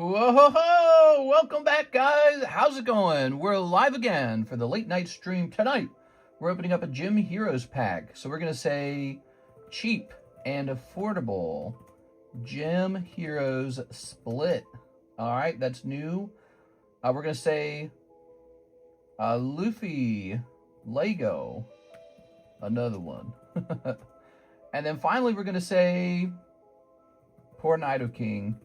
Whoa, ho, ho! Welcome back, guys. How's it going? We're live again for the late night stream tonight. We're opening up a Gym Heroes pack. So we're going to say cheap and affordable Gym Heroes split. All right, that's new. We're going to say Luffy, Lego, another one. And then finally, we're going to say Poor Nido King.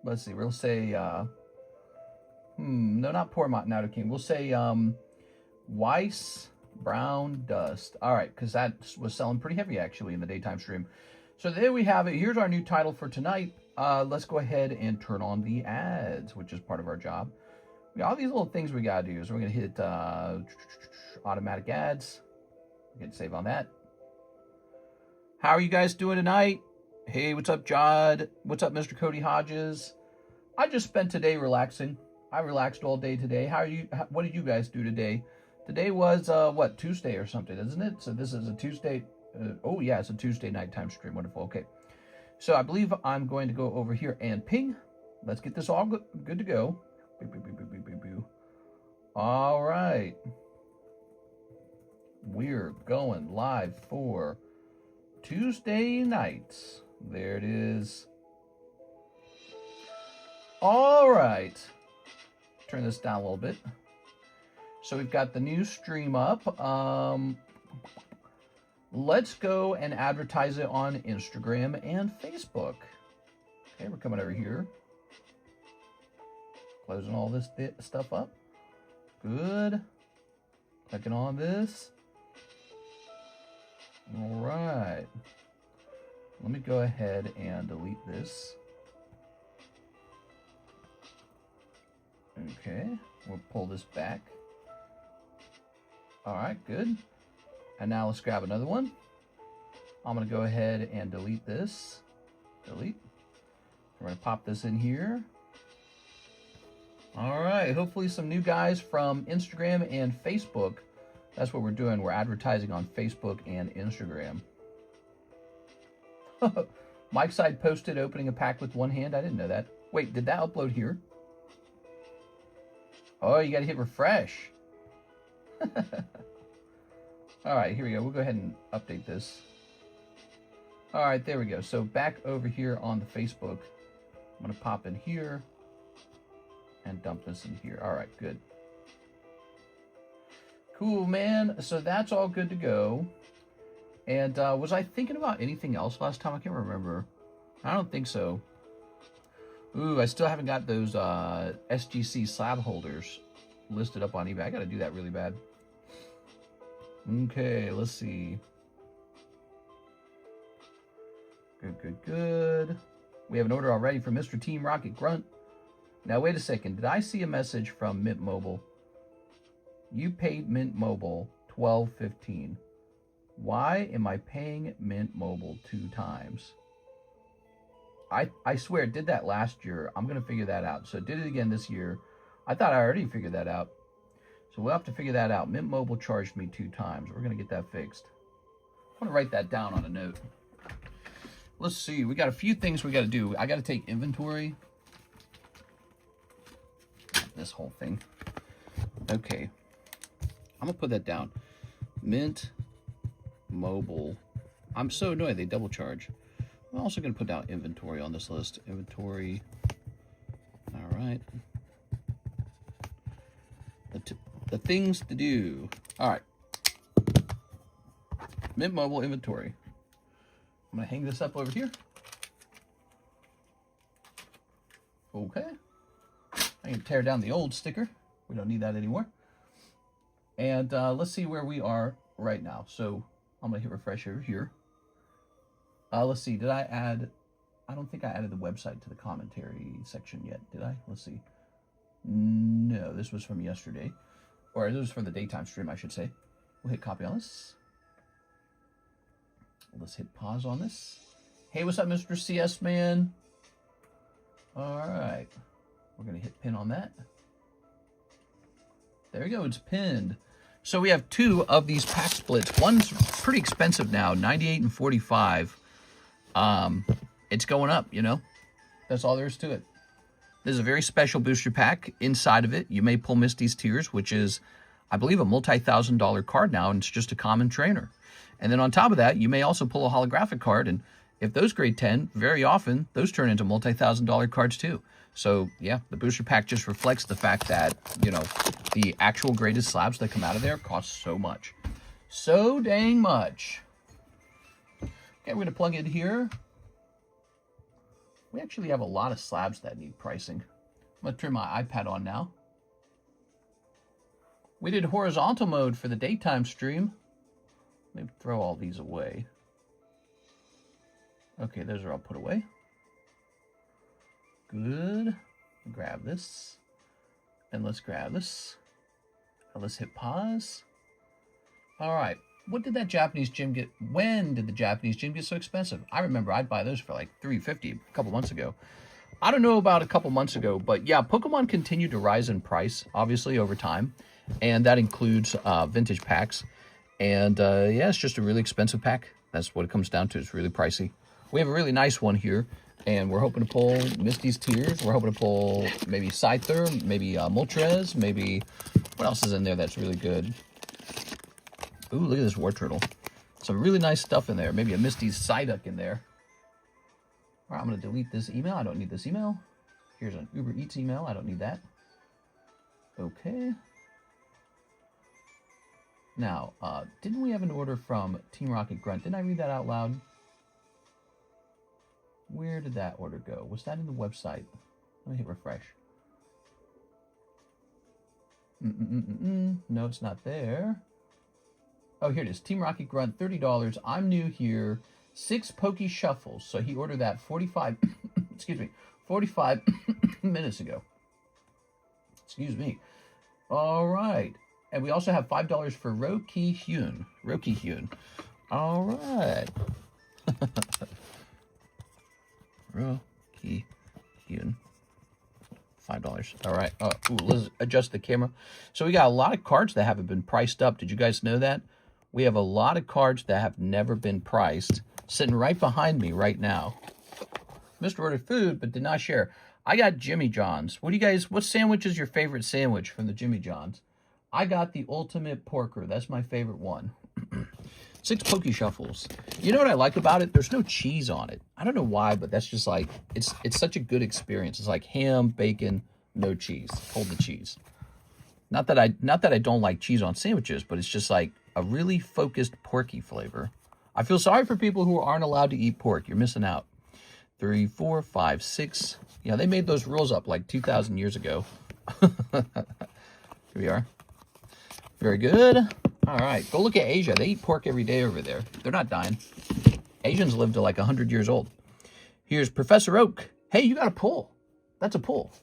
Let's see, we'll say, no, not Poor Nido King. We'll say, Weiss Brown Dust. All right, because that was selling pretty heavy, actually, in the daytime stream. So there we have it. Here's our new title for tonight. Let's go ahead and turn on the ads, which is part of our job. We got all these little things we got to do. So we're going to hit automatic ads. Hit save on that. How are you guys doing tonight? Hey, what's up, Jod? What's up, Mr. Cody Hodges? I just spent today relaxing. I relaxed all day today. What did you guys do today? Today was, what, Tuesday or something, isn't it? So this is a Tuesday. Oh, yeah, it's a Tuesday nighttime stream. Wonderful. Okay. So I believe I'm going to go over here and ping. Let's get this all good to go. All right. We're going live for Tuesday nights. There it is. All right. Turn this down a little bit. So we've got the new stream up. Let's go and advertise it on Instagram and Facebook. Okay, we're coming over here. Closing all this stuff up. Good. Clicking on this. All right. Let me go ahead and delete this. Okay, we'll pull this back. All right, good. And now let's grab another one. I'm gonna go ahead and delete this. Delete. We're gonna pop this in here. All right, hopefully some new guys from Instagram and Facebook. That's what we're doing. We're advertising on Facebook and Instagram. Mike's side posted opening a pack with one hand. I didn't know that. Wait, did that upload here? Oh, you got to hit refresh. All right, here we go. We'll go ahead and update this. All right, there we go. So back over here on the Facebook, I'm going to pop in here and dump this in here. All right, good. Cool, man. So that's all good to go. And was I thinking about anything else last time? I can't remember. I don't think so. Ooh, I still haven't got those SGC slab holders listed up on eBay. I got to do that really bad. Okay, let's see. Good. We have an order already from Mr. Team Rocket Grunt. Now, wait a second. Did I see a message from Mint Mobile? You paid Mint Mobile $12.15. Why am I paying Mint Mobile 2 times? I swear it did that last year. I'm going to figure that out. So it did it again this year. I thought I already figured that out. So we'll have to figure that out. Mint Mobile charged me 2 times. We're going to get that fixed. I want to write that down on a note. Let's see. We got a few things we got to do. I got to take inventory. This whole thing. Okay. I'm going to put that down. Mint Mobile. I'm so annoyed they double charge. I'm also going to put down inventory on this list. Inventory. All right. The things to do. All right. Mint Mobile inventory. I'm going to hang this up over here. Okay. I can tear down the old sticker. We don't need that anymore. And let's see where we are right now. So I'm going to hit refresh over here. Let's see. Did I add... I don't think I added the website to the commentary section yet. Did I? Let's see. No, this was from yesterday. Or this was from the daytime stream, I should say. We'll hit copy on this. Let's hit pause on this. Hey, what's up, Mr. CS Man? All right. We're going to hit pin on that. There we go. It's pinned. So we have 2 of these pack splits. One's pretty expensive now, 98 and 45. It's going up, you know. That's all there is to it. There's a very special booster pack. Inside of it, you may pull Misty's Tears, which is, I believe, a multi-$1,000 card now, and it's just a common trainer. And then on top of that, you may also pull a holographic card, and if those grade 10, very often, those turn into multi-$1,000 cards too. So, yeah, the booster pack just reflects the fact that, you know, the actual graded slabs that come out of there cost so much. So dang much. Okay, we're going to plug in here. We actually have a lot of slabs that need pricing. I'm going to turn my iPad on now. We did horizontal mode for the daytime stream. Let me throw all these away. Okay, those are all put away. Good. Grab this. And let's grab this. And let's hit pause. All right. What did that Japanese gym get? When did the Japanese gym get so expensive? I remember I'd buy those for like $3.50 a couple months ago. I don't know about a couple months ago, but yeah, Pokemon continued to rise in price, obviously, over time. And that includes vintage packs. And yeah, it's just a really expensive pack. That's what it comes down to. It's really pricey. We have a really nice one here. And we're hoping to pull Misty's Tears. We're hoping to pull maybe Scyther, maybe Moltres, maybe... What else is in there that's really good? Ooh, look at this War Turtle. Some really nice stuff in there. Maybe a Misty's Psyduck in there. All right, I'm going to delete this email. I don't need this email. Here's an Uber Eats email. I don't need that. Okay. Now, didn't we have an order from Team Rocket Grunt? Didn't I read that out loud? Where did that order go? Was that in the website? Let me hit refresh. No, it's not there. Oh, here it is. Team Rocket Grunt, $30. I'm new here. 6 Pokey Shuffles. So he ordered that 45, excuse me, 45 minutes ago. Excuse me. All right. And we also have $5 for Roki Hyun. Roki Hyun. All right. Roki Hyun. $5. All right. Ooh, let's adjust the camera. So we got a lot of cards that haven't been priced up. Did you guys know that? We have a lot of cards that have never been priced sitting right behind me right now. Mr. ordered food, but did not share. I got Jimmy John's. What sandwich is your favorite sandwich from the Jimmy John's? I got the Ultimate Porker. That's my favorite one. 6 Pokey Shuffles. You know what I like about it? There's no cheese on it. I don't know why, but that's just like, it's such a good experience. It's like ham, bacon, no cheese. Hold the cheese. Not that I don't like cheese on sandwiches, but it's just like a really focused porky flavor. I feel sorry for people who aren't allowed to eat pork. You're missing out. 3, 4, 5, 6. Yeah, they made those rules up like 2,000 years ago. Here we are. Very good. All right, go look at Asia. They eat pork every day over there. They're not dying. Asians live to like 100 years old. Here's Professor Oak. Hey, you got a pull. That's a pull.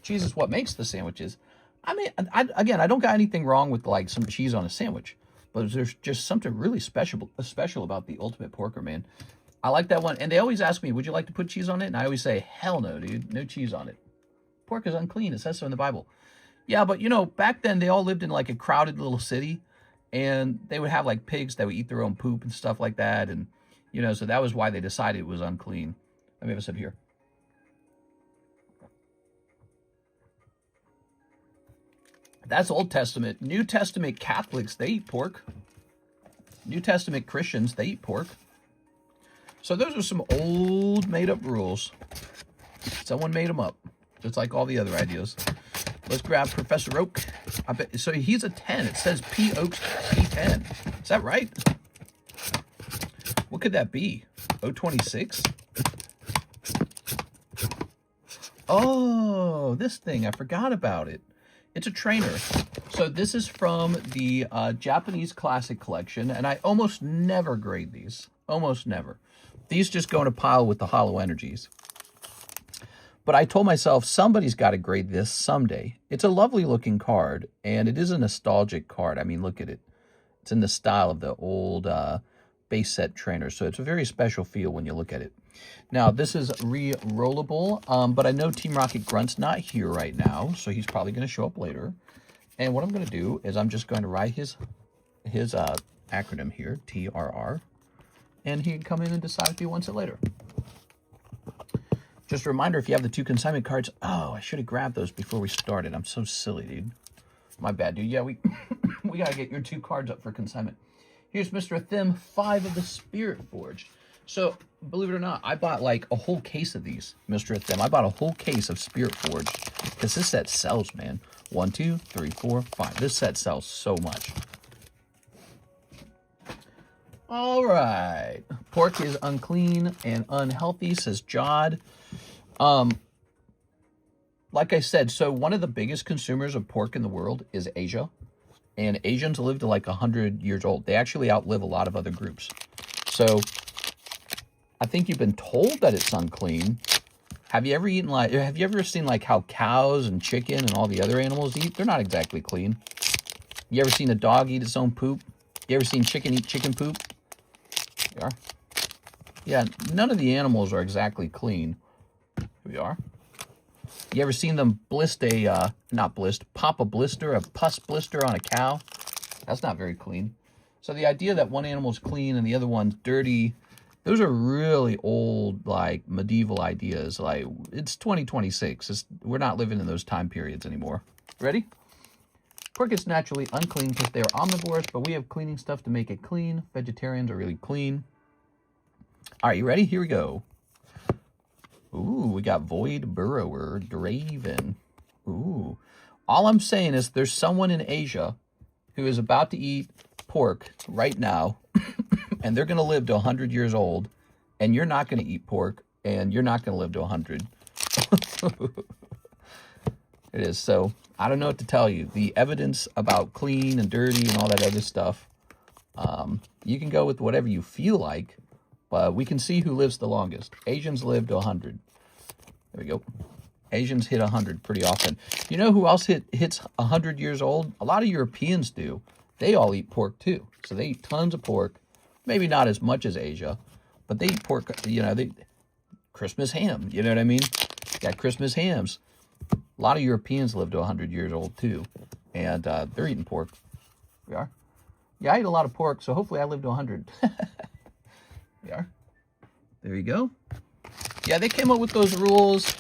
Cheese is what makes the sandwiches. I mean, again, I don't got anything wrong with like some cheese on a sandwich, but there's just something really special about the Ultimate Porker, man. I like that one. And they always ask me, would you like to put cheese on it? And I always say, hell no, dude. No cheese on it. Pork is unclean. It says so in the Bible. Yeah, but, you know, back then they all lived in like a crowded little city. And they would have like pigs that would eat their own poop and stuff like that. And, you know, so that was why they decided it was unclean. Let me have a sip here. That's Old Testament. New Testament Catholics, they eat pork. New Testament Christians, they eat pork. So those are some old made-up rules. Someone made them up, just like all the other ideas. Let's grab Professor Oak. I bet, so he's a 10. It says P. Oaks P10. Is that right? What could that be? 026? Oh, this thing. I forgot about it. It's a trainer. So this is from the Japanese Classic Collection, and I almost never grade these. Almost never. These just go in a pile with the Hollow Energies. But I told myself, somebody's got to grade this someday. It's a lovely looking card, and it is a nostalgic card. I mean, look at it. It's in the style of the old base set trainer, so it's a very special feel when you look at it. Now, this is re-rollable, but I know Team Rocket Grunt's not here right now, so he's probably going to show up later. And what I'm going to do is I'm just going to write his acronym here, TRR, and he can come in and decide if he wants it later. Just a reminder, if you have the 2 consignment cards, oh, I should have grabbed those before we started. I'm so silly, dude. My bad, dude. Yeah, we we got to get your 2 cards up for consignment. Here's Mr. Them 5 of the Spirit Forge. So, believe it or not, I bought like a whole case of these, Mr. Them. I bought a whole case of Spirit Forge because this set sells, man. 1, 2, 3, 4, 5. This set sells so much. All right. Pork is unclean and unhealthy, says Jod. Like I said, so one of the biggest consumers of pork in the world is Asia. And Asians live to like 100 years old. They actually outlive a lot of other groups. So I think you've been told that it's unclean. Have you ever seen like how cows and chicken and all the other animals eat? They're not exactly clean. You ever seen a dog eat its own poop? You ever seen chicken eat chicken poop? Here we are. Yeah, none of the animals are exactly clean. Here we are. You ever seen them pop a blister, a pus blister on a cow? That's not very clean. So the idea that one animal's clean and the other one's dirty, those are really old, like, medieval ideas. Like, it's 2026. We're not living in those time periods anymore. Ready? Pork is naturally unclean because they are omnivores, but we have cleaning stuff to make it clean. Vegetarians are really clean. All right, you ready? Here we go. Ooh, we got Void Burrower, Draven. Ooh. All I'm saying is there's someone in Asia who is about to eat pork right now, and they're going to live to 100 years old, and you're not going to eat pork, and you're not going to live to 100. It is. So I don't know what to tell you. The evidence about clean and dirty and all that other stuff, you can go with whatever you feel like, but we can see who lives the longest. Asians live to 100. There we go. Asians hit 100 pretty often. You know who else hits 100 years old? A lot of Europeans do. They all eat pork too. So they eat tons of pork. Maybe not as much as Asia, but they eat pork, you know, Christmas ham, you know what I mean? Got Christmas hams. A lot of Europeans live to 100 years old too, and they're eating pork. We are. Yeah, I eat a lot of pork, so hopefully I live to 100. We are. There you go. Yeah, they came up with those rules.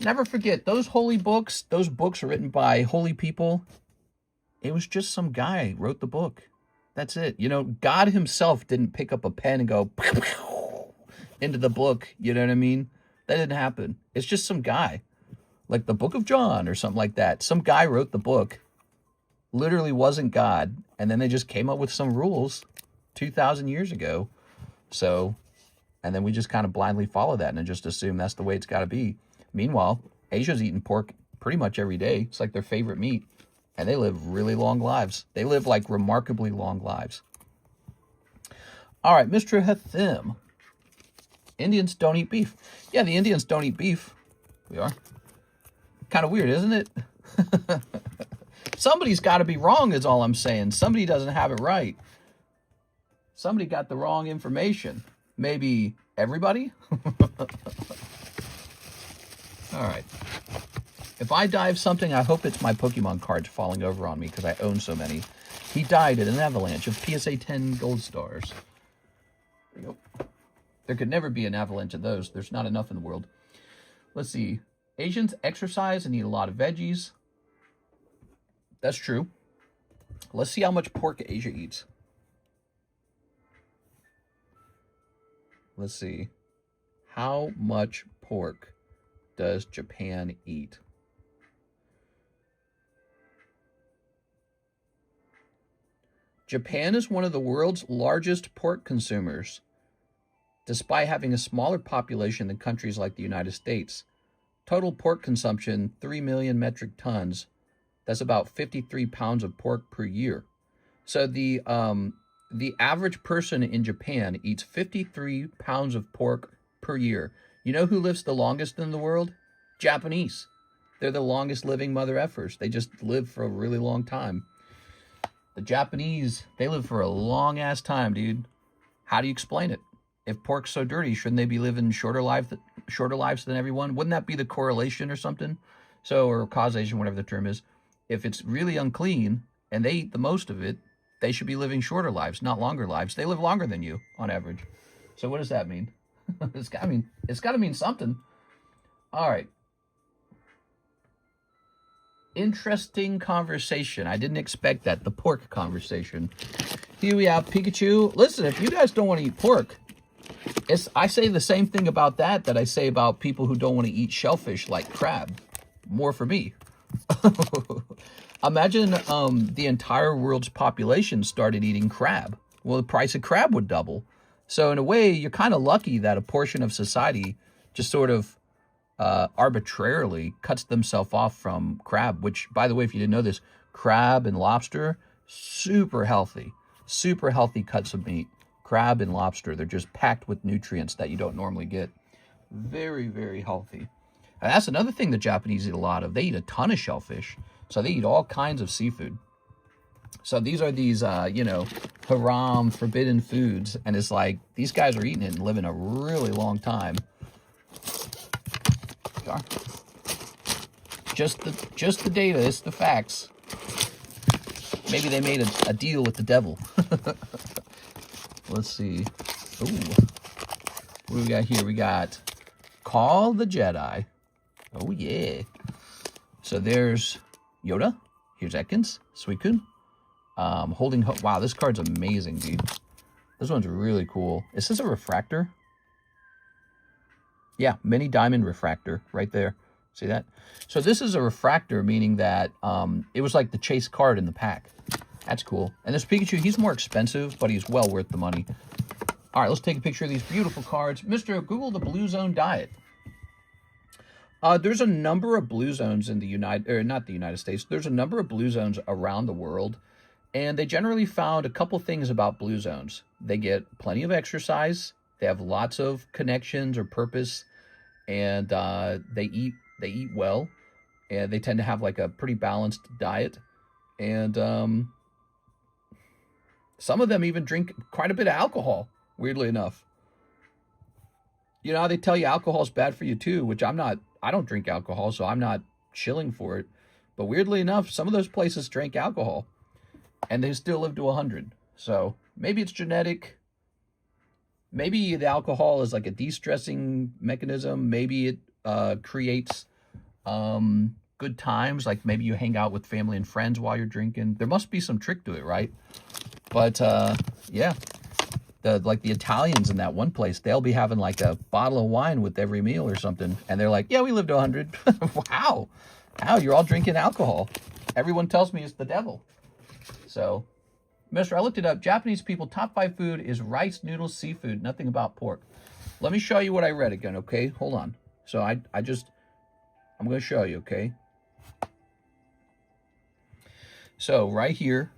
Never forget, those holy books, those books are written by holy people. It was just some guy wrote the book. That's it. You know, God himself didn't pick up a pen and go into the book. You know what I mean? That didn't happen. It's just some guy. Like the Book of John or something like that. Some guy wrote the book. Literally wasn't God. And then they just came up with some rules 2,000 years ago. So, and then we just kind of blindly follow that and just assume that's the way it's got to be. Meanwhile, Asia's eating pork pretty much every day. It's like their favorite meat. And they live really long lives. They live like remarkably long lives. All right, Mr. Hathim. Indians don't eat beef. Yeah, the Indians don't eat beef. We are. Kind of weird, isn't it? Somebody's got to be wrong is all I'm saying. Somebody doesn't have it right. Somebody got the wrong information. Maybe everybody? All right. If I die of something, I hope it's my Pokemon cards falling over on me because I own so many. He died in an avalanche of PSA 10 gold stars. There you go. There could never be an avalanche of those. There's not enough in the world. Let's see. Asians exercise and eat a lot of veggies. That's true. Let's see how much pork Asia eats. Let's see. How much pork does Japan eat? Japan is one of the world's largest pork consumers, despite having a smaller population than countries like the United States. Total pork consumption, 3 million metric tons. That's about 53 pounds of pork per year. So the average person in Japan eats 53 pounds of pork per year. You know who lives the longest in the world? Japanese. They're the longest living mother effers. They just live for a really long time. The Japanese, they live for a long ass time, dude. How do you explain it? If pork's so dirty, shouldn't they be living shorter lives than everyone? Wouldn't that be the correlation or something? So, or causation, whatever the term is. If it's really unclean and they eat the most of it, they should be living shorter lives, not longer lives. They live longer than you on average. So what does that mean? It's got to mean something. All right. Interesting conversation. I didn't expect that. The pork conversation. Here we have Pikachu. Listen, if you guys don't want to eat pork, I say the same thing about that I say about people who don't want to eat shellfish like crab. More for me. Imagine the entire world's population started eating crab. Well, the price of crab would double. So in a way, you're kind of lucky that a portion of society just sort of arbitrarily cuts themselves off from crab, which, by the way, if you didn't know this, crab and lobster, super healthy cuts of meat. Crab and lobster, they're just packed with nutrients that you don't normally get. Very, very healthy. And that's another thing the Japanese eat a lot of. They eat a ton of shellfish. So they eat all kinds of seafood. So these are these, haram, forbidden foods. And it's like, these guys are eating it and living a really long time. Just the data, it's the facts. Maybe they made a deal with the devil. Let's see. Ooh. What do we got here? We got Call the Jedi. Oh, yeah. So there's Yoda. Here's Ekans. Suicune. Holding... Wow, this card's amazing, dude. This one's really cool. Is this a refractor? Yeah, mini diamond refractor right there. See that? So this is a refractor, meaning that it was like the chase card in the pack. That's cool. And this Pikachu, he's more expensive, but he's well worth the money. All right, let's take a picture of these beautiful cards. Mr. Google the Blue Zone diet. There's a number of blue zones in the not the United States. There's a number of blue zones around the world. And they generally found a couple things about blue zones. They get plenty of exercise. They have lots of connections or purpose. And they eat well. And they tend to have like a pretty balanced diet. And some of them even drink quite a bit of alcohol, weirdly enough. You know how they tell you alcohol's bad for you too, which I don't drink alcohol, so I'm not shilling for it. But weirdly enough, some of those places drink alcohol and they still live to 100. So maybe it's genetic. Maybe the alcohol is like a de-stressing mechanism. Maybe it creates good times. Like maybe you hang out with family and friends while you're drinking. There must be some trick to it, right? But yeah, the Italians in that one place, they'll be having like a bottle of wine with every meal or something. And they're like, yeah, we live to 100. Wow. How? You're all drinking alcohol. Everyone tells me it's the devil. So, Mister, I looked it up. Japanese people, top 5 food is rice, noodles, seafood, nothing about pork. Let me show you what I read again, okay? Hold on. So I'm going to show you, okay? So right here,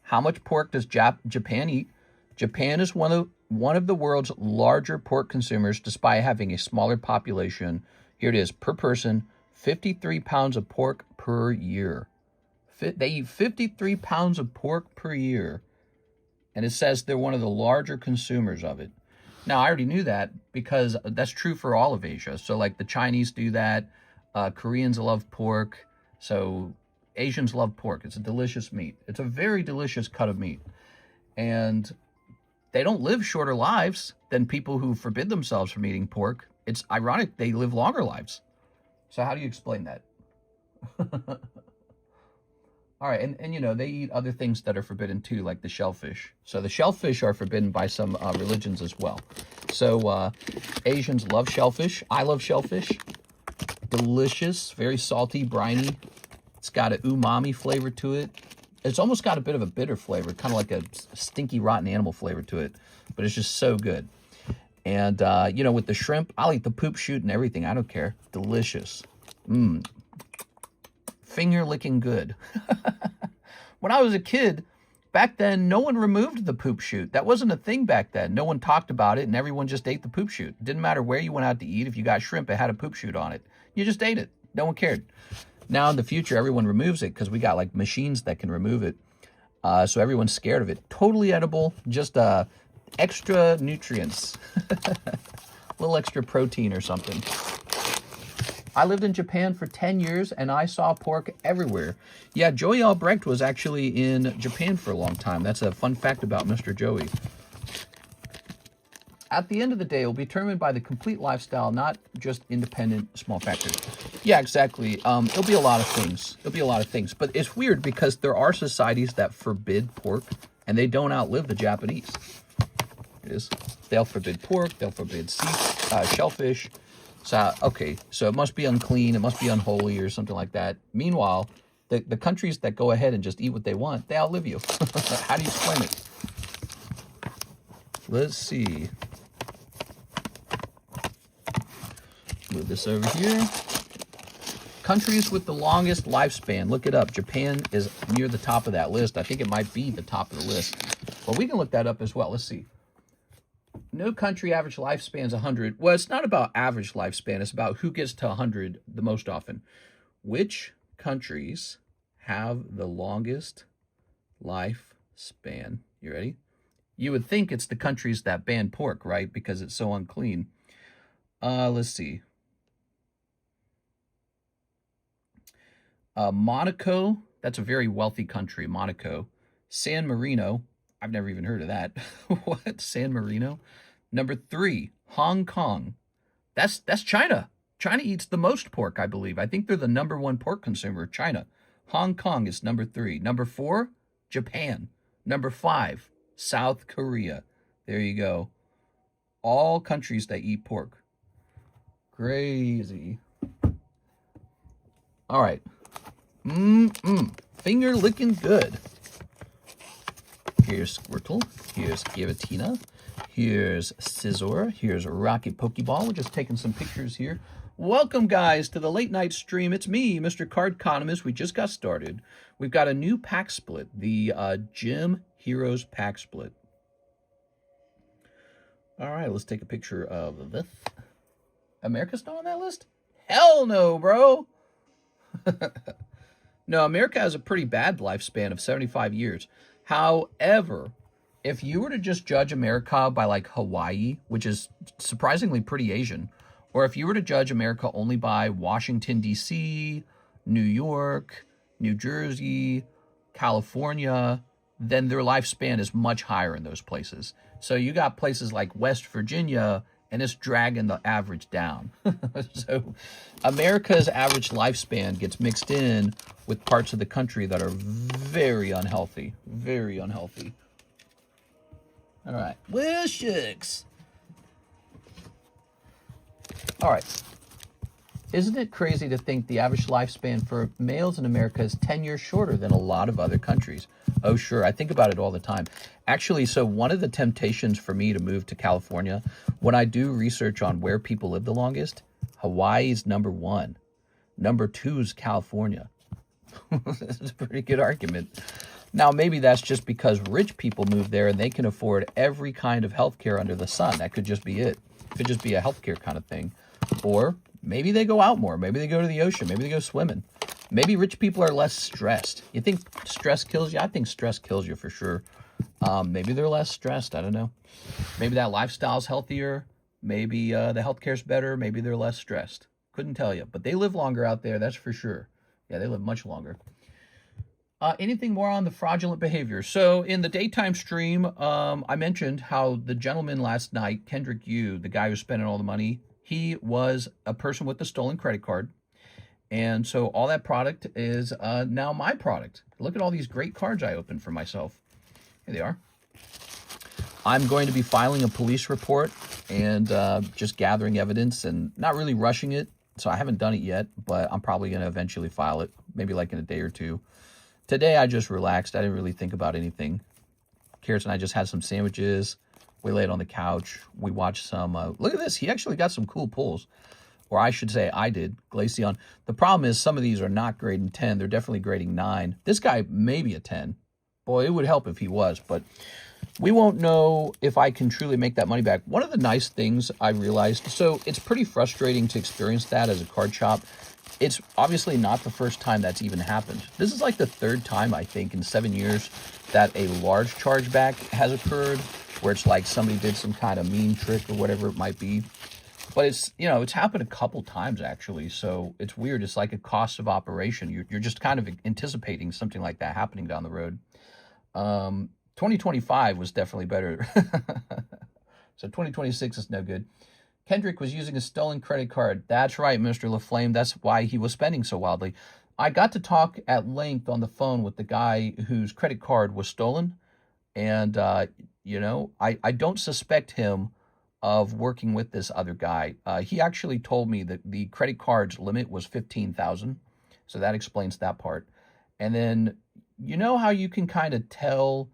how much pork does Japan eat? Japan is one of the world's larger pork consumers, despite having a smaller population. Here it is, per person, 53 pounds of pork per year. They eat 53 pounds of pork per year. And it says they're one of the larger consumers of it. Now, I already knew that because that's true for all of Asia. So like the Chinese do that. Koreans love pork. So Asians love pork. It's a delicious meat. It's a very delicious cut of meat. And they don't live shorter lives than people who forbid themselves from eating pork. It's ironic they live longer lives. So how do you explain that? All right, and you know, they eat other things that are forbidden too, like the shellfish. So the shellfish are forbidden by some religions as well. So Asians love shellfish. I love shellfish. Delicious, very salty, briny. It's got an umami flavor to it. It's almost got a bit of a bitter flavor, kind of like a stinky, rotten animal flavor to it. But it's just so good. And, you know, with the shrimp, I'll eat the poop shoot and everything. I don't care. Delicious. Finger licking good. When I was a kid, back then, no one removed the poop shoot. That wasn't a thing back then. No one talked about it, and everyone just ate the poop shoot. It didn't matter where you went out to eat. If you got shrimp, it had a poop shoot on it. You just ate it. No one cared. Now in the future, everyone removes it because we got like machines that can remove it. So everyone's scared of it. Totally edible, just extra nutrients. A little extra protein or something. I lived in Japan for 10 years and I saw pork everywhere. Yeah, Joey Albrecht was actually in Japan for a long time. That's a fun fact about Mr. Joey. at the end of the day, it will be determined by the complete lifestyle, not just independent small factors. Yeah, exactly. It'll be a lot of things. It'll be a lot of things. But it's weird because there are societies that forbid pork, and they don't outlive the Japanese. It is. They'll forbid pork. They'll forbid shellfish. So, okay, so it must be unclean. It must be unholy or something like that. Meanwhile, the countries that go ahead and just eat what they want, they outlive you. How do you explain it? Let's see. Move this over here. Countries with the longest lifespan. Look it up. Japan is near the top of that list. I think it might be the top of the list. But we can look that up as well. Let's see. No country average lifespan is 100. Well, it's not about average lifespan. It's about who gets to 100 the most often. Which countries have the longest lifespan? You ready? You would think it's the countries that ban pork, right? Because it's so unclean. Let's see. Monaco, that's a very wealthy country, Monaco. San Marino, I've never even heard of that. What? San Marino? Number 3, Hong Kong. That's China. China eats the most pork, I believe. I think they're the #1 pork consumer, China. Hong Kong is number 3. Number 4, Japan. Number 5, South Korea. There you go. All countries that eat pork. Crazy. All right. Finger licking good. Here's Squirtle. Here's Giratina. Here's Scizor. Here's Rocket Pokeball. We're just taking some pictures here. Welcome, guys, to the late night stream. It's me, Mr. Cardconomist. We just got started. We've got a new pack split, the Gym Heroes pack split. All right, let's take a picture of this. America's not on that list? Hell no, bro. No, America has a pretty bad lifespan of 75 years. However, if you were to just judge America by like Hawaii, which is surprisingly pretty Asian, or if you were to judge America only by Washington, D.C., New York, New Jersey, California, then their lifespan is much higher in those places. So you got places like West Virginia, and it's dragging the average down. So America's average lifespan gets mixed in with parts of the country that are very unhealthy. Very unhealthy. All right. Well, shucks. All right. Isn't it crazy to think the average lifespan for males in America is 10 years shorter than a lot of other countries? Oh, sure. I think about it all the time. Actually, so one of the temptations for me to move to California, when I do research on where people live the longest, Hawaii's #1. Number 2 is California. This is a pretty good argument. Now, maybe that's just because rich people move there and they can afford every kind of healthcare under the sun. That could just be it. It could just be a healthcare kind of thing. Or maybe they go out more. Maybe they go to the ocean. Maybe they go swimming. Maybe rich people are less stressed. You think stress kills you? I think stress kills you for sure. Maybe they're less stressed. I don't know. Maybe that lifestyle's healthier. Maybe the healthcare's better. Maybe they're less stressed. Couldn't tell you. But they live longer out there, that's for sure. Yeah, they live much longer. Anything more on the fraudulent behavior? So in the daytime stream, I mentioned how the gentleman last night, Kendrick Yu, the guy who's spending all the money, he was a person with a stolen credit card. And so all that product is now my product. Look at all these great cards I opened for myself. Here they are. I'm going to be filing a police report and just gathering evidence and not really rushing it. So I haven't done it yet, but I'm probably going to eventually file it, maybe like in a day or two. Today I just relaxed. I didn't really think about anything. Carrots and I just had some sandwiches. We laid on the couch. We watched some. Look at this. He actually got some cool pulls. Or I should say I did. Glaceon. The problem is some of these are not grading 10. They're definitely grading 9. This guy may be a 10. Boy, it would help if he was. But we won't know if I can truly make that money back. One of the nice things I realized, so it's pretty frustrating to experience that as a card shop. It's obviously not the first time that's even happened. This is like the 3rd time, I think, in 7 years that a large chargeback has occurred, where it's like somebody did some kind of mean trick or whatever it might be. But it's, you know, it's happened a couple times actually. So it's weird. It's like a cost of operation. You're just kind of anticipating something like that happening down the road. 2025 was definitely better. So 2026 is no good. Kendrick was using a stolen credit card. That's right, Mr. LaFlame. That's why he was spending so wildly. I got to talk at length on the phone with the guy whose credit card was stolen. And, I don't suspect him of working with this other guy. He actually told me that the credit card's limit was 15,000. So that explains that part. And then, you know how you can kind of tell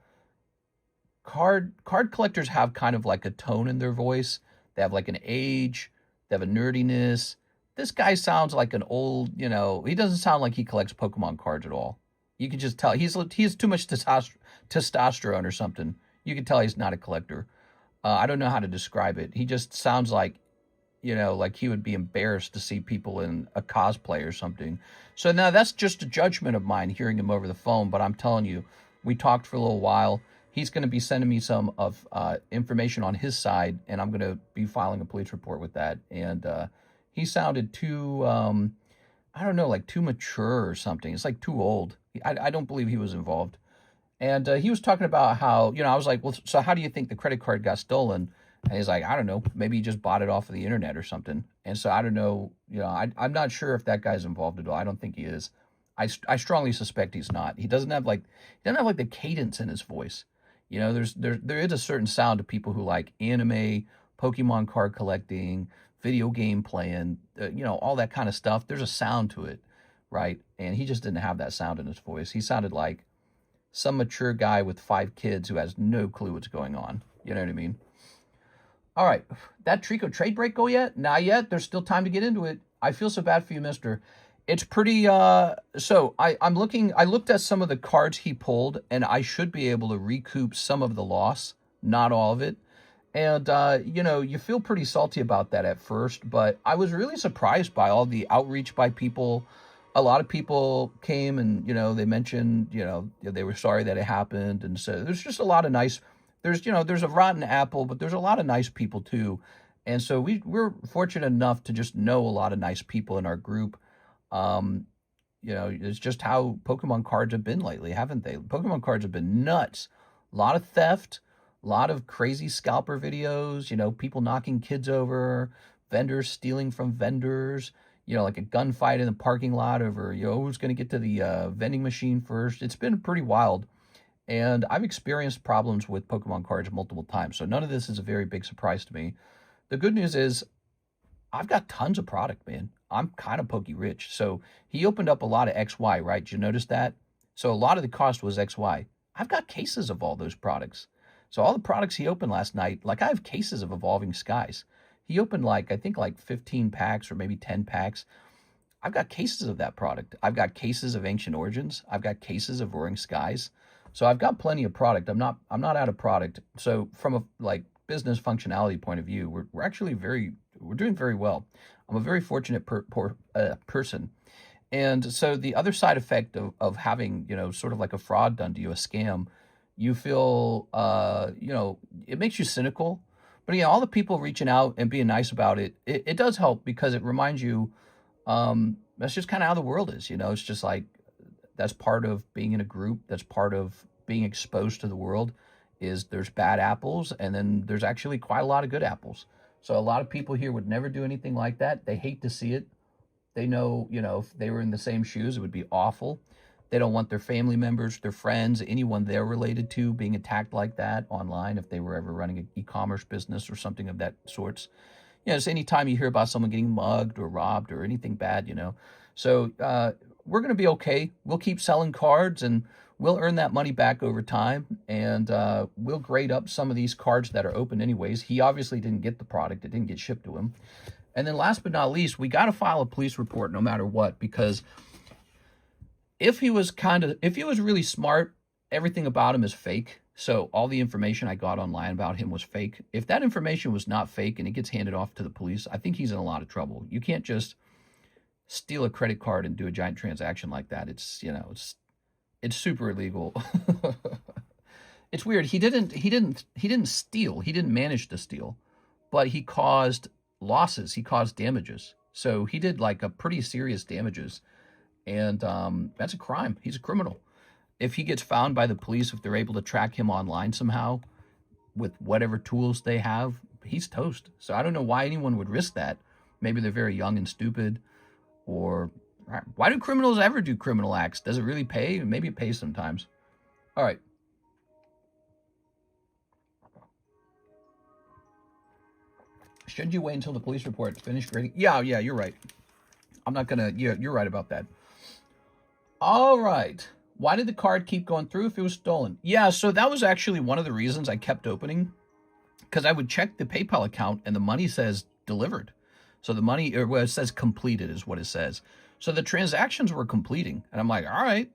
card collectors have kind of like a tone in their voice. They have like an age, they have a nerdiness. This guy sounds like an old, he doesn't sound like he collects Pokemon cards at all. You can just tell he's too much testosterone or something. You can tell he's not a collector. I don't know how to describe it. He just sounds like, like he would be embarrassed to see people in a cosplay or something. So now that's just a judgment of mine hearing him over the phone. But I'm telling you, we talked for a little while. He's going to be sending me some of information on his side, and I'm going to be filing a police report with that. And he sounded too, I don't know, like too mature or something. It's like too old. I don't believe he was involved. And he was talking about how, I was like, well, so how do you think the credit card got stolen? And he's like, I don't know, maybe he just bought it off of the internet or something. And so I don't know, I'm not sure if that guy's involved at all. I don't think he is. I strongly suspect he's not. He doesn't have like the cadence in his voice. There is a certain sound to people who like anime, Pokemon card collecting, video game playing, all that kind of stuff. There's a sound to it, right? And he just didn't have that sound in his voice. He sounded like some mature guy with 5 kids who has no clue what's going on. You know what I mean? All right, that Trico trade break go yet? Not yet. There's still time to get into it. I feel so bad for you, mister. It's pretty, so I looked at some of the cards he pulled, and I should be able to recoup some of the loss, not all of it. And, you feel pretty salty about that at first, but I was really surprised by all the outreach by people. A lot of people came and, they mentioned, they were sorry that it happened. And so there's just a lot of nice, there's a rotten apple, but there's a lot of nice people too. And so we're fortunate enough to just know a lot of nice people in our group. It's just how Pokemon cards have been lately, haven't they? Pokemon cards have been nuts. A lot of theft, a lot of crazy scalper videos, people knocking kids over, vendors stealing from vendors, like a gunfight in the parking lot over, who's going to get to the vending machine first. It's been pretty wild. And I've experienced problems with Pokemon cards multiple times. So none of this is a very big surprise to me. The good news is I've got tons of product, man. I'm kind of pokey rich. So he opened up a lot of XY, right? Did you notice that? So a lot of the cost was XY. I've got cases of all those products. So all the products he opened last night, like I have cases of Evolving Skies. He opened I think 15 packs or maybe 10 packs. I've got cases of that product. I've got cases of Ancient Origins. I've got cases of Roaring Skies. So I've got plenty of product. I'm not out of product. So from a business functionality point of view, we're actually we're doing very well. I'm a very fortunate person. And so the other side effect of having, sort of like a fraud done to you, a scam, you feel, it makes you cynical. But all the people reaching out and being nice about it, it does help because it reminds you that's just kind of how the world is. It's just like that's part of being in a group. That's part of being exposed to the world is there's bad apples and then there's actually quite a lot of good apples. So a lot of people here would never do anything like that. They hate to see it. They know, if they were in the same shoes, it would be awful. They don't want their family members, their friends, anyone they're related to being attacked like that online if they were ever running an e-commerce business or something of that sorts. It's anytime you hear about someone getting mugged or robbed or anything bad, So we're going to be okay. We'll keep selling cards and we'll earn that money back over time. And we'll grade up some of these cards that are open anyways. He obviously didn't get the product. It didn't get shipped to him. And then last but not least, we got to file a police report no matter what, because if he was really smart, everything about him is fake. So all the information I got online about him was fake. If that information was not fake and it gets handed off to the police, I think he's in a lot of trouble. You can't just steal a credit card and do a giant transaction like that. It's super illegal. It's weird. He didn't steal. He didn't manage to steal, but he caused losses. He caused damages. So he did a pretty serious damages. And that's a crime. He's a criminal. If he gets found by the police, if they're able to track him online somehow with whatever tools they have, he's toast. So I don't know why anyone would risk that. Maybe they're very young and stupid, or why do criminals ever do criminal acts? Does it really pay? Maybe it pays sometimes. All right. Should you wait until the police report finished grading? Yeah, you're right. I'm not gonna, you're right about that. All right. Why did the card keep going through if it was stolen? Yeah, so that was actually one of the reasons I kept opening, because I would check the PayPal account and the money says delivered. So the money, or well, it says completed is what it says. So the transactions were completing. And I'm like, all right.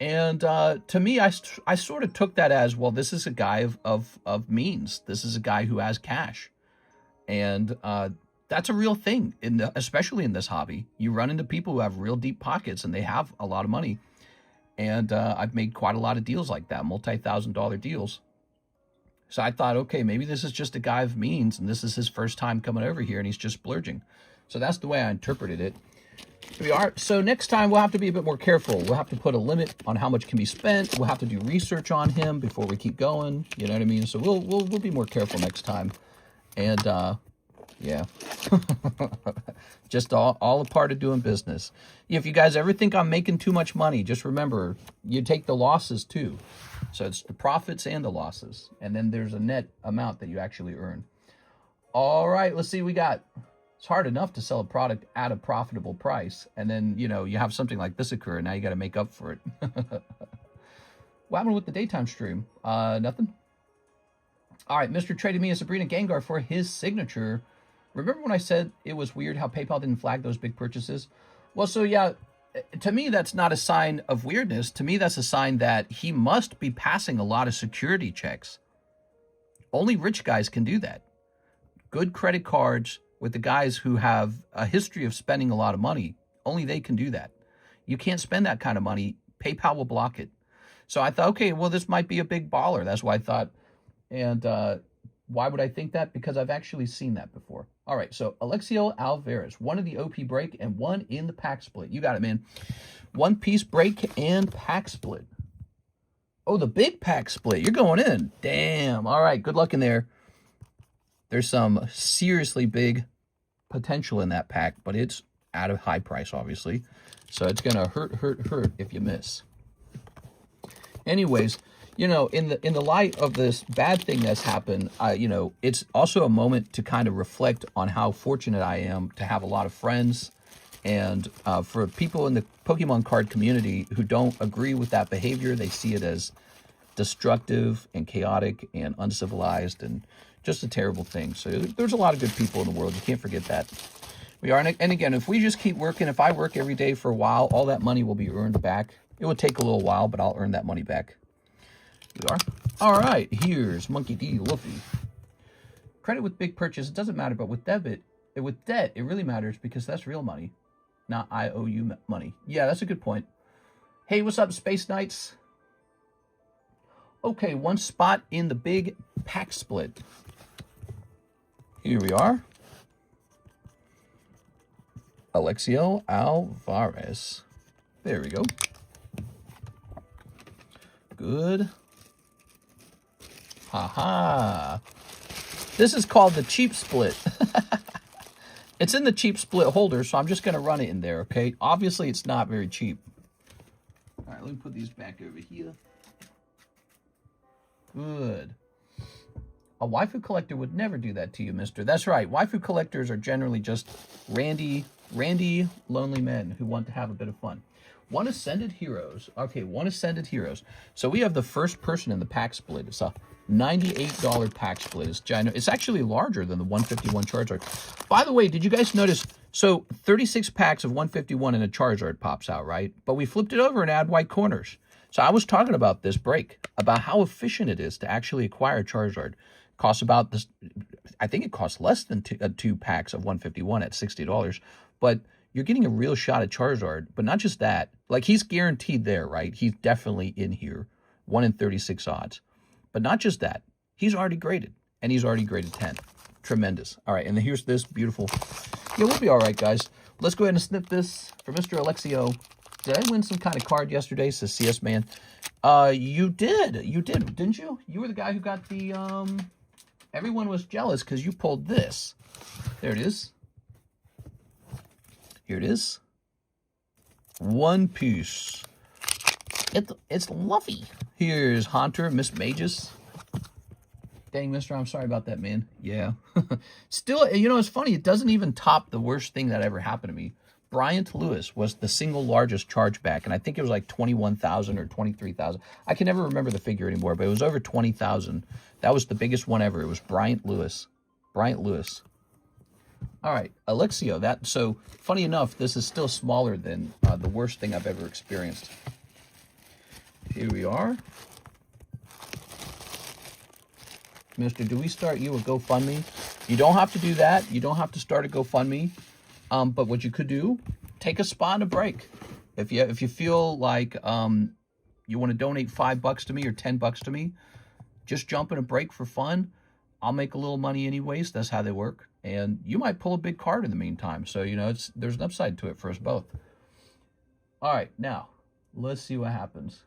And to me, I sort of took that as, well, this is a guy of means. This is a guy who has cash. And that's a real thing, especially in this hobby. You run into people who have real deep pockets and they have a lot of money. And I've made quite a lot of deals like that, multi-$1,000 deals. So I thought, okay, maybe this is just a guy of means and this is his first time coming over here and he's just splurging. So that's the way I interpreted it. Here we are. So next time we'll have to be a bit more careful. We'll have to put a limit on how much can be spent. We'll have to do research on him before we keep going. You know what I mean? So we'll be more careful next time. And yeah, just all a part of doing business. If you guys ever think I'm making too much money, just remember, you take the losses too. So it's the profits and the losses. And then there's a net amount that you actually earn. All right, let's see what we got. It's hard enough to sell a product at a profitable price. And then, you know, you have something like this occur and now you got to make up for it. What happened with the daytime stream? Nothing. All right, Mr. traded me a Sabrina Gengar for his signature. Remember when I said it was weird how PayPal didn't flag those big purchases? Well, so yeah, to me, that's not a sign of weirdness. To me, that's a sign that he must be passing a lot of security checks. Only rich guys can do that. Good credit cards with the guys who have a history of spending a lot of money, only they can do that. You can't spend that kind of money. PayPal will block it. So I thought, okay, well, this might be a big baller. That's why I thought. And why would I think that? Because I've actually seen that before. All right, so Alexio Alvarez, one in the OP break and one in the pack split. You got it, man. One piece break and pack split. Oh, the big pack split. You're going in. Damn. All right, good luck in there. There's some seriously big potential in that pack, but it's at a high price, obviously. So it's going to hurt if you miss. Anyways, you know, in the light of this bad thing that's happened, you know, it's also a moment to kind of reflect on how fortunate I am to have a lot of friends. And for people in the Pokemon card community who don't agree with that behavior, they see it as destructive and chaotic and uncivilized and just a terrible thing. So there's a lot of good people in the world. You can't forget that. We are, and again, if we just keep working, if I work every day for a while, all that money will be earned back. It will take a little while, but I'll earn that money back. We are. All right, here's Monkey D. Luffy. Credit with big purchase, it doesn't matter, but with debt, it really matters because that's real money, not IOU money. Yeah, that's a good point. Hey, what's up, Space Knights? Okay, one spot in the big pack split. Here we are. Alexio Alvarez. There we go. Good. Haha. This is called the cheap split. It's in the cheap split holder, so I'm just going to run it in there, okay? Obviously, it's not very cheap. All right, let me put these back over here. Good. A waifu collector would never do that to you, mister. That's right. Waifu collectors are generally just randy, lonely men who want to have a bit of fun. One Ascended Heroes. Okay, one Ascended Heroes. So we have the first person in the pack split. It's a $98 pack split. It's actually larger than the 151 Charizard. By the way, did you guys notice? So 36 packs of 151 and a Charizard pops out, right? But we flipped it over and add white corners. So I was talking about this break, about how efficient it is to actually acquire a Charizard. Costs about this, I think it costs less than two packs of 151 at $60. But you're getting a real shot at Charizard. But not just that. Like, he's guaranteed there, right? He's definitely in here. 1 in 36 odds. But not just that. He's already graded. And he's already graded 10. Tremendous. All right, and then here's this beautiful. Yeah, we'll be all right, guys. Let's go ahead and snip this for Mr. Alexio. Did I win some kind of card yesterday? Says CS Man. You did. You did, didn't you? You were the guy who got the Everyone was jealous because you pulled this. There it is. Here it is. One Piece. It's Luffy. Here's Haunter, Miss Magus. Dang, mister, I'm sorry about that, man. Yeah. Still, you know, it's funny. It doesn't even top the worst thing that ever happened to me. Bryant Lewis was the single largest chargeback, and I think it was like 21,000 or 23,000. I can never remember the figure anymore, but it was over 20,000. That was the biggest one ever. It was Bryant Lewis. Bryant Lewis. All right, Alexio. So, funny enough, this is still smaller than the worst thing I've ever experienced. Here we are. Mister, do we start you a GoFundMe? You don't have to do that. You don't have to start a GoFundMe. But what you could do, take a spot and a break. If you feel like you want to donate $5 to me or $10 to me, just jump in a break for fun. I'll make a little money anyways. That's how they work. And you might pull a big card in the meantime. So, you know, there's an upside to it for us both. All right, now, let's see what happens.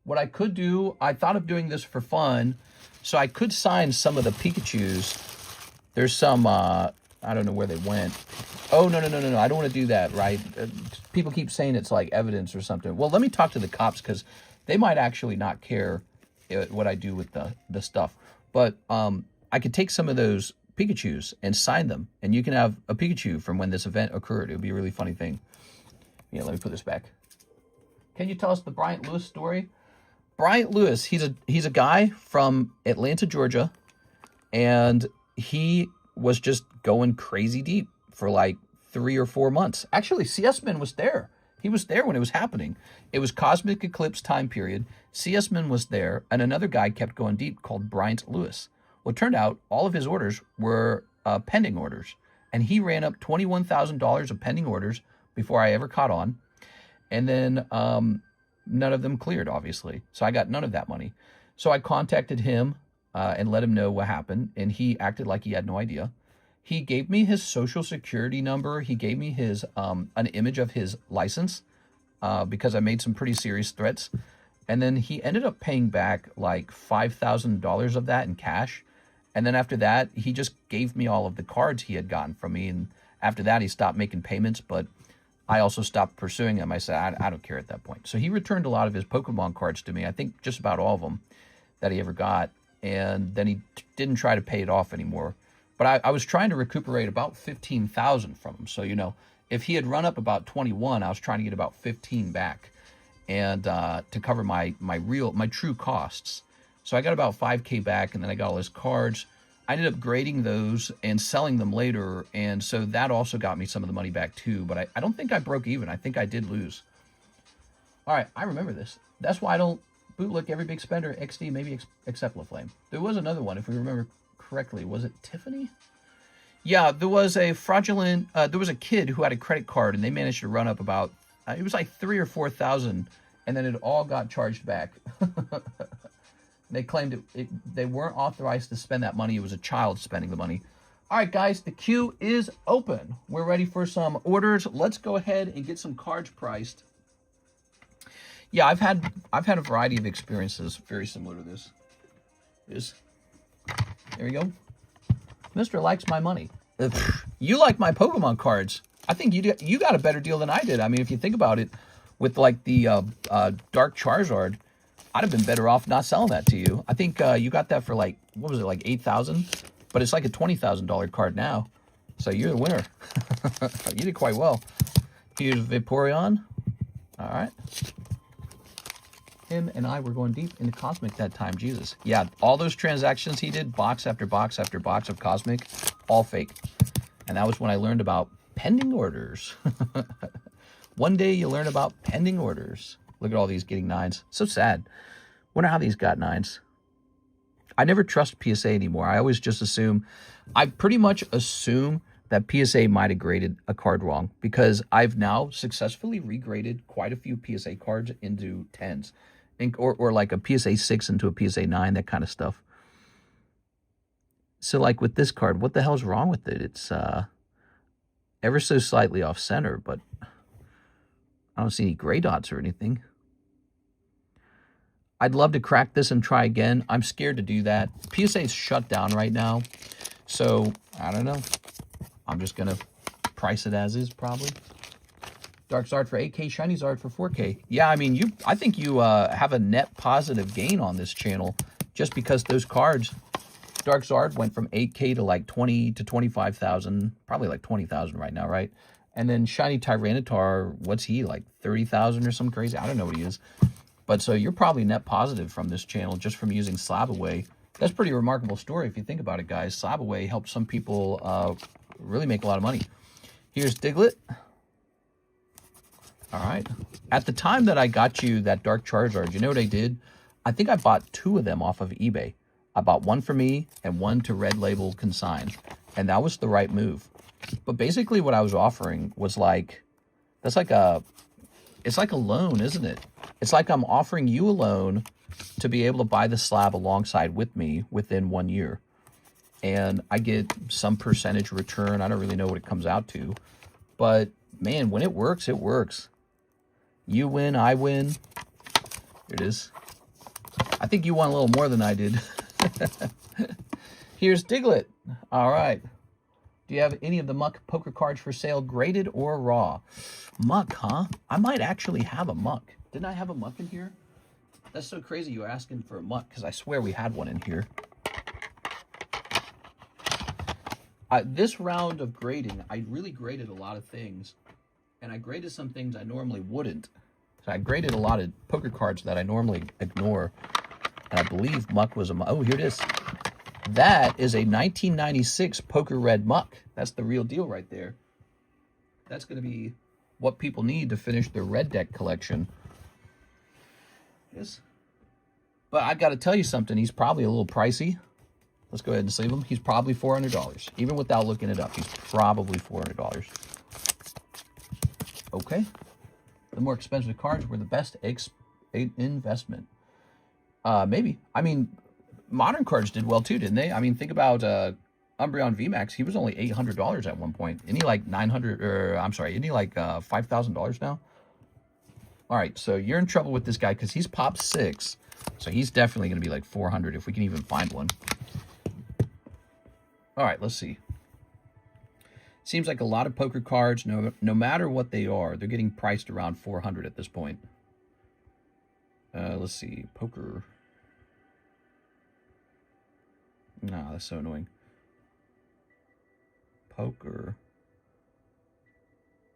What I could do, I thought of doing this for fun, so I could sign some of the Pikachus. There's some, I don't know where they went. Oh, no. I don't want to do that, right? People keep saying it's like evidence or something. Well, let me talk to the cops because they might actually not care what I do with the stuff. But I could take some of those Pikachus and sign them, and you can have a Pikachu from when this event occurred. It would be a really funny thing. Yeah, let me put this back. Can you tell us the Bryant Lewis story? Bryant Lewis, he's a guy from Atlanta, Georgia, and he was just going crazy deep for like 3 or 4 months. Actually, CS-Man was there. He was there when it was happening. It was Cosmic Eclipse time period. CS-Man was there, and another guy kept going deep called Bryant Lewis. Well, it turned out all of his orders were pending orders, and he ran up $21,000 of pending orders before I ever caught on, and then none of them cleared, obviously. So I got none of that money. So I contacted him and let him know what happened, and he acted like he had no idea. He gave me his social security number. He gave me his an image of his license because I made some pretty serious threats. And then he ended up paying back like $5,000 of that in cash. And then after that, he just gave me all of the cards he had gotten from me. And after that, he stopped making payments, but I also stopped pursuing him. I said, I don't care at that point. So he returned a lot of his Pokemon cards to me. I think just about all of them that he ever got. And then he didn't try to pay it off anymore. But I was trying to recuperate about 15,000 from him. So, you know, if he had run up about 21, I was trying to get about 15 back and to cover my true costs. So I got about 5K back, and then I got all his cards. I ended up grading those and selling them later, and so that also got me some of the money back too. But I don't think I broke even. I think I did lose. All right, I remember this. That's why I don't bootlick every big spender, XD, maybe except LaFlame. There was another one, if we remember correctly. Was it Tiffany? Yeah, there was a fraudulent, there was a kid who had a credit card, and they managed to run up about, it was like 3,000 or 4,000, and then it all got charged back. They claimed they weren't authorized to spend that money. It was a child spending the money. All right, guys, the queue is open. We're ready for some orders. Let's go ahead and get some cards priced. Yeah, I've had a variety of experiences very similar to this. There we go. Mister likes my money. You like my Pokemon cards. I think you got a better deal than I did. I mean, if you think about it, with like the Dark Charizard, I'd have been better off not selling that to you. I think you got that for like, what was it, like 8,000? But it's like a $20,000 card now. So you're the winner. You did quite well. Here's Vaporeon. All right. Him and I were going deep into Cosmic that time. Jesus. Yeah, all those transactions he did, box after box after box of Cosmic, all fake. And that was when I learned about pending orders. One day you learn about pending orders. Look at all these getting 9s. So sad. Wonder how these got 9s. I never trust PSA anymore. I always just assume, I pretty much assume that PSA might have graded a card wrong, because I've now successfully regraded quite a few PSA cards into 10s. Or like a PSA 6 into a PSA 9, that kind of stuff. So like with this card, what the hell's wrong with it? It's ever so slightly off center, but I don't see any gray dots or anything. I'd love to crack this and try again. I'm scared to do that. PSA is shut down right now. So, I don't know. I'm just going to price it as is, probably. Dark Zard for 8K, Shiny Zard for 4K. Yeah, I mean, I think you have a net positive gain on this channel just because those cards, Dark Zard went from 8K to like 20 to 25,000, probably like 20,000 right now, right? And then Shiny Tyranitar, what's he, like 30,000 or something crazy? I don't know what he is. But so you're probably net positive from this channel just from using Slab Away. That's a pretty remarkable story if you think about it, guys. Slab Away helped some people really make a lot of money. Here's Diglett. All right. At the time that I got you that Dark Charizard, you know what I did? I think I bought 2 of them off of eBay. I bought one for me and one to Red Label Consign. And that was the right move. But basically what I was offering was like, it's like a loan, isn't it? It's like I'm offering you a loan to be able to buy the slab alongside with me within 1 year. And I get some percentage return. I don't really know what it comes out to. But, man, when it works, it works. You win, I win. Here it is. I think you won a little more than I did. Here's Diglett. All right. Do you have any of the Muck poker cards for sale, graded or raw? Muck, huh? I might actually have a Muck. Didn't I have a Muck in here? That's so crazy you're asking for a Muck, because I swear we had one in here. This round of grading, I really graded a lot of things. And I graded some things I normally wouldn't. So I graded a lot of poker cards that I normally ignore. And I believe Muck was a Muck. Oh, here it is. That is a 1996 Poker Red Muck. That's the real deal right there. That's going to be what people need to finish their red deck collection. Yes. But I've got to tell you something. He's probably a little pricey. Let's go ahead and save him. He's probably $400. Even without looking it up, he's probably $400. Okay. The more expensive cards were the best investment. Maybe. I mean, modern cards did well too, didn't they? I mean, think about Umbreon VMAX. He was only $800 at one point. Isn't he like $900? Or I'm sorry, isn't he like $5,000 now? All right, so you're in trouble with this guy because he's pop 6, so he's definitely going to be like 400 if we can even find one. All right, let's see. Seems like a lot of poker cards, no matter what they are, they're getting priced around 400 at this point. Let's see, poker. No, that's so annoying. Poker.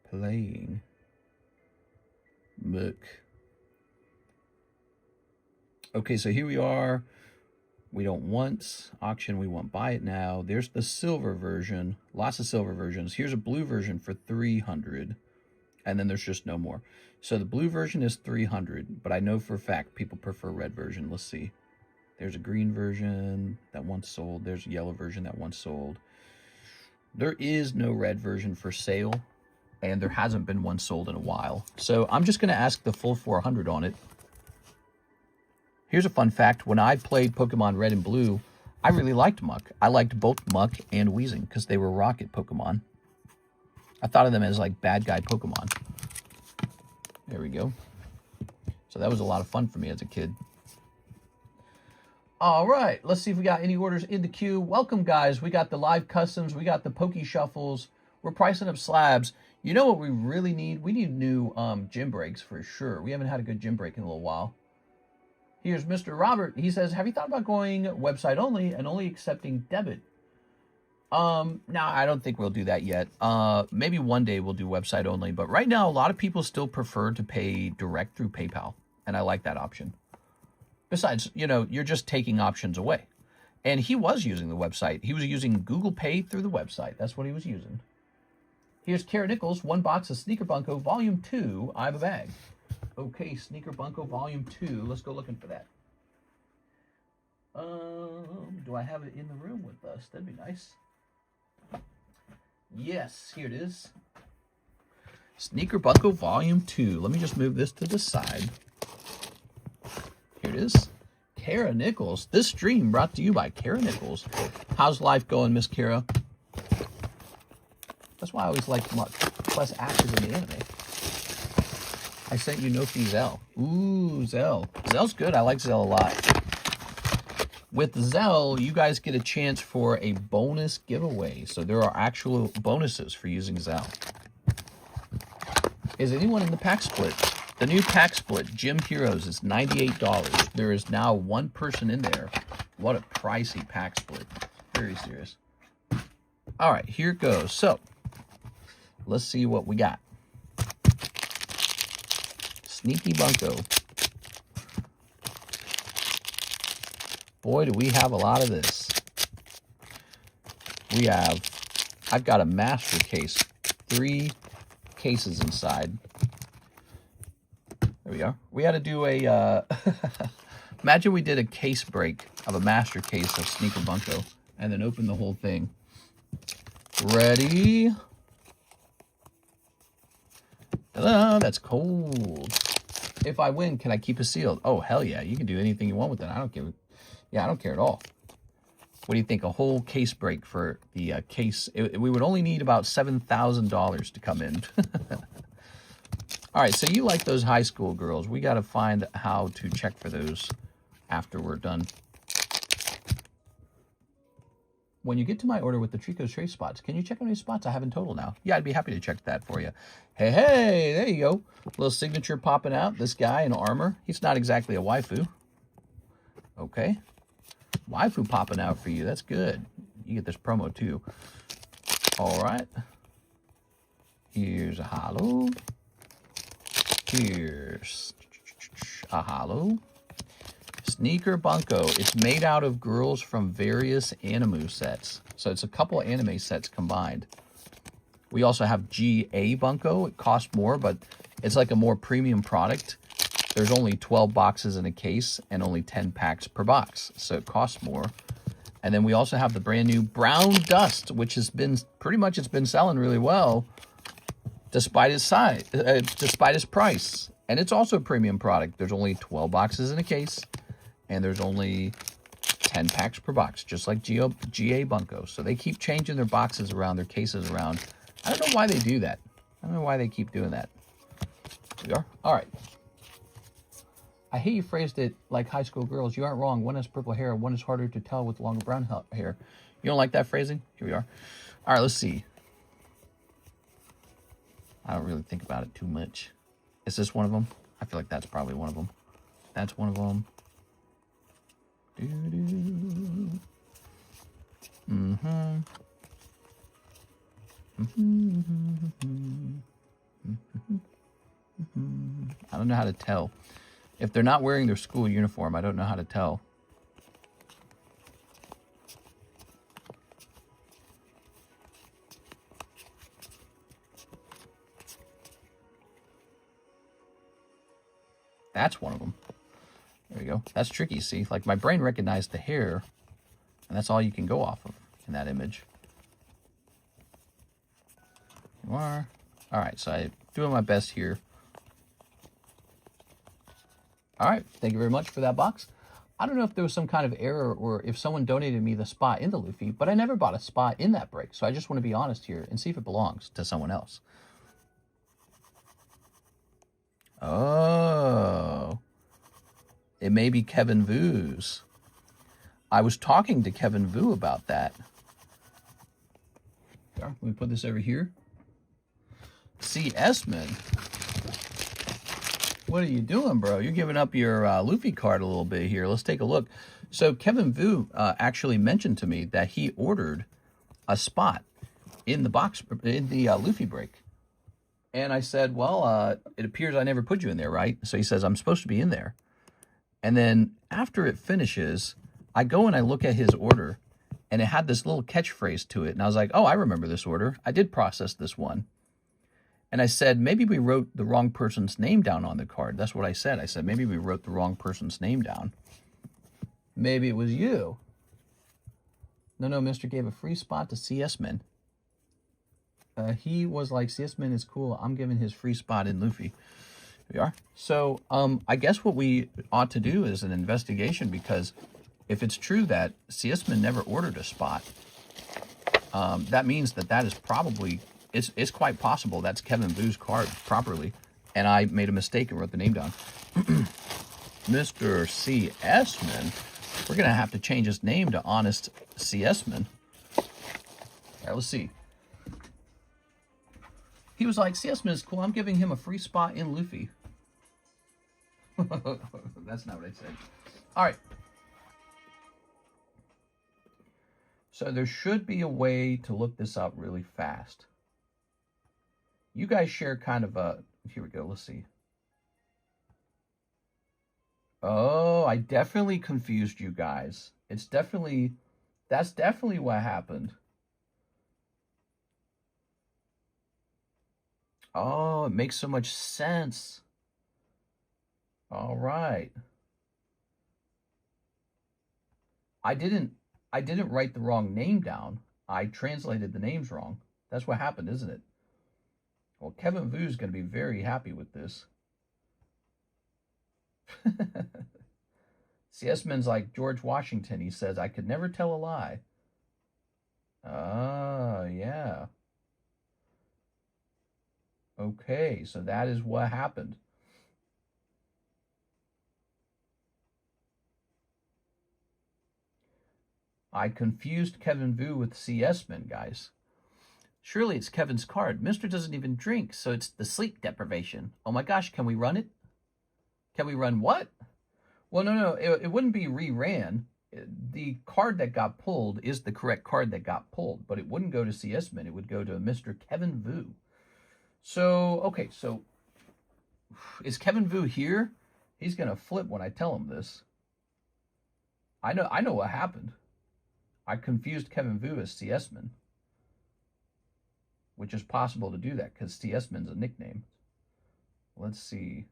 Playing. Book. Okay, so here we are. We don't want auction. We want buy it now. There's the silver version. Lots of silver versions. Here's a blue version for 300. And then there's just no more. So the blue version is 300. But I know for a fact people prefer red version. Let's see. There's a green version that once sold. There's a yellow version that once sold. There is no red version for sale. And there hasn't been one sold in a while. So I'm just going to ask the full 400 on it. Here's a fun fact. When I played Pokemon Red and Blue, I really liked Muck. I liked both Muck and Weezing because they were rocket Pokemon. I thought of them as like bad guy Pokemon. There we go. So that was a lot of fun for me as a kid. All right, let's see if we got any orders in the queue. Welcome, guys. We got the live customs. We got the Poke Shuffles. We're pricing up slabs. You know what we really need? We need new gym breaks for sure. We haven't had a good gym break in a little while. Here's Mr. Robert. He says, have you thought about going website only and only accepting debit? No, I don't think we'll do that yet. Maybe one day we'll do website only. But right now, a lot of people still prefer to pay direct through PayPal. And I like that option. Besides, you know, you're just taking options away. And he was using the website. He was using Google Pay through the website. That's what he was using. Here's Kara Nichols. 1 box of Sneaker Bunko Volume 2. I have a bag. Okay, Sneaker Bunko Volume 2. Let's go looking for that. Do I have it in the room with us? That'd be nice. Yes, here it is. Sneaker Bunko Volume 2. Let me just move this to the side. Here it is. Kara Nichols. This stream brought to you by Kara Nichols. How's life going, Miss Kara? That's why I always liked Muck. Plus actors in the anime. I sent you Nofi ZELLE. Ooh, ZELLE. ZELLE's good. I like ZELLE a lot. With ZELLE, you guys get a chance for a bonus giveaway. So there are actual bonuses for using ZELLE. Is anyone in the pack split? The new pack split, Gym Heroes, is $98. There is now one person in there. What a pricey pack split. Very serious. All right, here it goes. So, let's see what we got. Sneaky Bunko. Boy, do we have a lot of this. I've got a master case. 3 cases inside. There we are. We had to do a, imagine we did a case break of a master case of Sneaker Bunko and then open the whole thing. Ready? Ta-da, that's cold. If I win, can I keep it sealed? Oh, hell yeah. You can do anything you want with it. I don't give a... Yeah, I don't care at all. What do you think? A whole case break for the case. We would only need about $7,000 to come in. All right, so you like those high school girls. We got to find how to check for those after we're done. When you get to my order with the Trico's Trace spots, can you check how many spots I have in total now? Yeah, I'd be happy to check that for you. Hey, hey, there you go. Little signature popping out. This guy in armor. He's not exactly a waifu. Okay. Waifu popping out for you. That's good. You get this promo too. All right. Here's a holo. Here's a holo. Sneaker Bunko. It's made out of girls from various anime sets. So it's a couple anime sets combined. We also have GA Bunko. It costs more, but it's like a more premium product. There's only 12 boxes in a case and only 10 packs per box. So it costs more. And then we also have the brand new Brown Dust, which has been pretty much, it's been selling really well despite its size, despite its price. And it's also a premium product. There's only 12 boxes in a case. And there's only 10 packs per box, just like GA Bunko. So they keep changing their boxes around, their cases around. I don't know why they do that. I don't know why they keep doing that. Here we are. All right. I hate you phrased it like high school girls. You aren't wrong. One has purple hair. One is harder to tell with longer brown hair. You don't like that phrasing? Here we are. All right, let's see. I don't really think about it too much. Is this one of them? I feel like that's probably one of them. That's one of them. I don't know how to tell. If they're not wearing their school uniform, I don't know how to tell. That's one of them. There we go. That's tricky, see? Like, my brain recognized the hair, and that's all you can go off of in that image. You are. All right, so I'm doing my best here. All right, thank you very much for that box. I don't know if there was some kind of error or if someone donated me the spot in the Luffy, but I never bought a spot in that break, so I just want to be honest here and see if it belongs to someone else. Oh. It may be Kevin Vu's. I was talking to Kevin Vu about that. Let me put this over here. CS-man. What are you doing, bro? You're giving up your Luffy card a little bit here. Let's take a look. So Kevin Vu actually mentioned to me that he ordered a spot in the box, in the Luffy break. And I said, well, it appears I never put you in there, right? So he says, I'm supposed to be in there. And then after it finishes, I go and I look at his order, and it had this little catchphrase to it. And I was like, oh, I remember this order. I did process this one. And I said, maybe we wrote the wrong person's name down on the card. That's what I said. I said, maybe we wrote the wrong person's name down. Maybe it was you. No, Mr. gave a free spot to CS-man. He was like, CS-man is cool. I'm giving his free spot in Luffy. We are. So I guess what we ought to do is an investigation, because if it's true that CS-man never ordered a spot, that means that is probably, it's quite possible that's Kevin Vu's card properly. and I made a mistake and wrote the name down. Mr. C. Esman. We're going to have to change his name to Honest C. Esman. All right, let's see. He was like, C. Esman is cool. I'm giving him a free spot in Luffy. That's not what I said. All right. So there should be a way to look this up really fast. You guys share kind of a... Here we go. Let's see. Oh, I definitely confused you guys. It's definitely... That's definitely what happened. Oh, it makes so much sense. All right. I didn't write the wrong name down. I translated the names wrong. That's what happened, isn't it? Well, Kevin Vu's going to be very happy with this. C.S. Man's like George Washington. He says, I could never tell a lie. Ah, yeah. Okay, so that is what happened. I confused Kevin Vu with C.S. Man, guys. Surely it's Kevin's card. Mister doesn't even drink, so it's the sleep deprivation. Oh my gosh, can we run it? Can we run what? Well, no, it wouldn't be reran. The card that got pulled is the correct card that got pulled, but it wouldn't go to C.S. Man. It would go to Mr. Kevin Vu. So, okay, so is Kevin Vu here? He's going to flip when I tell him this. I know what happened. I confused Kevin Vu as C.S. Man, which is possible to do that because C.S. Man's a nickname. Let's see.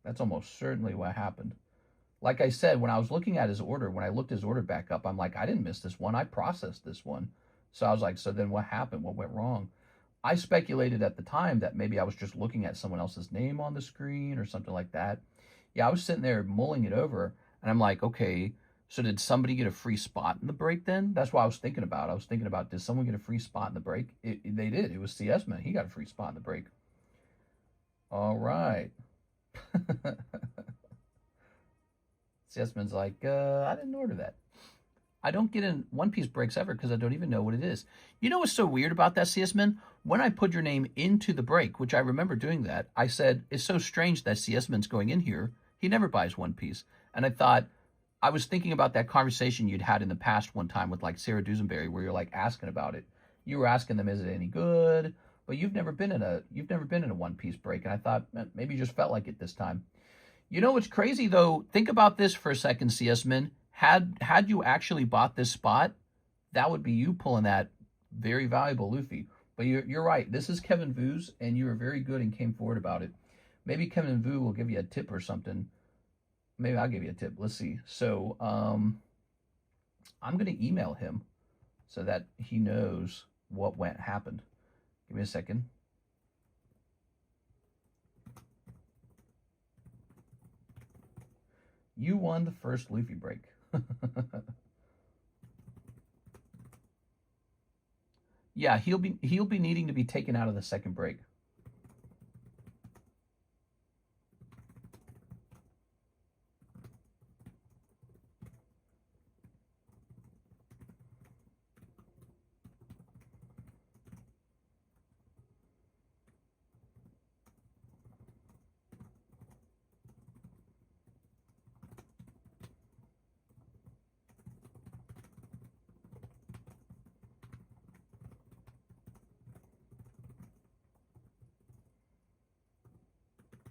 That's almost certainly what happened. Like I said, when I was looking at his order, when I looked his order back up, I'm like, I didn't miss this one. I processed this one. So I was like, so then what happened? What went wrong? I speculated at the time that maybe I was just looking at someone else's name on the screen or something like that. Yeah, I was sitting there mulling it over, and I'm like, okay, so did somebody get a free spot in the break then? That's what I was thinking about. I was thinking about, did someone get a free spot in the break? They did. It was CS Man. He got a free spot in the break. All right. CS Man's like, I didn't order that. I don't get in One Piece breaks ever because I don't even know what it is. You know what's so weird about that, CS Man? When I put your name into the break, which I remember doing that, I said, it's so strange that CS Man's going in here. He never buys One Piece. And I thought, I was thinking about that conversation you'd had in the past one time with like Sarah Dusenberry, where you're like asking about it. You were asking them, is it any good? But you've never been in a One Piece break. And I thought, maybe you just felt like it this time. You know what's crazy though? Think about this for a second, CS Man. Had you actually bought this spot, that would be you pulling that very valuable Luffy. But you're right. This is Kevin Vu's, and you were very good and came forward about it. Maybe Kevin Vu will give you a tip or something. Maybe I'll give you a tip. Let's see. So I'm going to email him so that he knows what happened. Give me a second. You won the first Luffy break. Yeah, he'll be needing to be taken out of the second break.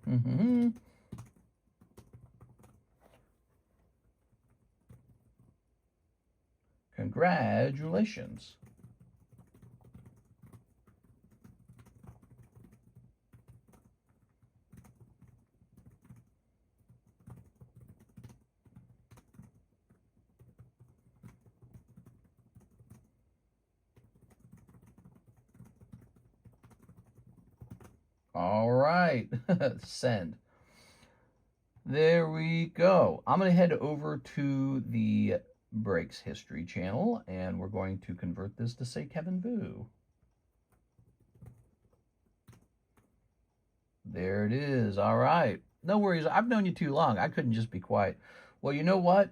Mm-hmm. Congratulations. All right, send. There we go. I'm going to head over to the Breaks History channel, and we're going to convert this to say Kevin Vu. There it is. All right. No worries. I've known you too long. I couldn't just be quiet. Well, you know what?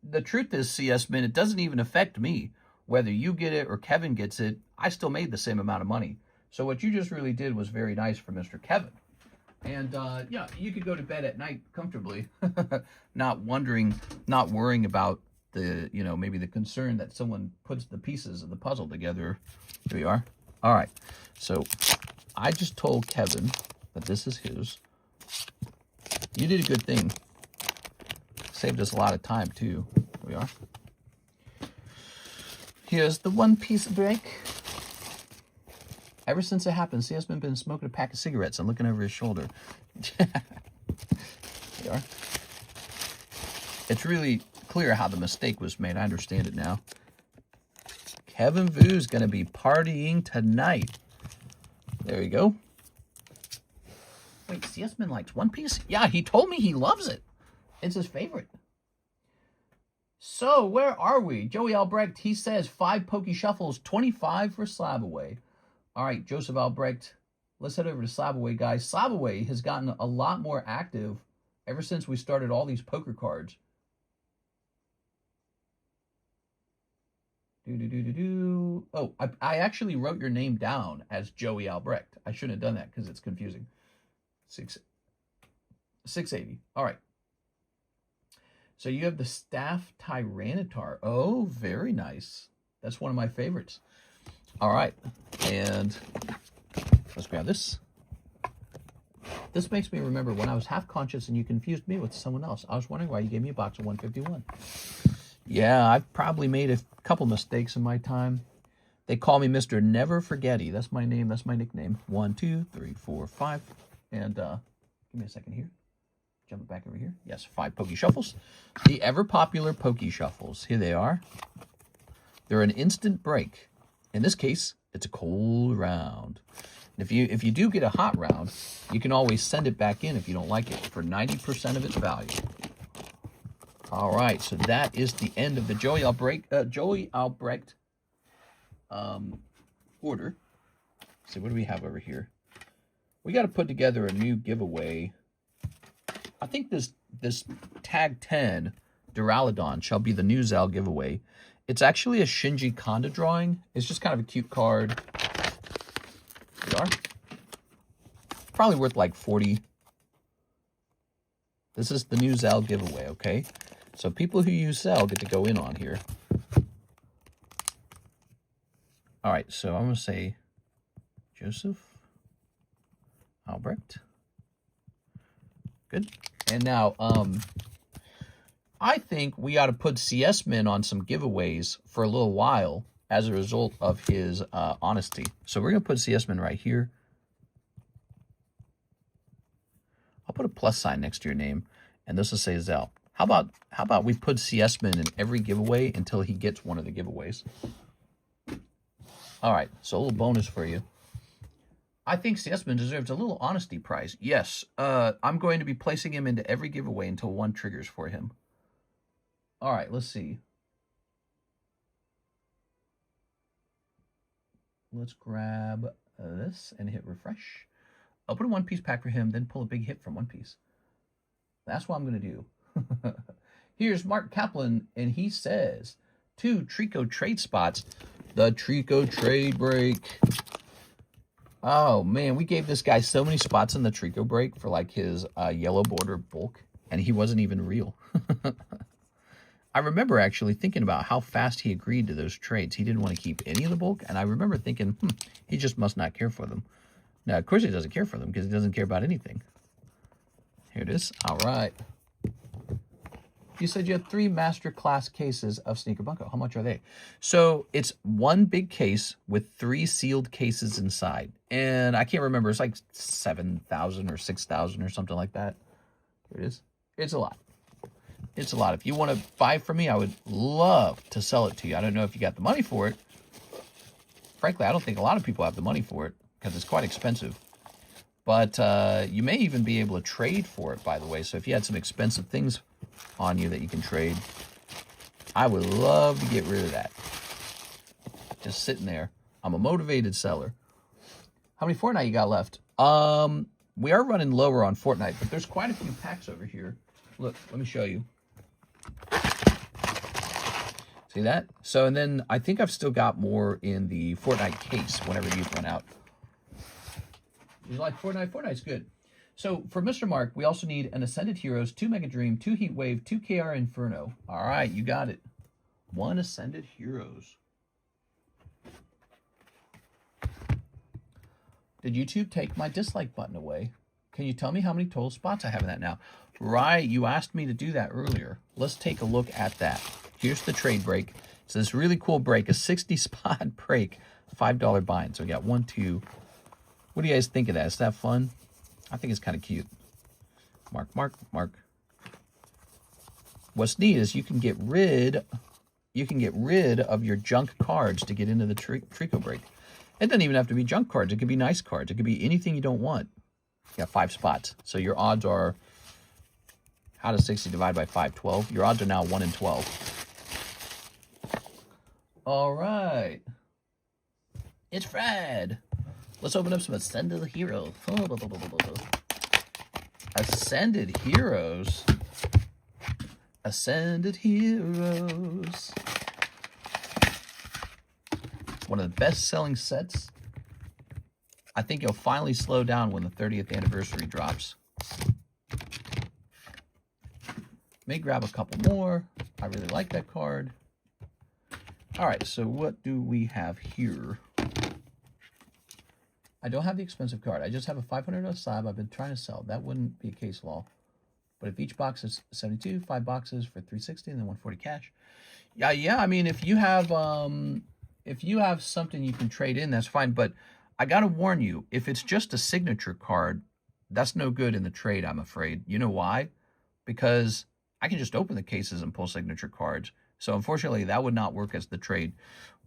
The truth is, CS Min, it doesn't even affect me. Whether you get it or Kevin gets it, I still made the same amount of money. So what you just really did was very nice for Mr. Kevin. And yeah, you could go to bed at night comfortably, not worrying about the, maybe the concern that someone puts the pieces of the puzzle together. Here we are. All right. So I just told Kevin that this is his. You did a good thing. Saved us a lot of time, too. Here we are. Here's the one piece break. Ever since it happened, CS has been smoking a pack of cigarettes and looking over his shoulder. There you are. It's really clear how the mistake was made. I understand it now. Kevin Vu's going to be partying tonight. There you go. Wait, CS Man likes One Piece? Yeah, he told me he loves it. It's his favorite. So, where are we? Joey Albrecht, he says 5 Pokey Shuffles, 25 for Slab Away. All right, Joseph Albrecht, let's head over to Slab Away, guys. Slab Away has gotten a lot more active ever since we started all these poker cards. Oh, I actually wrote your name down as Joey Albrecht. I shouldn't have done that because it's confusing. 680. All right. So you have the Staff Tyranitar. Oh, very nice. That's one of my favorites. All right. And let's grab this. This makes me remember when I was half conscious and you confused me with someone else. I was wondering why you gave me a box of 151. Yeah, I've probably made a couple mistakes in my time. They call me Mr. Never Forgetty. That's my name. That's my nickname. 1, 2, 3, 4, 5. And give me a second here. Jump it back over here. Yes, 5 Pokey Shuffles. The ever-popular Pokey Shuffles. Here they are. They're an instant break. In this case, it's a cold round. And if you do get a hot round, you can always send it back in if you don't like it for 90% of its value. All right, so that is the end of the Joey Albrecht order. So what do we have over here? We got to put together a new giveaway. I think this Tag 10 Duraludon shall be the new ZELLE giveaway. It's actually a Shinji Kanda drawing. It's just kind of a cute card. Here we are. Probably worth like 40. This is the new ZELLE giveaway, okay? So people who use ZELLE get to go in on here. All right, so I'm going to say Joseph Albrecht. Good. And now, I think we ought to put CS Min on some giveaways for a little while as a result of his honesty. So we're going to put CS Min right here. I'll put a plus sign next to your name, and this will say ZELLE. How about we put CS Min in every giveaway until he gets one of the giveaways? All right, so a little bonus for you. I think CS Min deserves a little honesty prize. Yes, I'm going to be placing him into every giveaway until one triggers for him. All right, let's see. Let's grab this and hit refresh. I'll put a One Piece pack for him, then pull a big hit from One Piece. That's what I'm going to do. Here's Mark Kaplan, and he says 2 Trico trade spots. The Trico trade break. Oh, man, we gave this guy so many spots in the Trico break for, like, his yellow border bulk, and he wasn't even real. I remember actually thinking about how fast he agreed to those trades. He didn't want to keep any of the bulk, and I remember thinking, he just must not care for them. Now, of course he doesn't care for them, because he doesn't care about anything. Here it is. All right. You said you had 3 masterclass cases of Sneaker Bunko. How much are they? So it's 1 big case with 3 sealed cases inside. And I can't remember. It's like 7,000 or 6,000 or something like that. Here it is. It's a lot. It's a lot. If you want to buy from me, I would love to sell it to you. I don't know if you got the money for it. Frankly, I don't think a lot of people have the money for it because it's quite expensive. But you may even be able to trade for it, by the way. So if you had some expensive things on you that you can trade, I would love to get rid of that. Just sitting there. I'm a motivated seller. How many Fortnite you got left? We are running lower on Fortnite, but there's quite a few packs over here. Look, let me show you. See that? So, and then I think I've still got more in the Fortnite case whenever these run out. You like Fortnite? Fortnite's good. So, for Mr. Mark, we also need an Ascended Heroes, 2 Mega Dream, 2 Heat Wave, 2 KR Inferno. All right, you got it. 1 Ascended Heroes. Did YouTube take my dislike button away? Can you tell me how many total spots I have in that now? Right, you asked me to do that earlier. Let's take a look at that. Here's the trade break. It's this really cool break, a 60 spot break, $5 bind. So we got 1, 2. What do you guys think of that? Is that fun? I think it's kind of cute. Mark, mark, mark. What's neat is you can get rid of your junk cards to get into the Trico break. It doesn't even have to be junk cards. It could be nice cards. It could be anything you don't want. You got 5 spots. So your odds are, how does 60 divide by 5? 12. Your odds are now 1 in 12. All right. It's Fred. Let's open up some Ascended Heroes. Ascended Heroes. Ascended Heroes. One of the best-selling sets. I think you'll finally slow down when the 30th anniversary drops. May grab a couple more. I really like that card. All right, so what do we have here? I don't have the expensive card. I just have a $500 slab I've been trying to sell. That wouldn't be a case law. But if each box is 72, 5 boxes for $360 and then $140 cash. Yeah. I mean, if you have something you can trade in, that's fine. But I gotta warn you, if it's just a signature card, that's no good in the trade, I'm afraid. You know why? Because I can just open the cases and pull signature cards. So unfortunately, that would not work as the trade.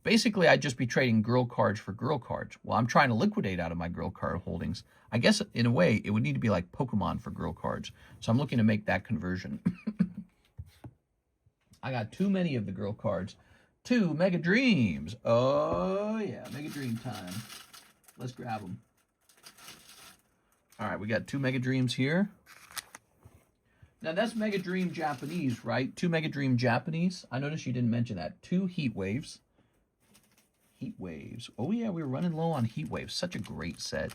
Basically, I'd just be trading girl cards for girl cards. Well, I'm trying to liquidate out of my girl card holdings. I guess, in a way, it would need to be like Pokemon for girl cards. So I'm looking to make that conversion. I got too many of the girl cards. 2 Mega Dreams. Oh, yeah, Mega Dream time. Let's grab them. All right, we got 2 Mega Dreams here. Now, that's Mega Dream Japanese, right? 2 Mega Dream Japanese. I noticed you didn't mention that. 2 Heat Waves. Heat Waves. Oh, yeah, we were running low on Heat Waves. Such a great set.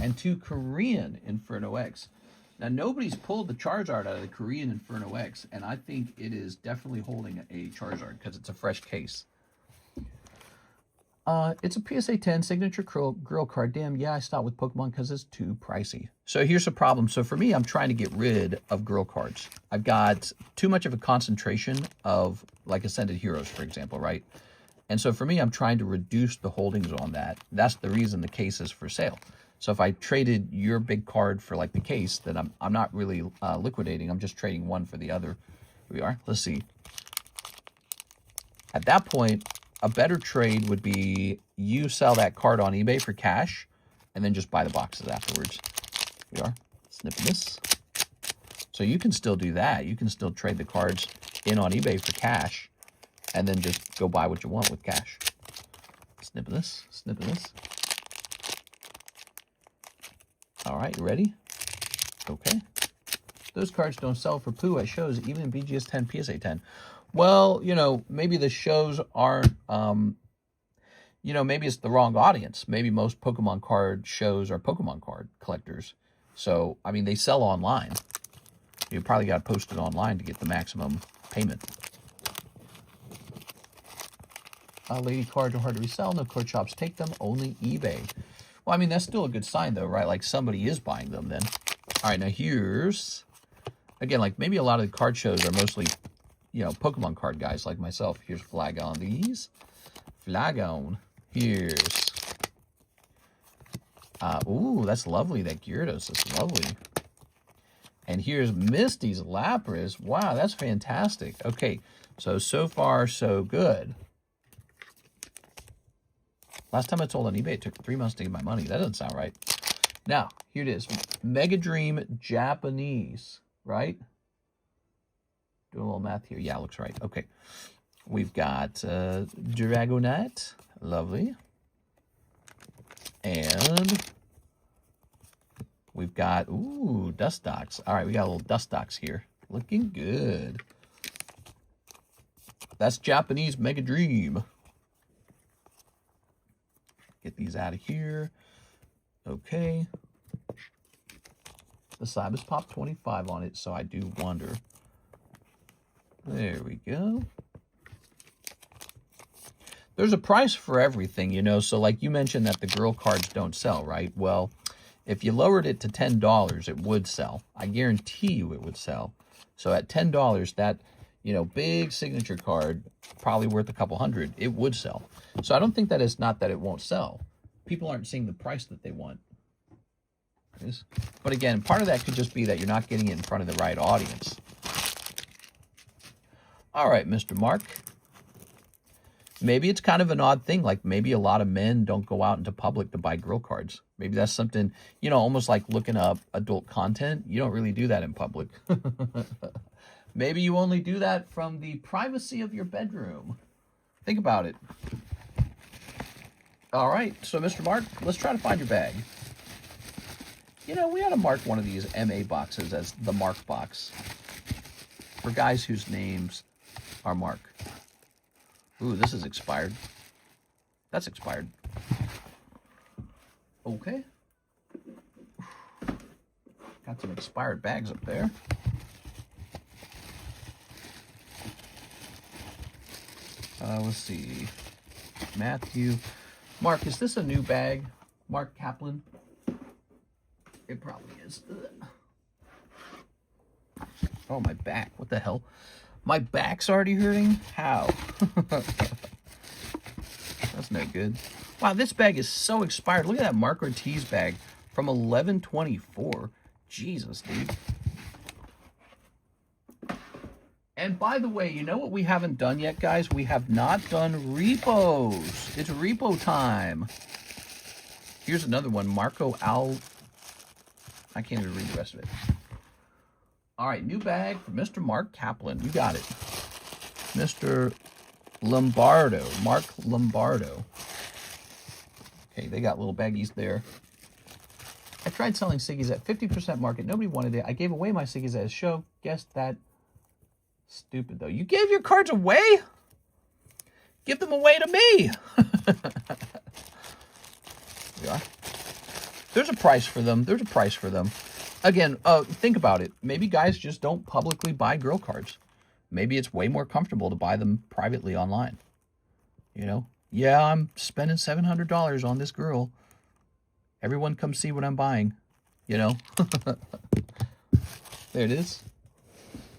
And 2 Korean Inferno X. Now, nobody's pulled the Charizard out of the Korean Inferno X, and I think it is definitely holding a Charizard because it's a fresh case. It's a PSA 10 signature girl card. Damn, yeah, I stopped with Pokemon because it's too pricey. So here's the problem. So for me, I'm trying to get rid of girl cards. I've got too much of a concentration of, like, Ascended Heroes, for example, right? And so for me, I'm trying to reduce the holdings on that. That's the reason the case is for sale. So if I traded your big card for, like, the case, then I'm not really liquidating. I'm just trading one for the other. Here we are. Let's see. At that point, a better trade would be you sell that card on eBay for cash and then just buy the boxes afterwards. Here we are. Snipping this. So you can still do that. You can still trade the cards in on eBay for cash and then just go buy what you want with cash. Snipping this. Snipping this. All right, you ready? Okay. Those cards don't sell for poo at shows, even in BGS 10, PSA 10. Well, you know, maybe the shows aren't, you know, maybe it's the wrong audience. Maybe most Pokemon card shows are Pokemon card collectors. So, I mean, they sell online. You probably got to post it online to get the maximum payment. Lady cards are hard to resell. No card shops take them, only eBay. Well, I mean, that's still a good sign, though, right? Like, somebody is buying them then. All right, now here's, again, like, maybe a lot of the card shows are mostly, you know, Pokemon card guys like myself. Here's Flag on these. Flagon. Here's, ooh, that's lovely. That Gyarados is lovely. And here's Misty's Lapras. Wow, that's fantastic. Okay, so far, so good. Last time I sold on eBay, it took 3 months to get my money. That doesn't sound right. Now, here it is. Mega Dream Japanese, right? Doing a little math here. Yeah, looks right. Okay. We've got Dragonite. Lovely. And We've got, ooh, dust docs. All right, we got a little dust docs here. Looking good. That's Japanese Mega Dream. Get these out of here. Okay. The slab is popped 25 on it, so I do wonder. There we go. There's a price for everything, you know. So like you mentioned that the girl cards don't sell, right? Well, if you lowered it to $10, it would sell. I guarantee you it would sell. So at $10, that, you know, big signature card, probably worth a couple hundred, it would sell. So I don't think that it's not that it won't sell. People aren't seeing the price that they want. But again, part of that could just be that you're not getting it in front of the right audience. All right, Mr. Mark. Maybe it's kind of an odd thing. Like maybe a lot of men don't go out into public to buy girl cards. Maybe that's something, you know, almost like looking up adult content. You don't really do that in public. Maybe you only do that from the privacy of your bedroom. Think about it. All right, so Mr. Mark, let's try to find your bag. You know, we ought to mark one of these MA boxes as the Mark box for guys whose names are Mark. Ooh, this is expired. That's expired. Okay. Got some expired bags up there. Let's see. Matthew. Mark, is this a new bag? Mark Kaplan? It probably is. Ugh. Oh, my back. What the hell? My back's already hurting? How? That's no good. Wow, this bag is so expired. Look at that Mark Ortiz bag from 11/24. Jesus, dude. And by the way, you know what we haven't done yet, guys? We have not done repos. It's repo time. Here's another one. Marco Al... I can't even read the rest of it. All right, new bag for Mr. Mark Kaplan. You got it. Mr. Lombardo. Mark Lombardo. Okay, they got little baggies there. I tried selling ciggies at 50% market. Nobody wanted it. I gave away my ciggies at a show. Guess that... Stupid, though. You gave your cards away? Give them away to me. Yeah. There's a price for them. There's a price for them. Again, think about it. Maybe guys just don't publicly buy girl cards. Maybe it's way more comfortable to buy them privately online. You know? Yeah, I'm spending $700 on this girl. Everyone come see what I'm buying. You know? There it is.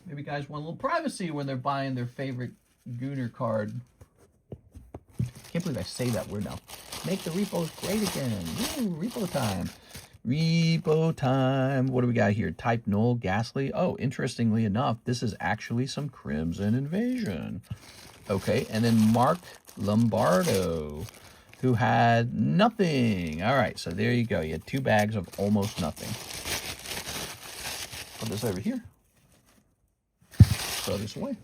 Maybe guys want a little privacy when they're buying their favorite Gooner card. Can't believe I say that word now. Make the repos great again. Woo, repo time. Repo time. What do we got here? Type Null, Ghastly. Oh, interestingly enough, this is actually some Crimson Invasion. Okay, and then Mark Lombardo, who had nothing. All right, so there you go. You had two bags of almost nothing. Put this over here. Throw this away.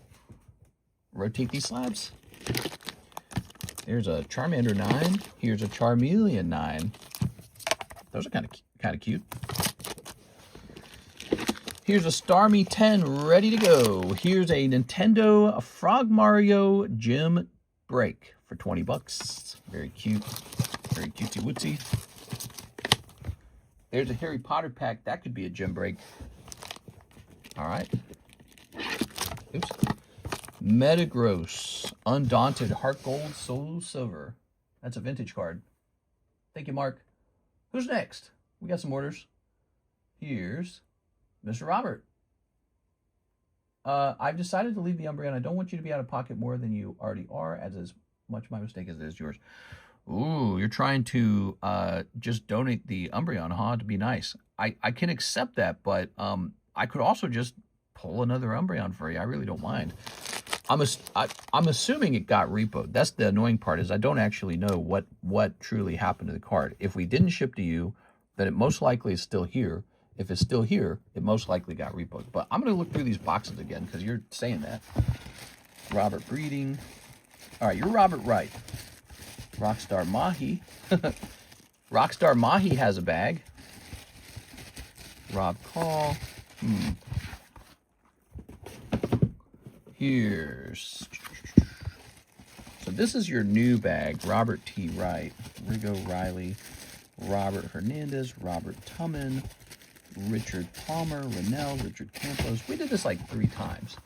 Rotate these slabs. Here's a Charmander 9. Here's a Charmeleon 9. Those are kind of cute. Here's a Starmie 10 ready to go. Here's a Nintendo Frog Mario Gym Break for 20 bucks. Very cute. Very cutesy wootsy. There's a Harry Potter pack. That could be a gym break. All right. Oops. Metagross, Undaunted, Heart Gold, Soul Silver. That's a vintage card. Thank you, Mark. Who's next? We got some orders. Here's Mr. Robert. I've decided to leave the Umbreon. I don't want you to be out of pocket more than you already are, as much my mistake as it is yours. Ooh, you're trying to just donate the Umbreon, huh? To be nice. I can accept that, but I could also just pull another Umbreon for you. I really don't mind. I'm assuming it got repoed. That's the annoying part, is I don't actually know what truly happened to the card. If we didn't ship to you, then it most likely is still here. If it's still here, it most likely got repoed. But I'm going to look through these boxes again, because you're saying that. Robert Breeding. All right, you're Robert Wright. Rockstar Mahi. Rockstar Mahi has a bag. Rob Call. Here's... So this is your new bag. Robert T. Wright, Rigo Riley, Robert Hernandez, Robert Tumman, Richard Palmer, Rennell, Richard Campos. We did this like 3 times.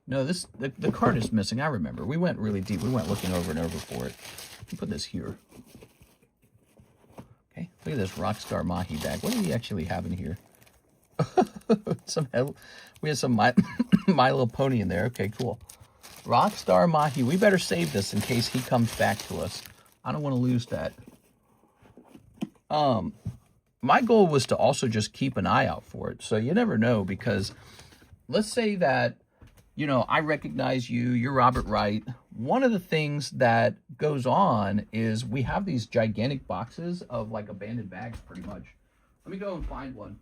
No, the card is missing. I remember. We went really deep. We went looking over and over for it. Let me put this here. Okay, look at this Rockstar Mahi bag. What do we actually have in here? We have some My Little Pony in there. Okay, cool. Rockstar Mahi. We better save this in case he comes back to us. I don't want to lose that. My goal was to also just keep an eye out for it. So you never know, because let's say that, you know, I recognize you, you're Robert Wright. One of the things that goes on is we have these gigantic boxes of like abandoned bags pretty much. Let me go and find one.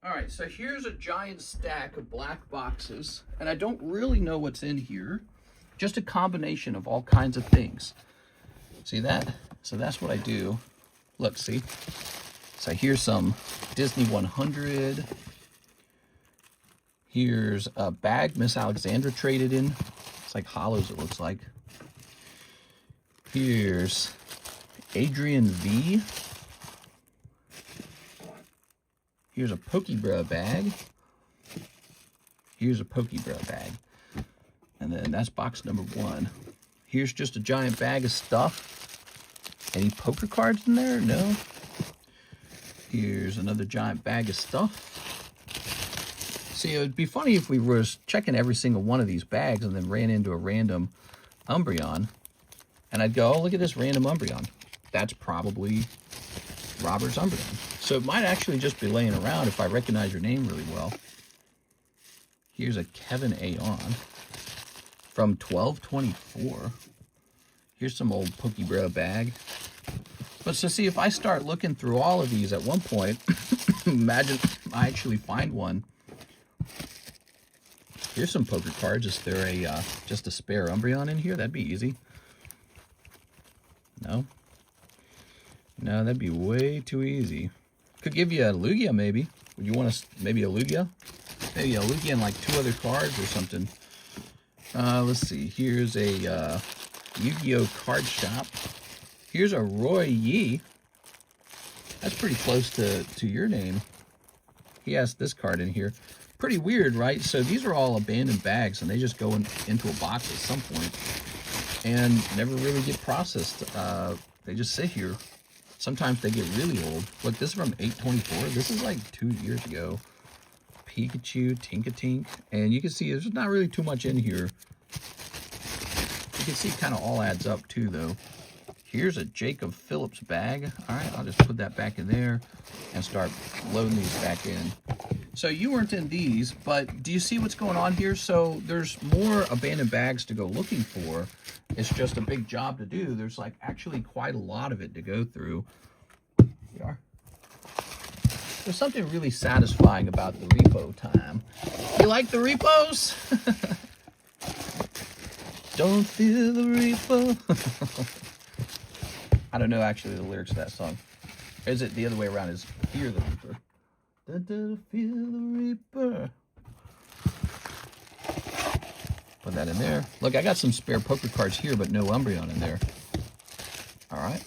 All right, so here's a giant stack of black boxes, and I don't really know what's in here. Just a combination of all kinds of things. See that? So that's what I do. Look, see? So here's some Disney 100. Here's a bag Miss Alexandra traded in. It's like hollows, it looks like. Here's Adrian V. Here's a Pokebra bag. Here's a Pokebra bag. And then that's box number 1. Here's just a giant bag of stuff. Any poker cards in there? No. Here's another giant bag of stuff. See, it would be funny if we were checking every single one of these bags and then ran into a random Umbreon. And I'd go, oh, look at this random Umbreon. That's probably Robert's Umbreon. So it might actually just be laying around if I recognize your name really well. Here's a Kevin Aon from 1224. Here's some old Pokebra bag. But so see, if I start looking through all of these at one point, imagine I actually find one. Here's some poker cards. Is there a just a spare Umbreon in here? That'd be easy. No? No, that'd be way too easy. Could give you a Lugia, maybe. Would you want maybe a Lugia? Maybe a Lugia and like 2 other cards or something. Let's see. Here's a Yu-Gi-Oh card shop. Here's a Roy Yi. That's pretty close to your name. He has this card in here. Pretty weird, right? So these are all abandoned bags, and they just go into a box at some point and never really get processed. They just sit here. Sometimes they get really old. Look, this is from 824. This is like 2 years ago. Pikachu, Tinkatink. And you can see there's not really too much in here. You can see it kind of all adds up too, though. Here's a Jacob Phillips bag. All right, I'll just put that back in there and start loading these back in. So you weren't in these, but do you see what's going on here? So there's more abandoned bags to go looking for. It's just a big job to do. There's like actually quite a lot of it to go through. Here we are. There's something really satisfying about the repo time. You like the repos? Don't feel the repo. I don't know actually the lyrics of that song. Or is it the other way around? Is Fear the Reaper? Feel the Reaper. Put that in there. Look, I got some spare poker cards here, but no Umbreon in there. All right.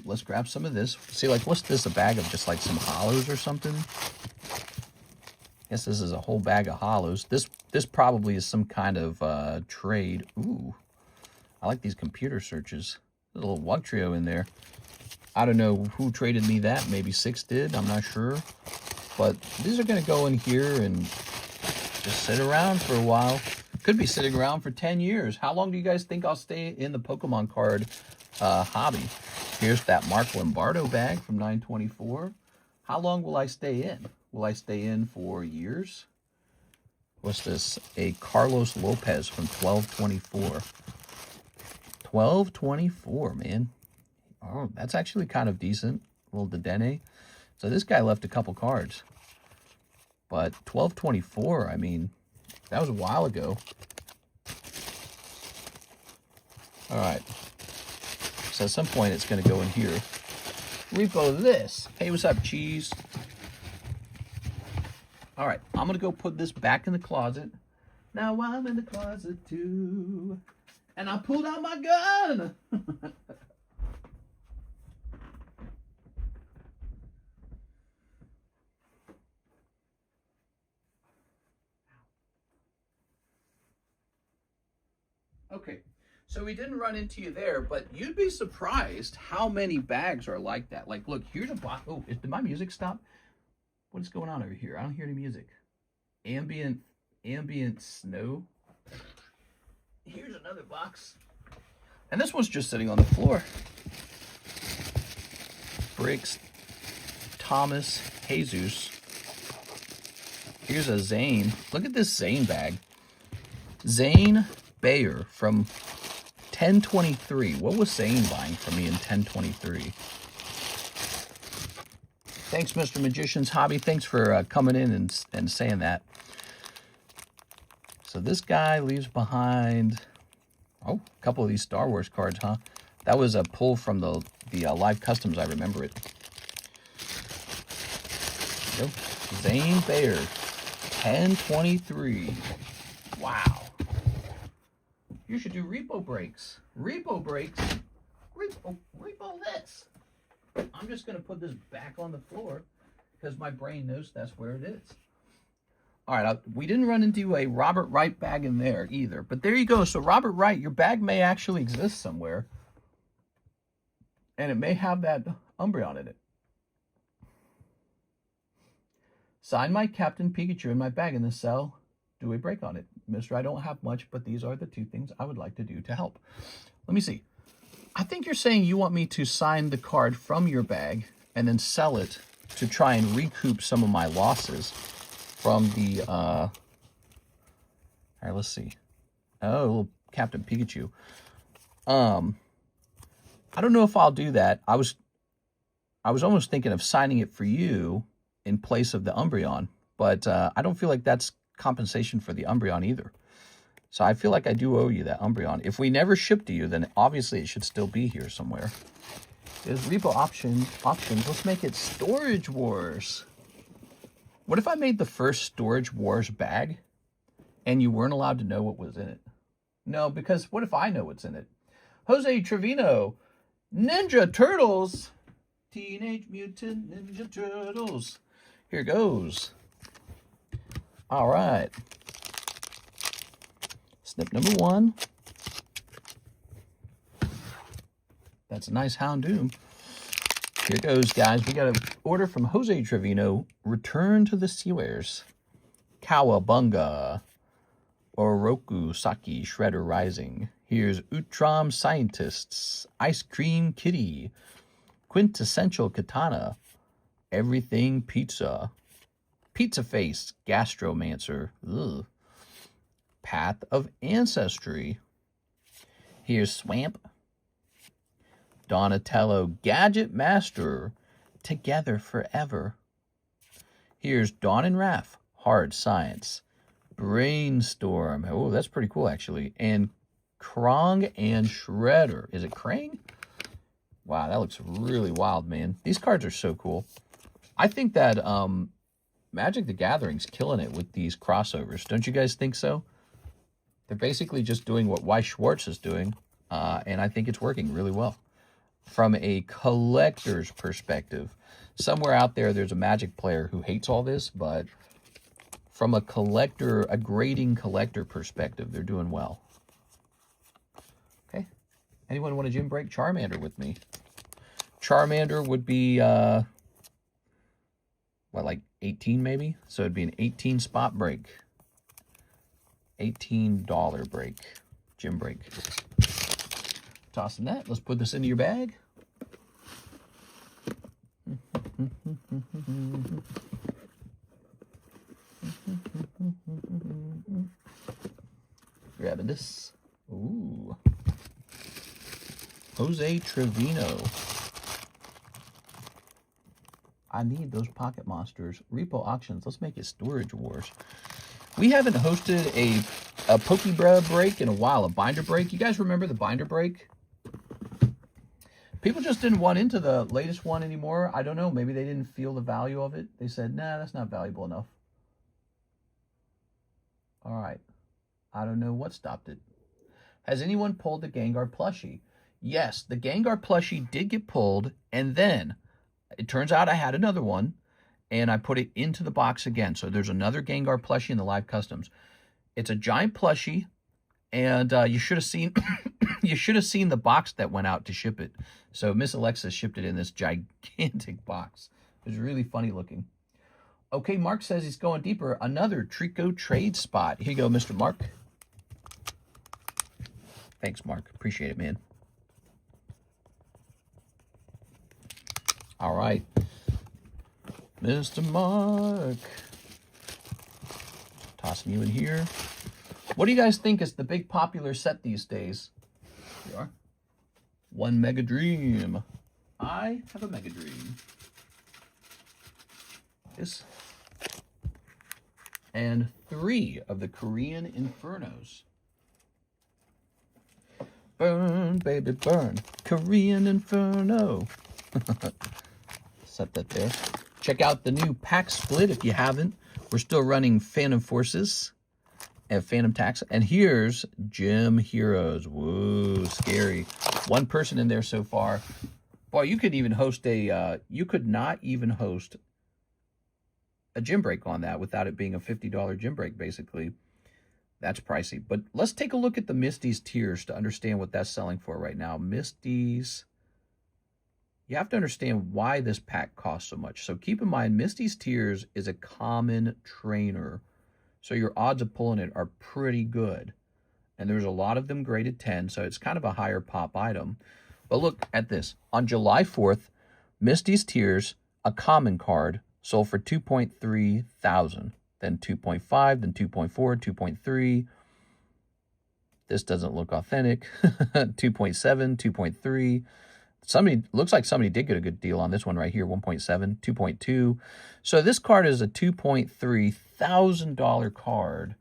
Let's grab some of this. See, like, what's this? A bag of just like some hollows or something? Guess this is a whole bag of hollows. This probably is some kind of trade. Ooh, I like these computer searches. There's a little Wug Trio in there. I don't know who traded me that. Maybe Six did. I'm not sure. But these are going to go in here and just sit around for a while. Could be sitting around for 10 years. How long do you guys think I'll stay in the Pokemon card hobby? Here's that Mark Lombardo bag from 924. How long will I stay in? Will I stay in for years? What's this? A Carlos Lopez from 1224. 1224, man. Oh, that's actually kind of decent. A little Dedenne. So this guy left a couple cards. But 1224, I mean, that was a while ago. All right. So at some point, it's going to go in here. Repo this. Hey, what's up, cheese? All right. I'm going to go put this back in the closet. Now I'm in the closet, too. And I pulled out my gun. Okay, so we didn't run into you there, but you'd be surprised how many bags are like that. Like, look, here's a box. Oh, did my music stop? What is going on over here? I don't hear any music. Ambient snow. Here's another box. And this one's just sitting on the floor. Briggs, Thomas, Jesus. Here's a Zane. Look at this Zane bag. Zane Bayer from 1023. What was Zane buying from me in 1023? Thanks, Mr. Magician's Hobby. Thanks for coming in and saying that. So this guy leaves behind, oh, a couple of these Star Wars cards, huh? That was a pull from the live customs. I remember it. There you go. Zane Bayer, 1023. Wow. You should do repo breaks. Repo breaks. Repo this. I'm just going to put this back on the floor because my brain knows that's where it is. All right, we didn't run into a Robert Wright bag in there either. But there you go. So Robert Wright, your bag may actually exist somewhere. And it may have that Umbreon in it. Sign my Captain Pikachu in my bag in the cell. Do a break on it. Mister, I don't have much, but these are the two things I would like to do to help. Let me see. I think you're saying you want me to sign the card from your bag and then sell it to try and recoup some of my losses from the, all right, let's see. Oh, little Captain Pikachu. I don't know if I'll do that. I was almost thinking of signing it for you in place of the Umbreon, but I don't feel like that's compensation for the Umbreon either. So I feel like I do owe you that Umbreon. If we never ship to you, then obviously it should still be here somewhere. There's repo options. Let's make it Storage Wars. What if I made the first Storage Wars bag and you weren't allowed to know what was in it? No, because what if I know what's in it? Jose Trevino, Ninja Turtles, Teenage Mutant Ninja Turtles. Here goes. All right. Snip number 1. That's a nice Houndoom. Here goes, guys. We got an order from Jose Trevino. Return to the Seawares. Cowabunga. Oroku Saki Shredder Rising. Here's Utram Scientists. Ice Cream Kitty. Quintessential Katana. Everything Pizza. Pizza Face, Gastromancer. Ugh. Path of Ancestry. Here's Swamp. Donatello, Gadget Master. Together Forever. Here's Dawn and Raph, Hard Science. Brainstorm. Oh, that's pretty cool, actually. And Krong and Shredder. Is it Krang? Wow, that looks really wild, man. These cards are so cool. I think that Magic the Gathering's killing it with these crossovers. Don't you guys think so? They're basically just doing what Weiss Schwartz is doing, and I think it's working really well. From a collector's perspective, somewhere out there, there's a Magic player who hates all this, but from a collector, a grading collector perspective, they're doing well. Okay. Anyone want to gym break Charmander with me? Charmander would be, what, like 18 maybe? So it'd be an 18 spot break. $18 break. Gym break. Tossing that. Let's put this into your bag. Grabbing this. Ooh. Jose Trevino. I need those pocket monsters. Repo auctions. Let's make it Storage Wars. We haven't hosted a Pokebra break in a while, a binder break. You guys remember the binder break? People just didn't want into the latest one anymore. I don't know. Maybe they didn't feel the value of it. They said, nah, that's not valuable enough. All right. I don't know what stopped it. Has anyone pulled the Gengar plushie? Yes, the Gengar plushie did get pulled, and then it turns out I had another one, and I put it into the box again. So there's another Gengar plushie in the live customs. It's a giant plushie, and you should have seen you should have seen the box that went out to ship it. So Miss Alexa shipped it in this gigantic box. It was really funny looking. Okay, Mark says he's going deeper. Another Trico trade spot. Here you go, Mr. Mark. Thanks, Mark. Appreciate it, man. All right. Mr. Mark. Tossing you in here. What do you guys think is the big popular set these days? Here you are. One Mega Dream. I have a Mega Dream. This. And 3 of the Korean Infernos. Burn, baby, burn. Korean Inferno. Set that there. Check out the new pack split if you haven't. We're still running Phantom Forces and Phantom Tax. And here's Gym Heroes. Whoa, scary. 1 person in there so far. Boy, you could even host a, you could not even host a gym break on that without it being a $50 gym break, basically. That's pricey. But let's take a look at the Misty's tiers to understand what that's selling for right now. Misty's. You have to understand why this pack costs so much. So keep in mind, Misty's tiers is a common trainer. So your odds of pulling it are pretty good. And there's a lot of them graded 10, so it's kind of a higher pop item. But look at this. On July 4th, Misty's tiers, a common card, sold for $2.3 thousand. Then 2.5, then 2.4, 2.3. This doesn't look authentic. 2.7, 2.3. Somebody, looks like somebody did get a good deal on this one right here, 1.7, 2.2. So this card is a $2.3 thousand card,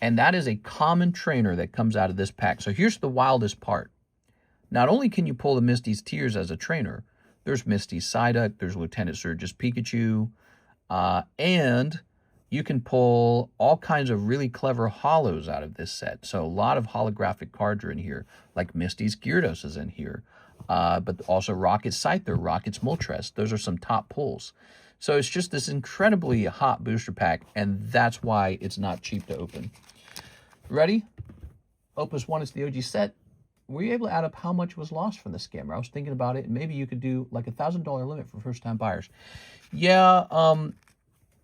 and that is a common trainer that comes out of this pack. So here's the wildest part. Not only can you pull the Misty's tiers as a trainer, there's Misty's Psyduck, there's Lieutenant Surge's Pikachu, and you can pull all kinds of really clever holos out of this set. So a lot of holographic cards are in here, like Misty's Gyarados is in here. But also Rocket's Scyther, Rocket's Moltres. Those are some top pulls. So it's just this incredibly hot booster pack, and that's why it's not cheap to open. Ready? Opus 1 is the OG set. Were you able to add up how much was lost from the scammer? I was thinking about it, and maybe you could do like $1,000 limit for first-time buyers. Yeah,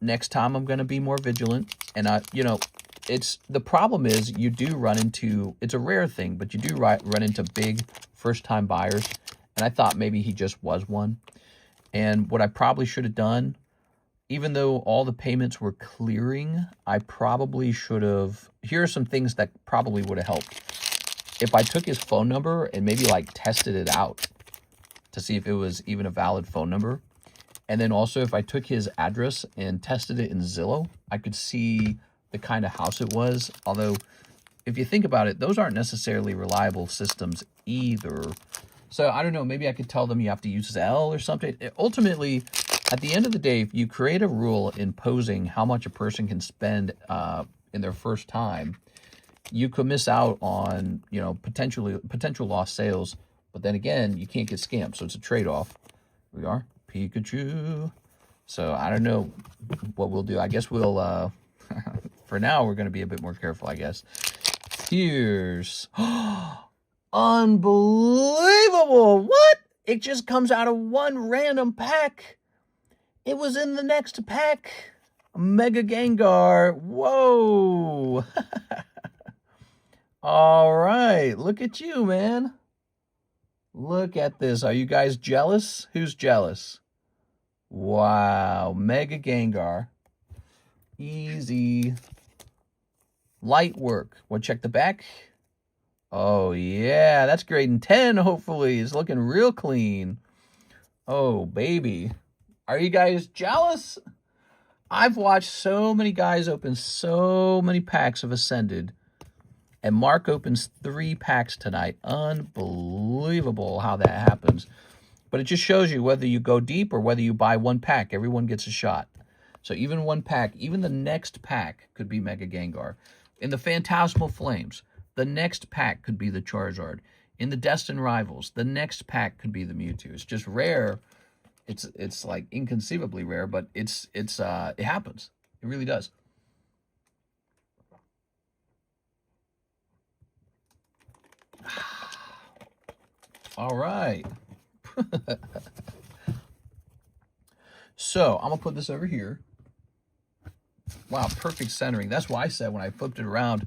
next time I'm going to be more vigilant. And, you know, it's the problem is you do run into, it's a rare thing, but you do run into big first-time buyers. And I thought maybe he just was one. And what I probably should have done, even though all the payments were clearing, I probably should have, here are some things that probably would have helped. If I took his phone number and maybe like tested it out to see if it was even a valid phone number. And then also if I took his address and tested it in ZELLE, I could see the kind of house it was. Although if you think about it, those aren't necessarily reliable systems either. So I don't know, maybe I could tell them you have to use ZELLE or something. Ultimately, at the end of the day, if you create a rule imposing how much a person can spend in their first time, you could miss out on, you know, potential lost sales. But then again, you can't get scammed, so it's a trade-off. Here we are, Pikachu. So I don't know what we'll do. I guess we'll, for now, we're going to be a bit more careful, I guess. Here's, unbelievable. What? It just comes out of one random pack. It was in the next pack. Mega Gengar. Whoa. All right. Look at you, man. Look at this. Are you guys jealous? Who's jealous? Wow. Mega Gengar. Easy. Light work. Want to check the back? Oh, yeah. That's grading 10, hopefully. It's looking real clean. Oh, baby. Are you guys jealous? I've watched so many guys open so many packs of Ascended. And Mark opens 3 packs tonight. Unbelievable how that happens. But it just shows you whether you go deep or whether you buy 1 pack. Everyone gets a shot. So even 1 pack, even the next pack could be Mega Gengar. In the Phantasmal Flames, the next pack could be the Charizard. In the Destined Rivals, the next pack could be the Mewtwo. It's just rare. It's like inconceivably rare, but it happens. It really does. All right. So I'm gonna put this over here. Wow, perfect centering. That's why I said when I flipped it around,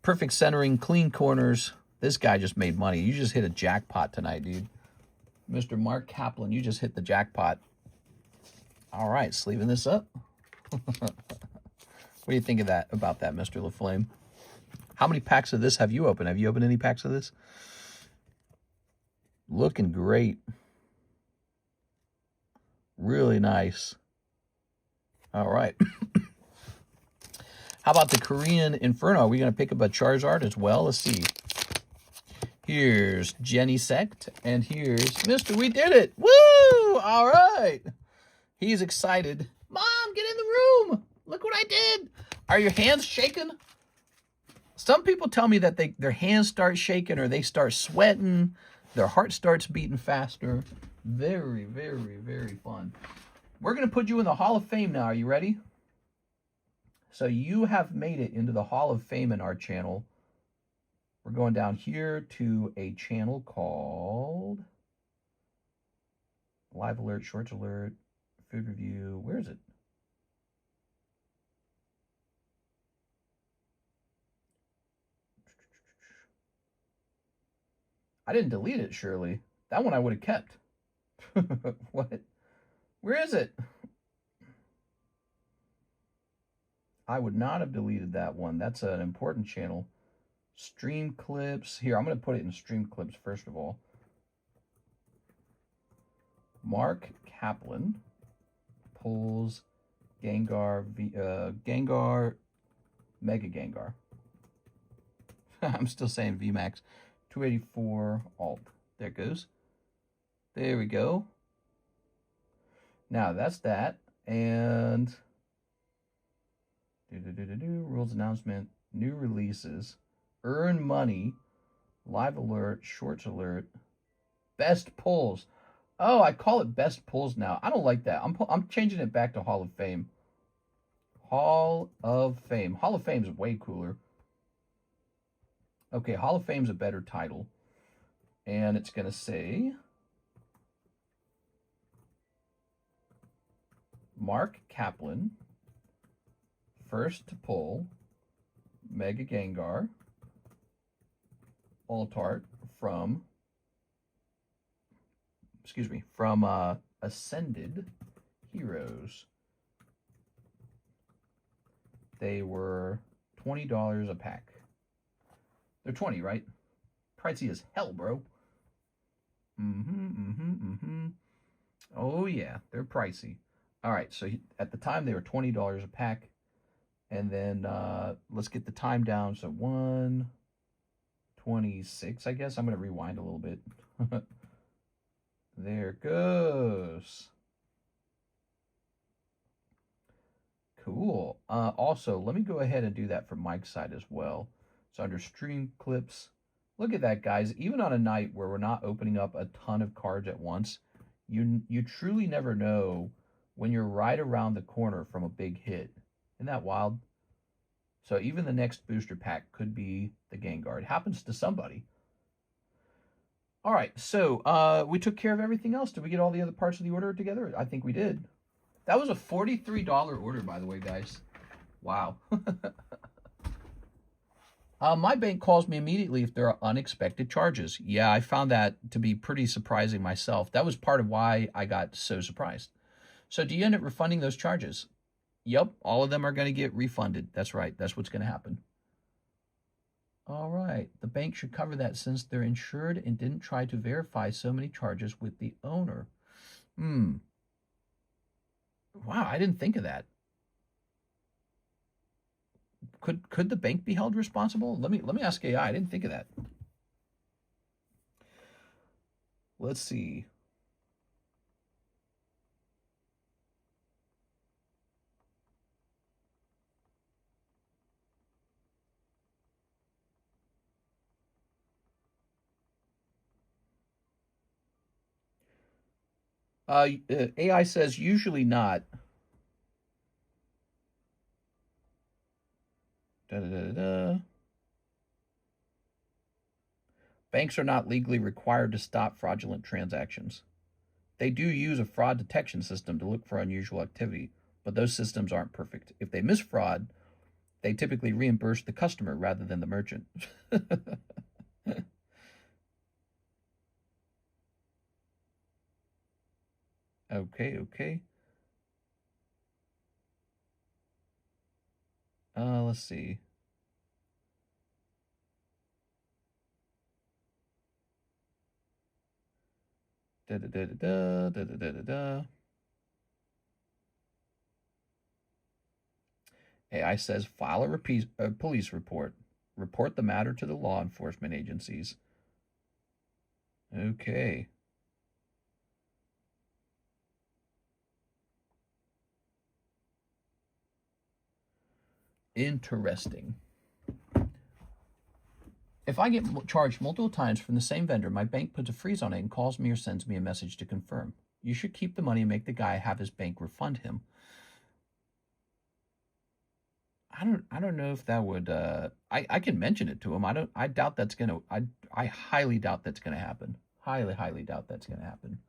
perfect centering, clean corners. This guy just made money. You just hit a jackpot tonight, dude. Mr. Mark Kaplan, you just hit the jackpot. All right, sleeving this up. What do you think of that? About that, Mr. LaFlame? How many packs of this have you opened? Have you opened any packs of this? Looking great. Really nice. All right. How about the Korean Inferno? Are we going to pick up a Charizard as well? Let's see. Here's Jenny Sect, and here's Mr. We did it. Woo! All right. He's excited. Mom, get in the room. Look what I did. Are your hands shaking? Some people tell me that their hands start shaking or they start sweating. Their heart starts beating faster. Very, very, very fun. We're going to put you in the Hall of Fame now. Are you ready? So you have made it into the Hall of Fame in our channel. We're going down here to a channel called Live Alert, Shorts Alert, Food Review. Where is it? I didn't delete it, surely. That one I would have kept. What? Where is it? I would not have deleted that one. That's an important channel. Stream clips. Here, I'm going to put it in stream clips first of all. Mark Kaplan pulls Gengar, Gengar, Mega Gengar. I'm still saying VMAX. 284 alt. There it goes. There we go. Now that's that. And rules announcement, new releases, earn money, live alert, shorts alert, best pulls. Oh, I call it best pulls now. I don't like that. I'm changing it back to Hall of Fame. Hall of Fame. Hall of Fame is way cooler. Okay, Hall of Fame's a better title. And it's going to say Mark Kaplan, first to pull Mega Gengar, Altart from, Ascended Heroes. They were $20 a pack. They're 20, right? Pricey as hell, bro. Oh, yeah, they're pricey. All right, so at the time, they were $20 a pack. And then let's get the time down. So 1:26, I guess. I'm going to rewind a little bit. There it goes. Cool. Also, let me go ahead and do that from Mike's side as well. So under stream clips, look at that, guys. Even on a night where we're not opening up a ton of cards at once, you truly never know when you're right around the corner from a big hit. Isn't that wild? So even the next booster pack could be the Gengar. It happens to somebody. All right, so we took care of everything else. Did we get all the other parts of the order together? I think we did. That was a $43 order, by the way, guys. Wow. My bank calls me immediately if there are unexpected charges. Yeah, I found that to be pretty surprising myself. That was part of why I got so surprised. So do you end up refunding those charges? Yep, all of them are going to get refunded. That's right. That's what's going to happen. All right. The bank should cover that since they're insured and didn't try to verify so many charges with the owner. Wow, I didn't think of that. Could the bank be held responsible? Let me ask AI. I didn't think of that. Let's see. AI says usually not. Da, da, da, da. Banks are not legally required to stop fraudulent transactions. They do use a fraud detection system to look for unusual activity, but those systems aren't perfect. If they miss fraud, they typically reimburse the customer rather than the merchant. Okay. Let's see. Da da da da da da da da da. AI says file a police report. Report the matter to the law enforcement agencies. Okay. Interesting. If I get charged multiple times from the same vendor, my bank puts a freeze on it and calls me or sends me a message to confirm. You should keep the money and make the guy have his bank refund him. I don't know if that would I can mention it to him. I doubt that's gonna I highly doubt that's gonna happen. Highly doubt that's gonna happen.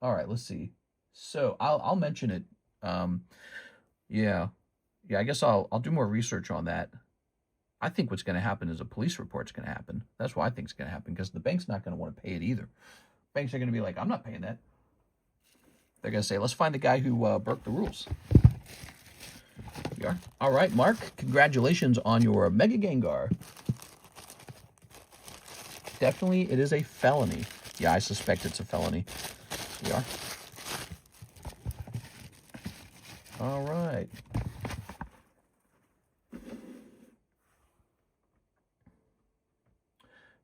All right, let's see. So I'll mention it. Yeah. I guess I'll do more research on that. I think what's going to happen is a police report's going to happen. That's what I think is going to happen because the bank's not going to want to pay it either. Banks are going to be like, I'm not paying that. They're going to say, let's find the guy who broke the rules. You are. All right, Mark, congratulations on your Mega Gengar. Definitely, it is a felony. Yeah, I suspect it's a felony. You are. All right.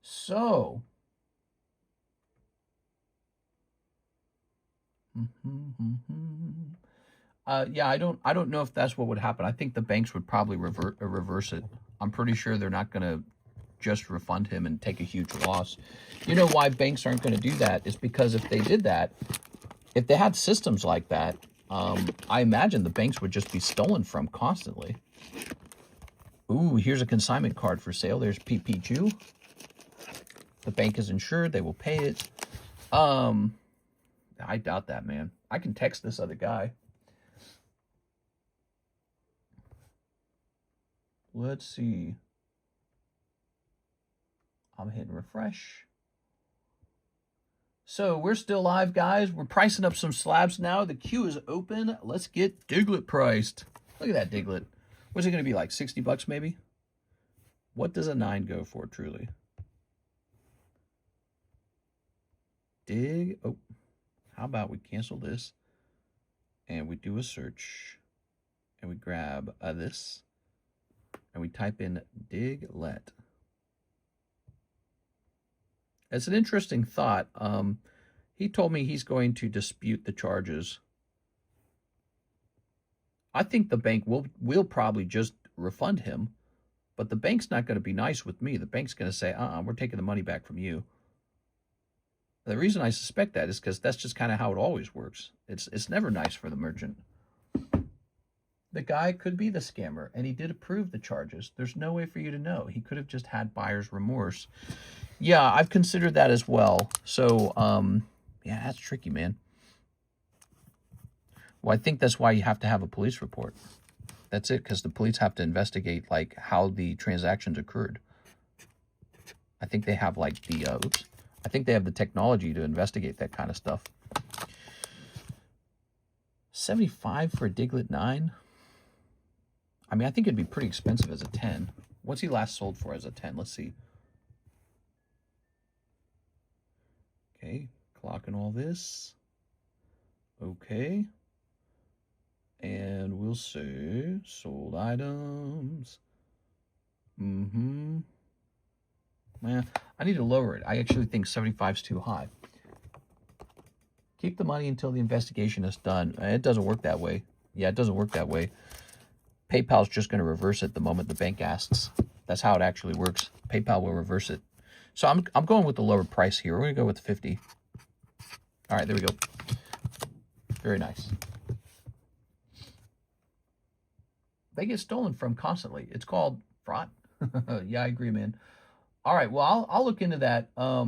So, yeah, I don't know if that's what would happen. I think the banks would probably reverse it. I'm pretty sure they're not going to just refund him and take a huge loss. You know why banks aren't going to do that is because if they did that, if they had systems like that, I imagine the banks would just be stolen from constantly. Ooh, here's a consignment card for sale. There's PP2. The bank is insured. They will pay it. I doubt that, man. I can text this other guy. Let's see. I'm hitting refresh. So we're still live, guys. We're pricing up some slabs now. The queue is open. Let's get Diglett priced. Look at that Diglett. What's it going to be, like 60 bucks maybe? What does a 9 go for, truly? Oh, how about we cancel this and we do a search and we grab this and we type in Diglett. It's an interesting thought. He told me he's going to dispute the charges. I think the bank will probably just refund him, but the bank's not going to be nice with me. The bank's going to say, we're taking the money back from you. The reason I suspect that is because that's just kind of how it always works. It's never nice for the merchant. The guy could be the scammer, and he did approve the charges. There's no way for you to know. He could have just had buyer's remorse. Yeah, I've considered that as well. So, yeah, that's tricky, man. Well, I think that's why you have to have a police report. That's it, because the police have to investigate, like, how the transactions occurred. I think they have, like, I think they have the technology to investigate that kind of stuff. 75 for a Diglett 9? I mean, I think it'd be pretty expensive as a 10. What's he last sold for as a 10? Let's see. Okay, clocking all this. Okay. And we'll say sold items. Man, I need to lower it. I actually think 75 is too high. Keep the money until the investigation is done. It doesn't work that way. Yeah, it doesn't work that way. PayPal's just going to reverse it the moment the bank asks. That's how it actually works. PayPal will reverse it. So I'm going with the lower price here. We're going to go with 50. All right, there we go. Very nice. They get stolen from constantly. It's called fraud. Yeah, I agree, man. All right, well, I'll look into that. Yeah,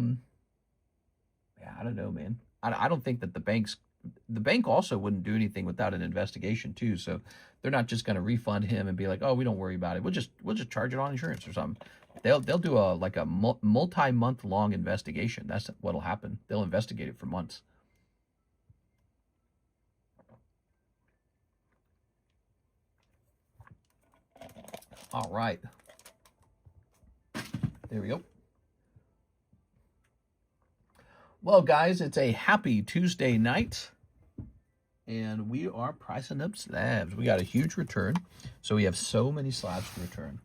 I don't know, man. I don't think that the bank also wouldn't do anything without an investigation too. So they're not just going to refund him and be like, oh, we don't worry about it. We'll just charge it on insurance or something. They'll do a multi-month long investigation. That's what'll happen. They'll investigate it for months. All right. There we go. Well, guys, it's a happy Tuesday night, and we are pricing up slabs. We got a huge return, so we have so many slabs to return.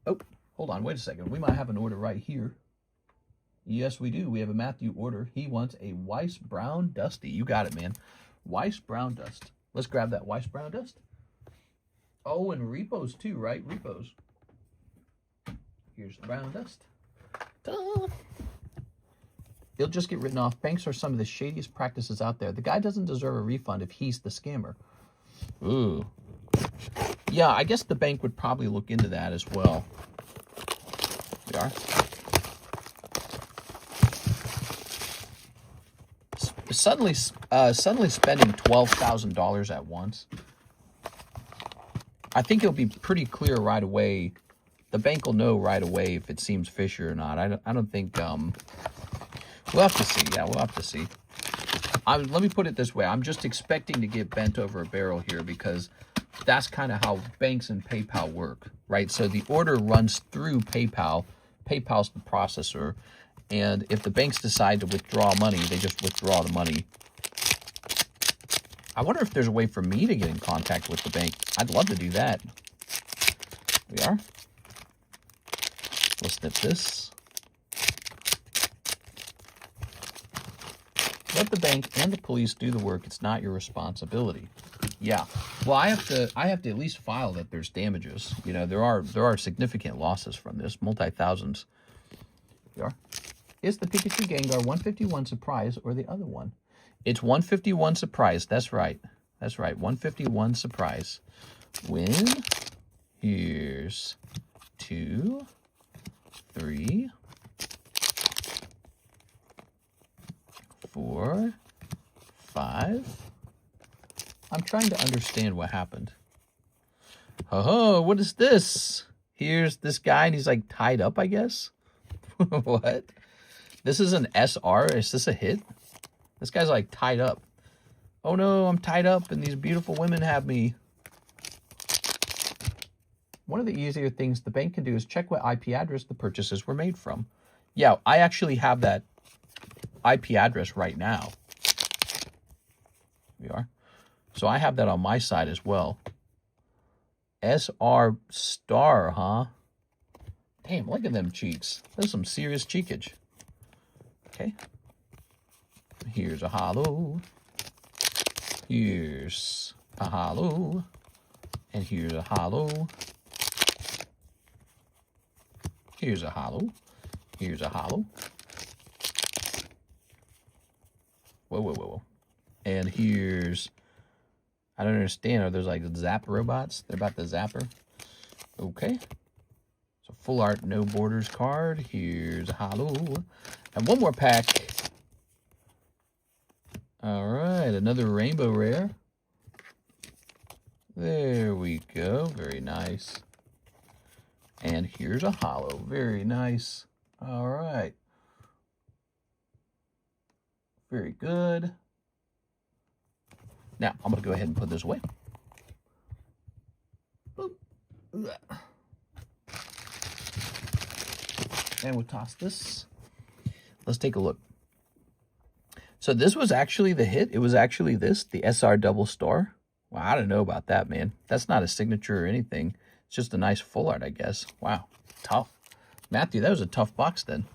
Oh, hold on, wait a second. We might have an order right here. Yes, we do. We have a Matthew order. He wants a Weiss Brown Dusty. You got it, man. Weiss Brown Dust. Let's grab that Weiss Brown Dust. Oh, and repos too, right? Repos. Here's the brown dust. Ta-da! It'll just get written off. Banks are some of the shadiest practices out there. The guy doesn't deserve a refund if he's the scammer. Ooh. Yeah, I guess the bank would probably look into that as well. We are. Suddenly spending $12,000 at once. I think it'll be pretty clear right away. The bank will know right away if it seems fishy or not. I don't think, we'll have to see. Yeah, we'll have to see. Let me put it this way. I'm just expecting to get bent over a barrel here because that's kind of how banks and PayPal work, right? So the order runs through PayPal. PayPal's the processor. And if the banks decide to withdraw money, they just withdraw the money. I wonder if there's a way for me to get in contact with the bank. I'd love to do that. We are. We'll snip this. Let the bank and the police do the work. It's not your responsibility. Yeah. Well, I have to at least file that there's damages. You know, there are significant losses from this, multi-thousands. We are. Is the Pikachu Gengar 151 surprise or the other one? It's 151 surprise. That's right. That's right. 151 surprise. Win. Here's 2, 3, 4, 5. I'm trying to understand what happened. Oh, what is this? Here's this guy and he's like tied up, I guess. What? This is an SR? Is this a hit? This guy's like tied up. Oh no, I'm tied up and these beautiful women have me. One of the easier things the bank can do is check what IP address the purchases were made from. Yeah, I actually have that IP address right now. We are. So I have that on my side as well. SR star, huh? Damn, look at them cheeks. There's some serious cheekage. Okay. Here's a hollow. Here's a hollow. And here's a hollow. Here's a hollow. Here's a hollow. Whoa, whoa, whoa, whoa. And here's... I don't understand. Are those like zap robots? They're about the zapper. Okay. So full art, no borders card. Here's a hollow. And one more pack. All right, another rainbow rare. There we go. Very nice. And here's a hollow. Very nice. All right. Very good. Now, I'm going to go ahead and put this away. And we'll toss this. Let's take a look. So this was actually the hit. It was actually this, the SR double star. Wow, I don't know about that, man. That's not a signature or anything. It's just a nice full art, I guess. Wow, tough. Matthew, that was a tough box then.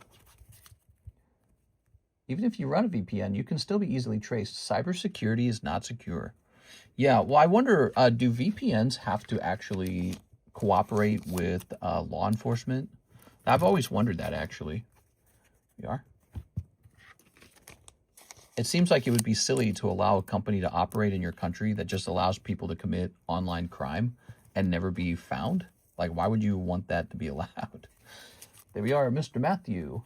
Even if you run a VPN, you can still be easily traced. Cybersecurity is not secure. Yeah, well, I wonder, do VPNs have to actually cooperate with law enforcement? I've always wondered that, actually. You are? It seems like it would be silly to allow a company to operate in your country that just allows people to commit online crime and never be found. Like, why would you want that to be allowed? There we are, Mr. Matthew.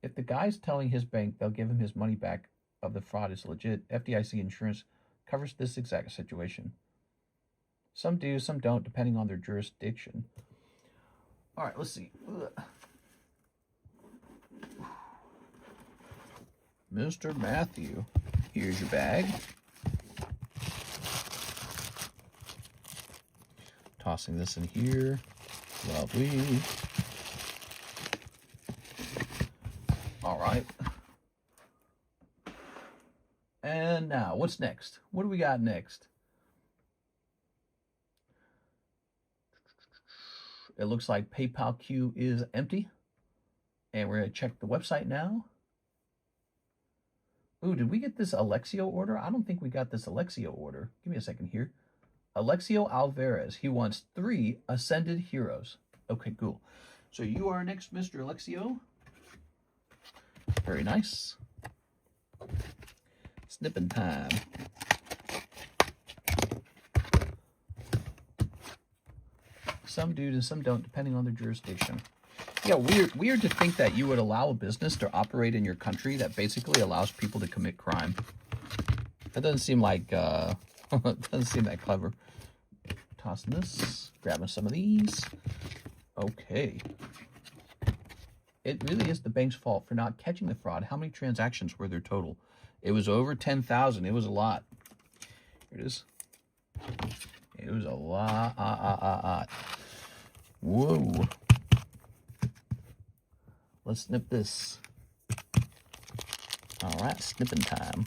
If the guy's telling his bank they'll give him his money back of the fraud is legit, FDIC insurance covers this exact situation. Some do, some don't, depending on their jurisdiction. All right, let's see. Mr. Matthew, here's your bag. Tossing this in here. Lovely. All right. And now, what's next? What do we got next? It looks like PayPal queue is empty. And we're going to check the website now. Ooh, did we get this Alexio order? I don't think we got this Alexio order. Give me a second here. Alexio Alvarez. He wants 3 Ascended Heroes. Okay, cool. So you are next, Mr. Alexio. Very nice. Snipping time. Some do and some don't, depending on their jurisdiction. Yeah, weird to think that you would allow a business to operate in your country that basically allows people to commit crime. That doesn't seem like, doesn't seem that clever. Tossing this, grabbing some of these. Okay. It really is the bank's fault for not catching the fraud. How many transactions were there total? It was over 10,000. It was a lot. Here it is. It was a lot. Whoa. Let's snip this. All right, snipping time.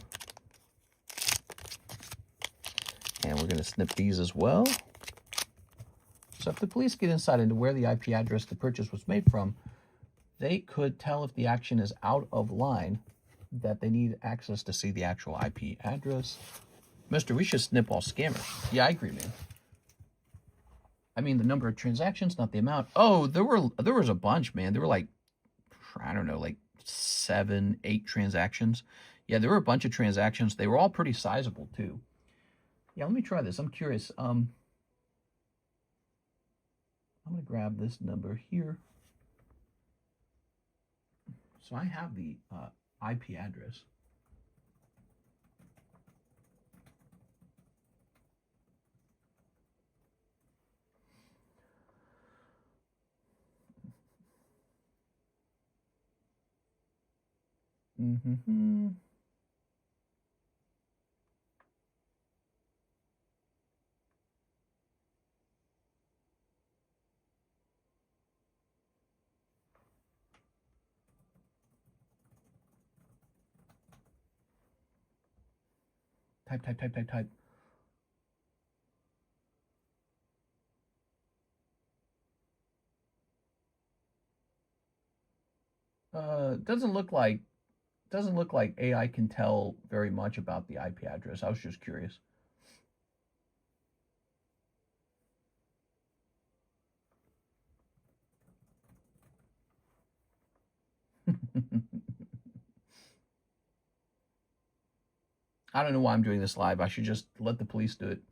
And we're going to snip these as well. So if the police get insight into where the IP address the purchase was made from, they could tell if the action is out of line, that they need access to see the actual IP address. Mister, we should snip all scammers. Yeah, I agree, man. I mean, the number of transactions, not the amount. Oh, there was a bunch, man. There were like, I don't know, like 7, 8 transactions. Yeah, there were a bunch of transactions. They were all pretty sizable, too. Yeah, let me try this. I'm curious. I'm going to grab this number here. So I have the IP address. Type. Doesn't look like AI can tell very much about the IP address. I was just curious. I don't know why I'm doing this live. I should just let the police do it.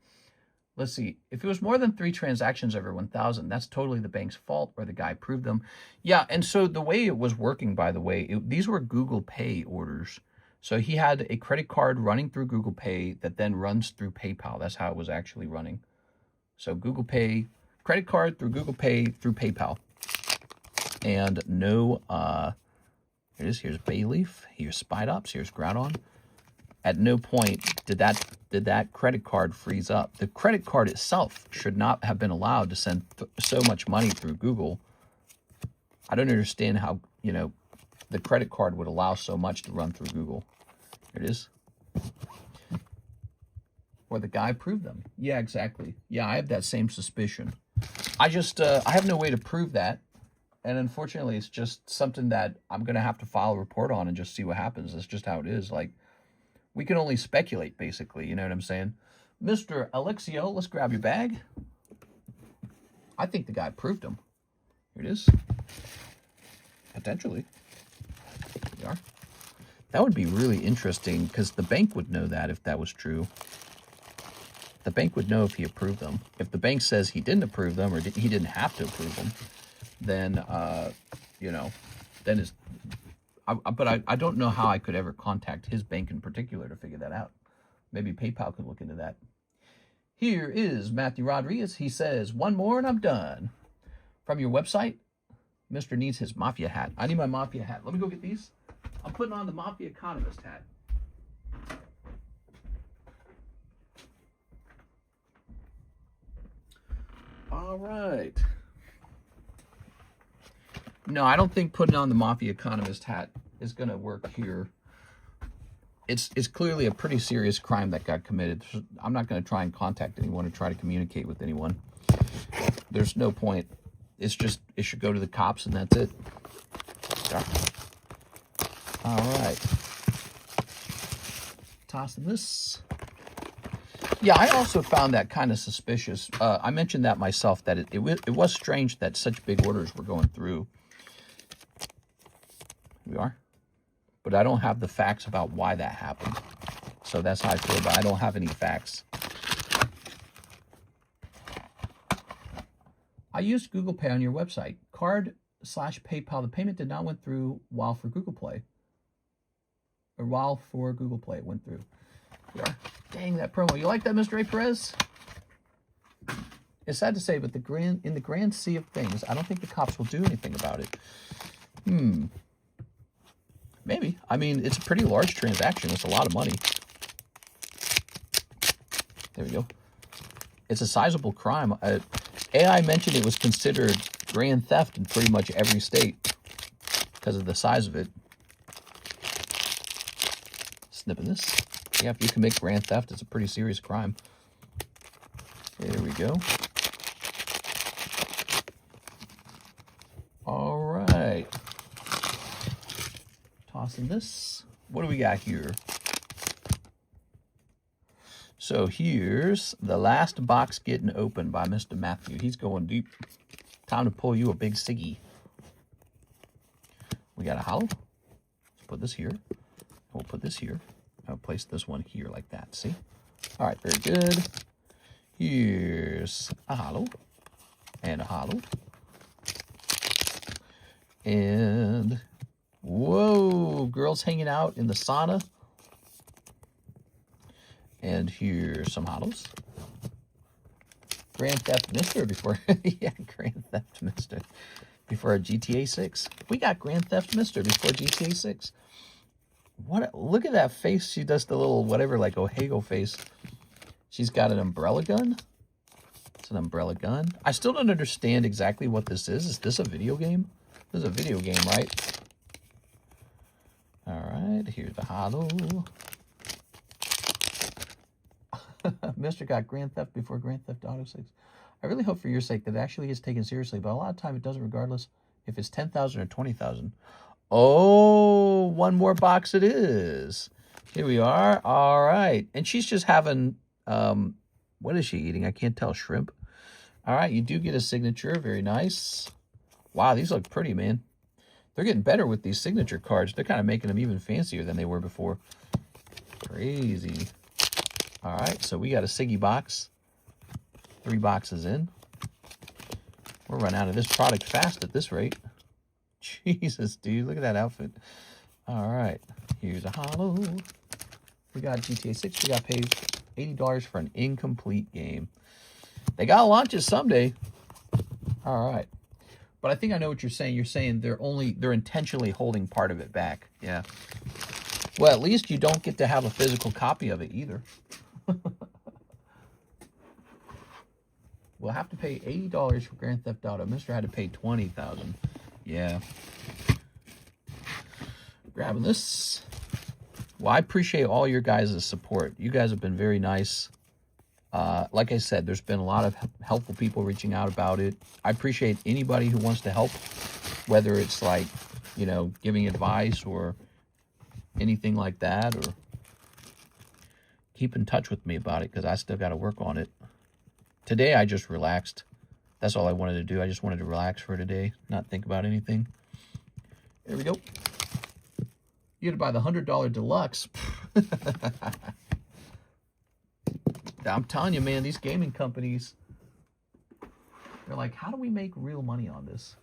Let's see. If it was more than 3 transactions over 1,000, that's totally the bank's fault, or the guy proved them. Yeah, and so the way it was working, by the way, these were Google Pay orders. So he had a credit card running through Google Pay that then runs through PayPal. That's how it was actually running. So Google Pay, credit card through Google Pay through PayPal. And no, here it is. Here's Bayleaf. Here's Spidops. Here's Groudon. At no point did that credit card freeze up. The credit card itself should not have been allowed to send so much money through Google. I don't understand how, the credit card would allow so much to run through Google. Here it is. Or the guy proved them. Yeah, exactly. Yeah, I have that same suspicion. I just, I have no way to prove that. And unfortunately, it's just something that I'm going to have to file a report on and just see what happens. That's just how it is. Like, we can only speculate, basically. You know what I'm saying? Mr. Alexio, let's grab your bag. I think the guy proved them. Here it is. Potentially. Here we are. That would be really interesting because the bank would know that if that was true. The bank would know if he approved them. If the bank says he didn't approve them or he didn't have to approve them, then, you know, then it's... But I don't know how I could ever contact his bank in particular to figure that out. Maybe PayPal could look into that. Here is Matthew Rodriguez. He says, one more and I'm done. From your website, Mr. needs his Mafia hat. I need my Mafia hat. Let me go get these. I'm putting on the Mafia Economist hat. All right. No, I don't think putting on the Mafia Economist hat is going to work here. It's clearly a pretty serious crime that got committed. I'm not going to try and contact anyone or try to communicate with anyone. There's no point. It's just, it should go to the cops and that's it. All right. Tossing this. Yeah, I also found that kind of suspicious. I mentioned that myself, that it was strange that such big orders were going through. Here we are. But I don't have the facts about why that happened. So that's how I feel about it. I don't have any facts. I used Google Pay on your website. Card/PayPal. The payment did not went through while for Google Play. Or while for Google Play it went through. Here we are. Dang, that promo. You like that, Mr. A. Perez? It's sad to say, but in the grand sea of things, I don't think the cops will do anything about it. Maybe. I mean, it's a pretty large transaction. It's a lot of money. There we go. It's a sizable crime. AI mentioned it was considered grand theft in pretty much every state because of the size of it. Snipping this. Yeah, if you can make grand theft, it's a pretty serious crime. There we go. All right. Tossing this. What do we got here? So here's the last box getting opened by Mr. Matthew. He's going deep. Time to pull you a big ciggy. We got a hollow. Let's put this here. We'll put this here. I'll place this one here like that. See? All right, very good. Here's a hollow. And a hollow. And... whoa, girls hanging out in the sauna. And here's some hollows. Grand Theft Mister before, yeah, Grand Theft Mister before a GTA 6. We got Grand Theft Mister before GTA 6. What? Look at that face. She does the little whatever, like Ohego face. She's got an umbrella gun. It's an umbrella gun. I still don't understand exactly what this is. Is this a video game? This is a video game, right? All right, here's the hollow. Mr. got Grand Theft before Grand Theft Auto 6. I really hope for your sake that it actually is taken seriously, but a lot of time it doesn't, regardless if it's 10,000 or 20,000. Oh, one more box it is. Here we are. All right. And she's just having, what is she eating? I can't tell. Shrimp. All right, you do get a signature. Very nice. Wow, these look pretty, man. They're getting better with these signature cards. They're kind of making them even fancier than they were before. Crazy. All right, so we got a Siggy box. 3 boxes in. We're running out of this product fast at this rate. Jesus, dude, look at that outfit. All right, here's a hollow. We got GTA 6. We got paid $80 for an incomplete game. They got to launch it someday. All right. But I think I know what you're saying. You're saying they're intentionally holding part of it back. Yeah. Well, at least you don't get to have a physical copy of it either. We'll have to pay $80 for Grand Theft Auto. Mr. had to pay $20,000. Yeah. Grabbing this. Well, I appreciate all your guys' support. You guys have been very nice. Like I said, there's been a lot of helpful people reaching out about it. I appreciate anybody who wants to help, whether it's like, you know, giving advice or anything like that, or keep in touch with me about it, because I still got to work on it. Today, I just relaxed. That's all I wanted to do. I just wanted to relax for today, not think about anything. There we go. You had to buy the $100 deluxe. I'm telling you, man, these gaming companies, they're like, how do we make real money on this?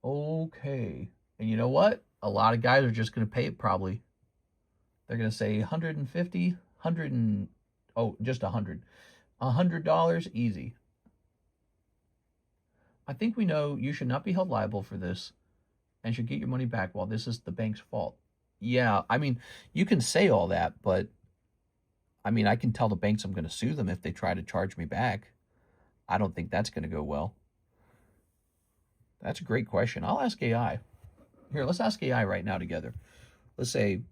Okay. And you know what? A lot of guys are just going to pay it probably. They're going to say 150, 100 and, oh, just 100. $100, easy. I think we know you should not be held liable for this and should get your money back while this is the bank's fault. Yeah, I mean, you can say all that, but I mean, I can tell the banks I'm going to sue them if they try to charge me back. I don't think that's going to go well. That's a great question. I'll ask AI. Here, let's ask AI right now together. Let's say,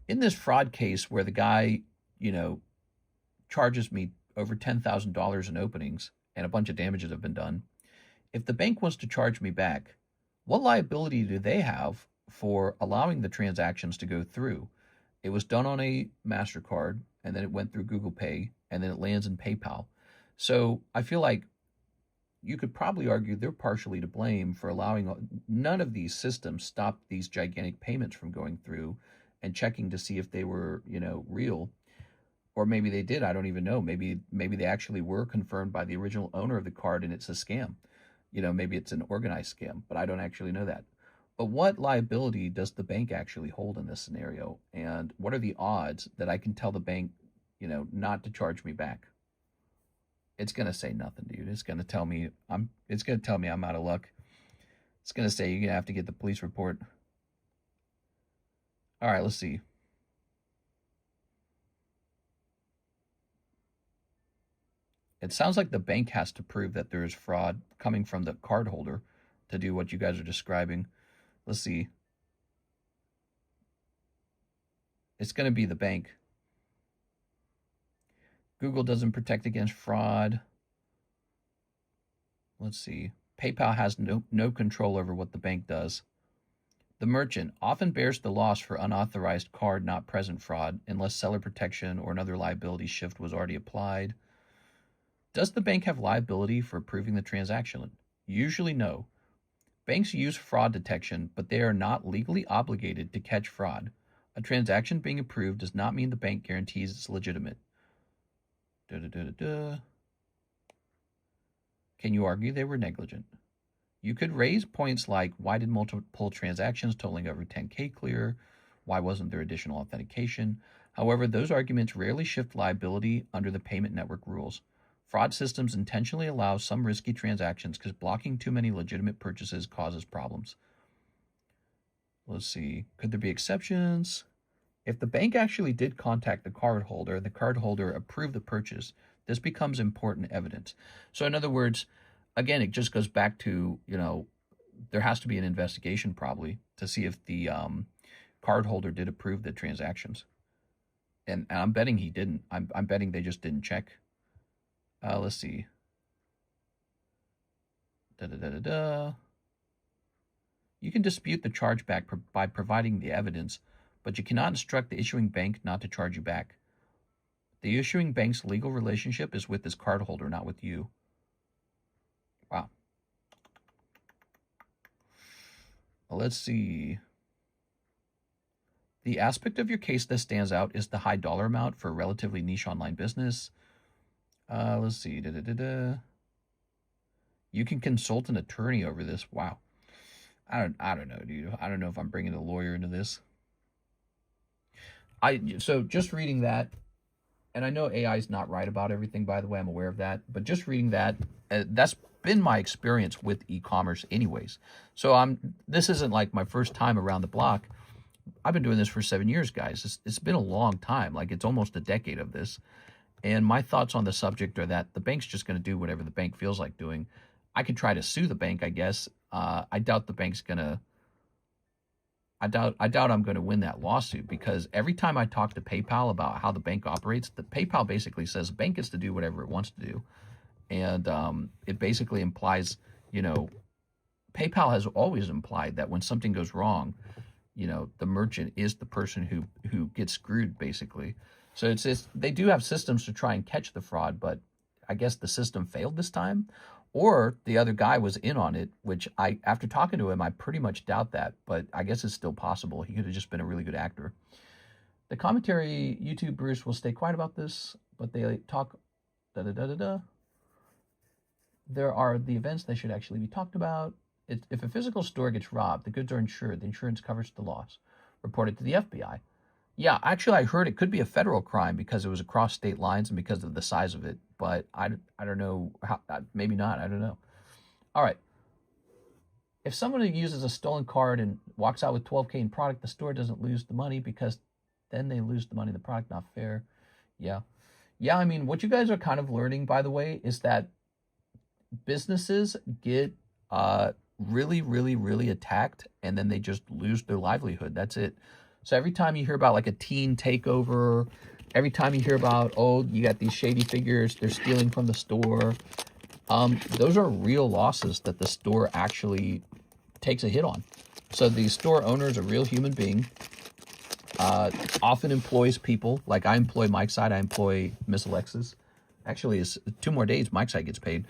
in this fraud case where the guy, you know, charges me over $10,000 in openings and a bunch of damages have been done, if the bank wants to charge me back, what liability do they have for allowing the transactions to go through? It was done on a MasterCard, and then it went through Google Pay, and then it lands in PayPal. So I feel like you could probably argue they're partially to blame for allowing, none of these systems stopped these gigantic payments from going through and checking to see if they were, you know, real. Or maybe they did, I don't even know. Maybe they actually were confirmed by the original owner of the card and it's a scam. You know, maybe it's an organized scam, but I don't actually know that. But what liability does the bank actually hold in this scenario? And what are the odds that I can tell the bank, you know, not to charge me back? It's going to say nothing, dude. It's going to tell me I'm out of luck. It's going to say you're going to have to get the police report. All right, let's see. It sounds like the bank has to prove that there is fraud coming from the cardholder to do what you guys are describing. Let's see. It's going to be the bank. Google doesn't protect against fraud. Let's see. PayPal has no control over what the bank does. The merchant often bears the loss for unauthorized card not present fraud unless seller protection or another liability shift was already applied. Does the bank have liability for approving the transaction? Usually no. Banks use fraud detection, but they are not legally obligated to catch fraud. A transaction being approved does not mean the bank guarantees it's legitimate. Can you argue they were negligent? You could raise points like, why did multiple transactions totaling over 10K clear? Why wasn't there additional authentication? However, those arguments rarely shift liability under the payment network rules. Fraud systems intentionally allow some risky transactions because blocking too many legitimate purchases causes problems. Let's see. Could there be exceptions? If the bank actually did contact the cardholder approved the purchase, this becomes important evidence. So in other words, again, it just goes back to, you know, there has to be an investigation probably to see if the cardholder did approve the transactions. And I'm betting he didn't. I'm betting they just didn't check. Let's see. You can dispute the chargeback by providing the evidence, but you cannot instruct the issuing bank not to charge you back. The issuing bank's legal relationship is with this cardholder, not with you. Wow. Well, let's see. The aspect of your case that stands out is the high dollar amount for a relatively niche online business. Let's see. You can consult an attorney over this. Wow. I don't know, dude. I don't know if I'm bringing a lawyer into this. So just reading that, and I know AI is not right about everything, by the way, I'm aware of that, but just reading that, that's been my experience with e-commerce anyways. So this isn't like my first time around the block. I've been doing this for 7 years, guys. It's been a long time. Like, it's almost a decade of this. And my thoughts on the subject are that the bank's just going to do whatever the bank feels like doing. I could try to sue the bank, I guess, I doubt the bank's gonna. I doubt I'm going to win that lawsuit, because every time I talk to PayPal about how the bank operates, the PayPal basically says the bank gets to do whatever it wants to do, and it basically implies, you know, PayPal has always implied that when something goes wrong, you know, the merchant is the person who gets screwed, basically. So they do have systems to try and catch the fraud, but I guess the system failed this time, or the other guy was in on it, which after talking to him, I pretty much doubt that, but I guess it's still possible. He could have just been a really good actor. The commentary YouTubers will stay quiet about this, but they talk da-da-da-da-da. There are the events that should actually be talked about. If a physical store gets robbed, the goods are insured. The insurance covers the loss. Report it to the FBI. Yeah, actually, I heard it could be a federal crime because it was across state lines and because of the size of it. But I don't know how. Maybe not. I don't know. All right. If someone uses a stolen card and walks out with $12K in product, the store doesn't lose the money, because then they lose the money in the product. Not fair. Yeah. Yeah, I mean, what you guys are kind of learning, by the way, is that businesses get really, really, really attacked, and then they just lose their livelihood. That's it. So every time you hear about like a teen takeover, every time you hear about, oh, you got these shady figures, they're stealing from the store, those are real losses that the store actually takes a hit on. So the store owner is a real human being, often employs people. Like I employ Mike's side, I employ Miss Alexis. Actually, it's 2 more days Mike's side gets paid.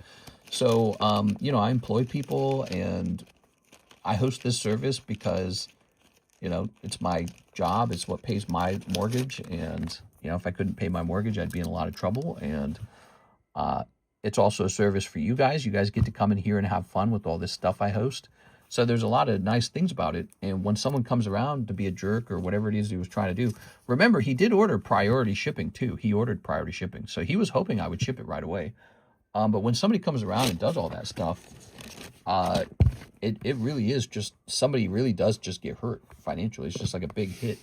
So, you know, I employ people, and I host this service because, you know, it's my job. It's what pays my mortgage. And, you know, if I couldn't pay my mortgage, I'd be in a lot of trouble. And it's also a service for you guys. You guys get to come in here and have fun with all this stuff I host. So there's a lot of nice things about it. And when someone comes around to be a jerk or whatever it is he was trying to do, remember, he did order priority shipping too. He ordered priority shipping. So he was hoping I would ship it right away. But when somebody comes around and does all that stuff, it really is just, somebody really does just get hurt financially. It's just like a big hit.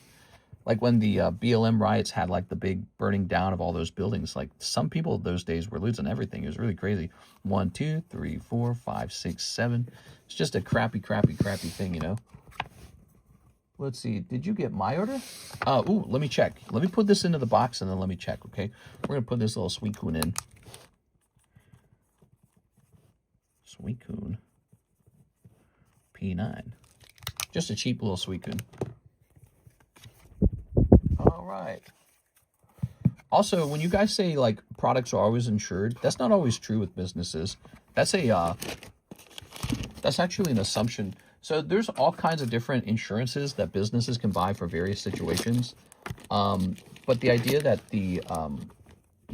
Like when the BLM riots had like the big burning down of all those buildings, like some people those days were losing everything. It was really crazy. 1, 2, 3, 4, 5, 6, 7. It's just a crappy thing, you know. Let's see. Did you get my order? Ooh, let me check. Let me put this into the box and then let me check, okay? We're going to put this little Suicune in. Suicune P9. Just a cheap little Suicune. All right. Also, when you guys say like products are always insured, that's not always true with businesses. That's actually an assumption. So there's all kinds of different insurances that businesses can buy for various situations. But the idea that the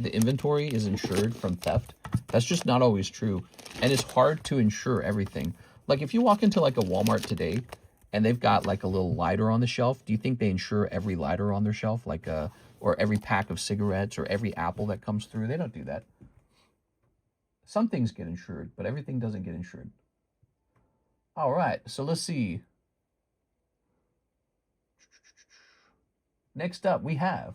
inventory is insured from theft, that's just not always true. And it's hard to insure everything. Like if you walk into like a Walmart today and they've got like a little lighter on the shelf, do you think they insure every lighter on their shelf? Like or every pack of cigarettes or every apple that comes through? They don't do that. Some things get insured, but everything doesn't get insured. All right, so let's see. Next up, we have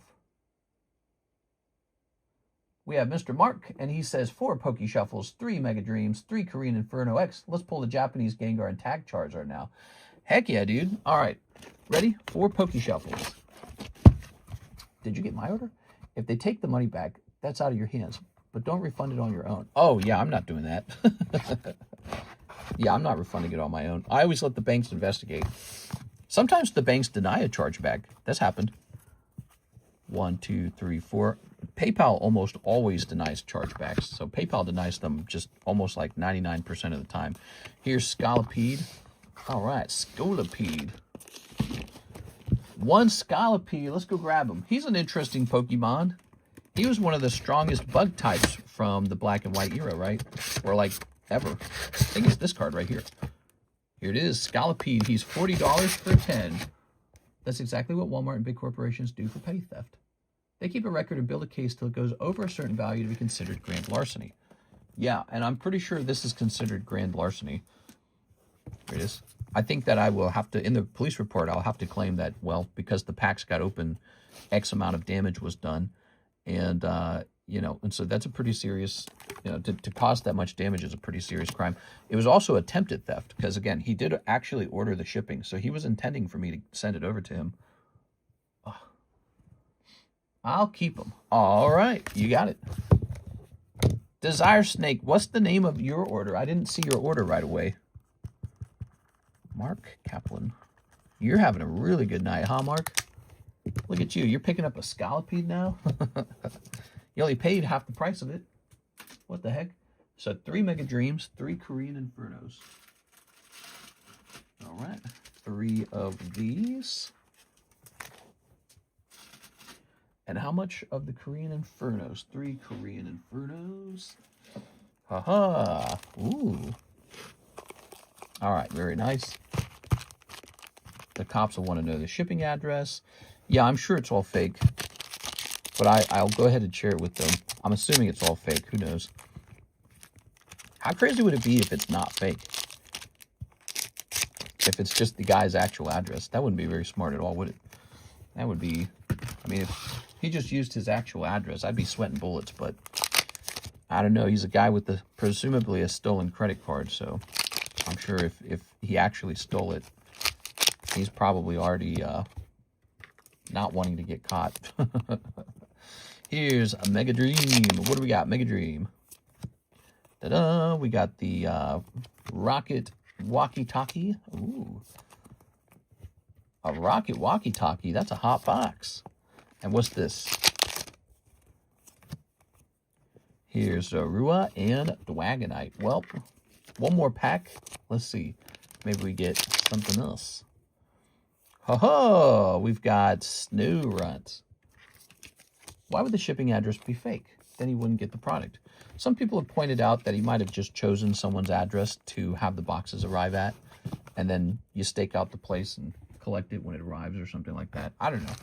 Mr. Mark, and he says 4 Poke Shuffles, 3 Mega Dreams, 3 Korean Inferno X. Let's pull the Japanese Gengar and Tag Charizard now. Heck yeah, dude. All right, ready? 4 Poke Shuffles. Did you get my order? If they take the money back, that's out of your hands, but don't refund it on your own. Oh, yeah, I'm not doing that. Yeah, I'm not refunding it on my own. I always let the banks investigate. Sometimes the banks deny a chargeback. That's happened. 1, 2, 3, 4. PayPal almost always denies chargebacks. So PayPal denies them just almost like 99% of the time. Here's Scolipede. All right, Scolipede. 1 Scolipede. Let's go grab him. He's an interesting Pokemon. He was one of the strongest bug types from the black and white era, right? Or like ever. I think it's this card right here. Here it is, Scolipede. He's $40 for 10. That's exactly what Walmart and big corporations do for petty theft. They keep a record and build a case till it goes over a certain value to be considered grand larceny. Yeah, and I'm pretty sure this is considered grand larceny. Here it is. I think that I will have to, in the police report, I'll have to claim that, well, because the packs got open, X amount of damage was done. And You know, and so that's a pretty serious, you know, to cause that much damage is a pretty serious crime. It was also attempted theft because, again, he did actually order the shipping. So he was intending for me to send it over to him. Oh, I'll keep him. All right. You got it. Desire Snake, what's the name of your order? I didn't see your order right away. Mark Kaplan. You're having a really good night, huh, Mark? Look at you. You're picking up a scallopede now? You only paid half the price of it. What the heck? So 3 Mega Dreams, 3 Korean Infernos. All right. 3 of these. And how much of the Korean Infernos? 3 Korean Infernos. Haha. Ooh. All right. Very nice. The cops will want to know the shipping address. Yeah, I'm sure it's all fake. But I'll go ahead and share it with them. I'm assuming it's all fake. Who knows? How crazy would it be if it's not fake? If it's just the guy's actual address. That wouldn't be very smart at all, would it? That would be... I mean, if he just used his actual address, I'd be sweating bullets. But I don't know. He's a guy with presumably a stolen credit card. So I'm sure if he actually stole it, he's probably already not wanting to get caught. Here's a Mega Dream. What do we got? Mega Dream. Ta-da! We got the Rocket Walkie-Talkie. Ooh. A Rocket Walkie-Talkie. That's a hot box. And what's this? Here's Rua and Dwagonite. Well, one more pack. Let's see. Maybe we get something else. Ho-ho! We've got Snow Runt. Why would the shipping address be fake? Then he wouldn't get the product. Some people have pointed out that he might have just chosen someone's address to have the boxes arrive at, and then you stake out the place and collect it when it arrives or something like that. I don't know.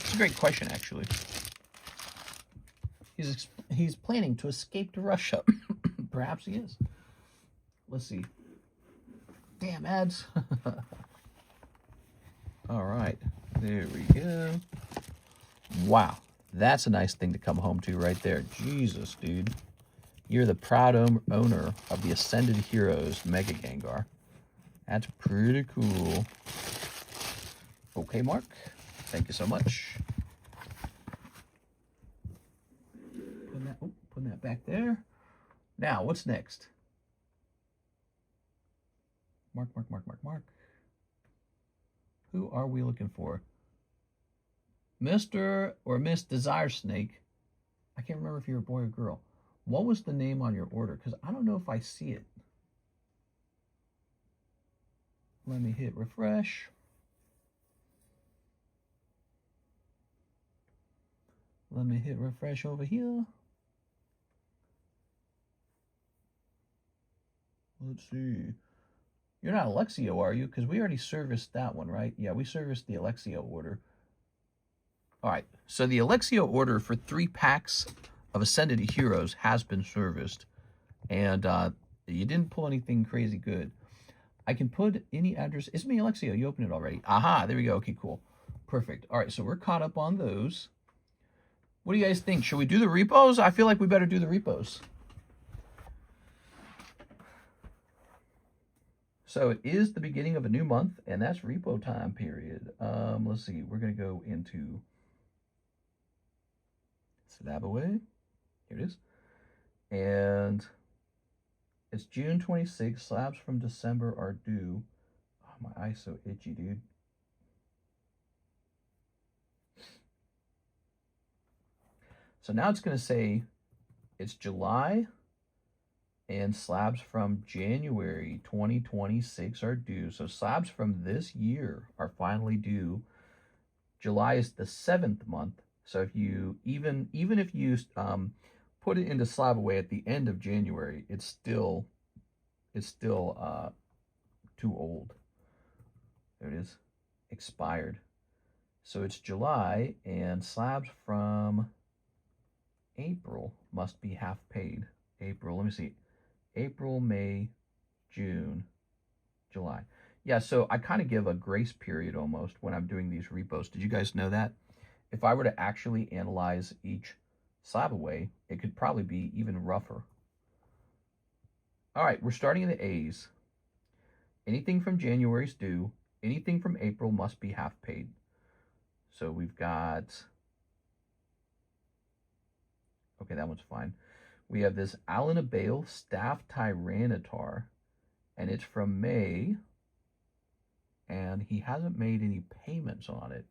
It's a great question, actually. He's planning to escape to Russia. Perhaps he is. Let's see. Damn ads. All right. There we go. Wow. That's a nice thing to come home to right there. Jesus, dude. You're the proud owner of the Ascended Heroes Mega Gengar. That's pretty cool. Okay, Mark. Thank you so much. Putting that back there. Now, what's next? Mark. Who are we looking for? Mr. or Miss Desire Snake. I can't remember if you're a boy or girl. What was the name on your order? Because I don't know if I see it. Let me hit refresh. Let me hit refresh over here. Let's see. You're not Alexio, are you? Because we already serviced that one, right? Yeah, we serviced the Alexio order. All right, so the Alexio order for 3 packs of Ascended Heroes has been serviced. And you didn't pull anything crazy good. I can put any address. It's me, Alexio. You opened it already. Aha, there we go. Okay, cool. Perfect. All right, so we're caught up on those. What do you guys think? Should we do the repos? I feel like we better do the repos. So it is the beginning of a new month, and that's repo time period. Let's see. We're going to go into Slab away. Here it is. And it's June 26th. Slabs from December are due. Oh, my eye's so itchy, dude. So now it's going to say it's July, and slabs from January 2026 are due. So slabs from this year are finally due. July is the 7th month. So if you even if you put it into slab away at the end of January, it's still too old. There it is, expired. So it's July, and slabs from April must be half paid. April, let me see. April, May, June, July. Yeah, so I kind of give a grace period almost when I'm doing these repos. Did you guys know that? If I were to actually analyze each slab away, it could probably be even rougher. All right, we're starting in the A's. Anything from January is due. Anything from April must be half paid. So we've got, okay, that one's fine. We have this Alan Bale Staff Tyranitar, and it's from May, and he hasn't made any payments on it.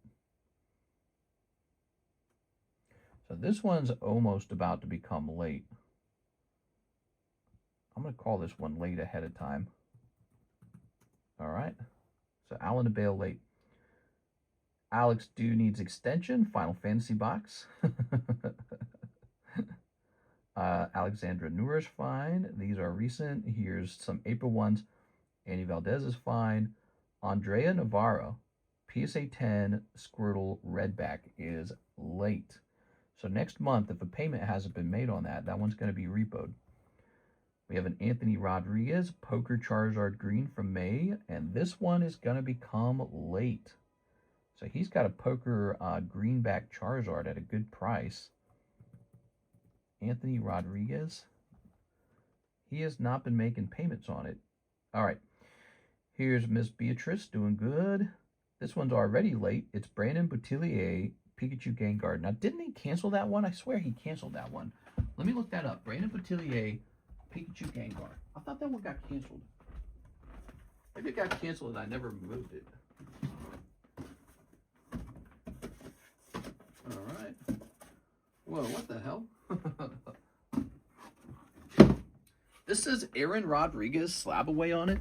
So this one's almost about to become late. I'm going to call this one late ahead of time. All right. So Alan Bale late. Alex Dew needs extension. Final Fantasy box. Alexandra Nourish fine. These are recent. Here's some April ones. Annie Valdez is fine. Andrea Navarro, PSA 10 Squirtle Redback is late. So next month, if a payment hasn't been made on that, that one's going to be repoed. We have an Anthony Rodriguez Poker Charizard Green from May, and this one is going to become late. So he's got a Poker Greenback Charizard at a good price. Anthony Rodriguez. He has not been making payments on it. All right. Here's Miss Beatrice doing good. This one's already late. It's Brandon Boutillier, Pikachu Gengar. Now, didn't he cancel that one? I swear he canceled that one. Let me look that up. Brandon Boutillier, Pikachu Gengar. I thought that one got canceled. Maybe it got canceled and I never removed it. All right. Whoa, what the hell? This says Aaron Rodriguez slab away on it.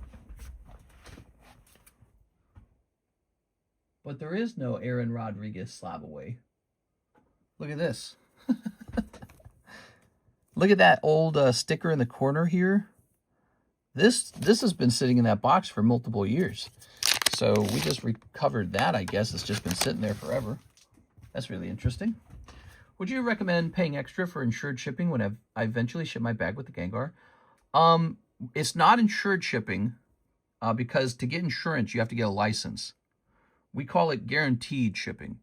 But there is no Aaron Rodriguez slab away. Look at this. Look at that old sticker in the corner here. This has been sitting in that box for multiple years. So we just recovered that, I guess. It's just been sitting there forever. That's really interesting. Would you recommend paying extra for insured shipping when I eventually ship my bag with the Gengar? It's not insured shipping because to get insurance, you have to get a license. We call it guaranteed shipping.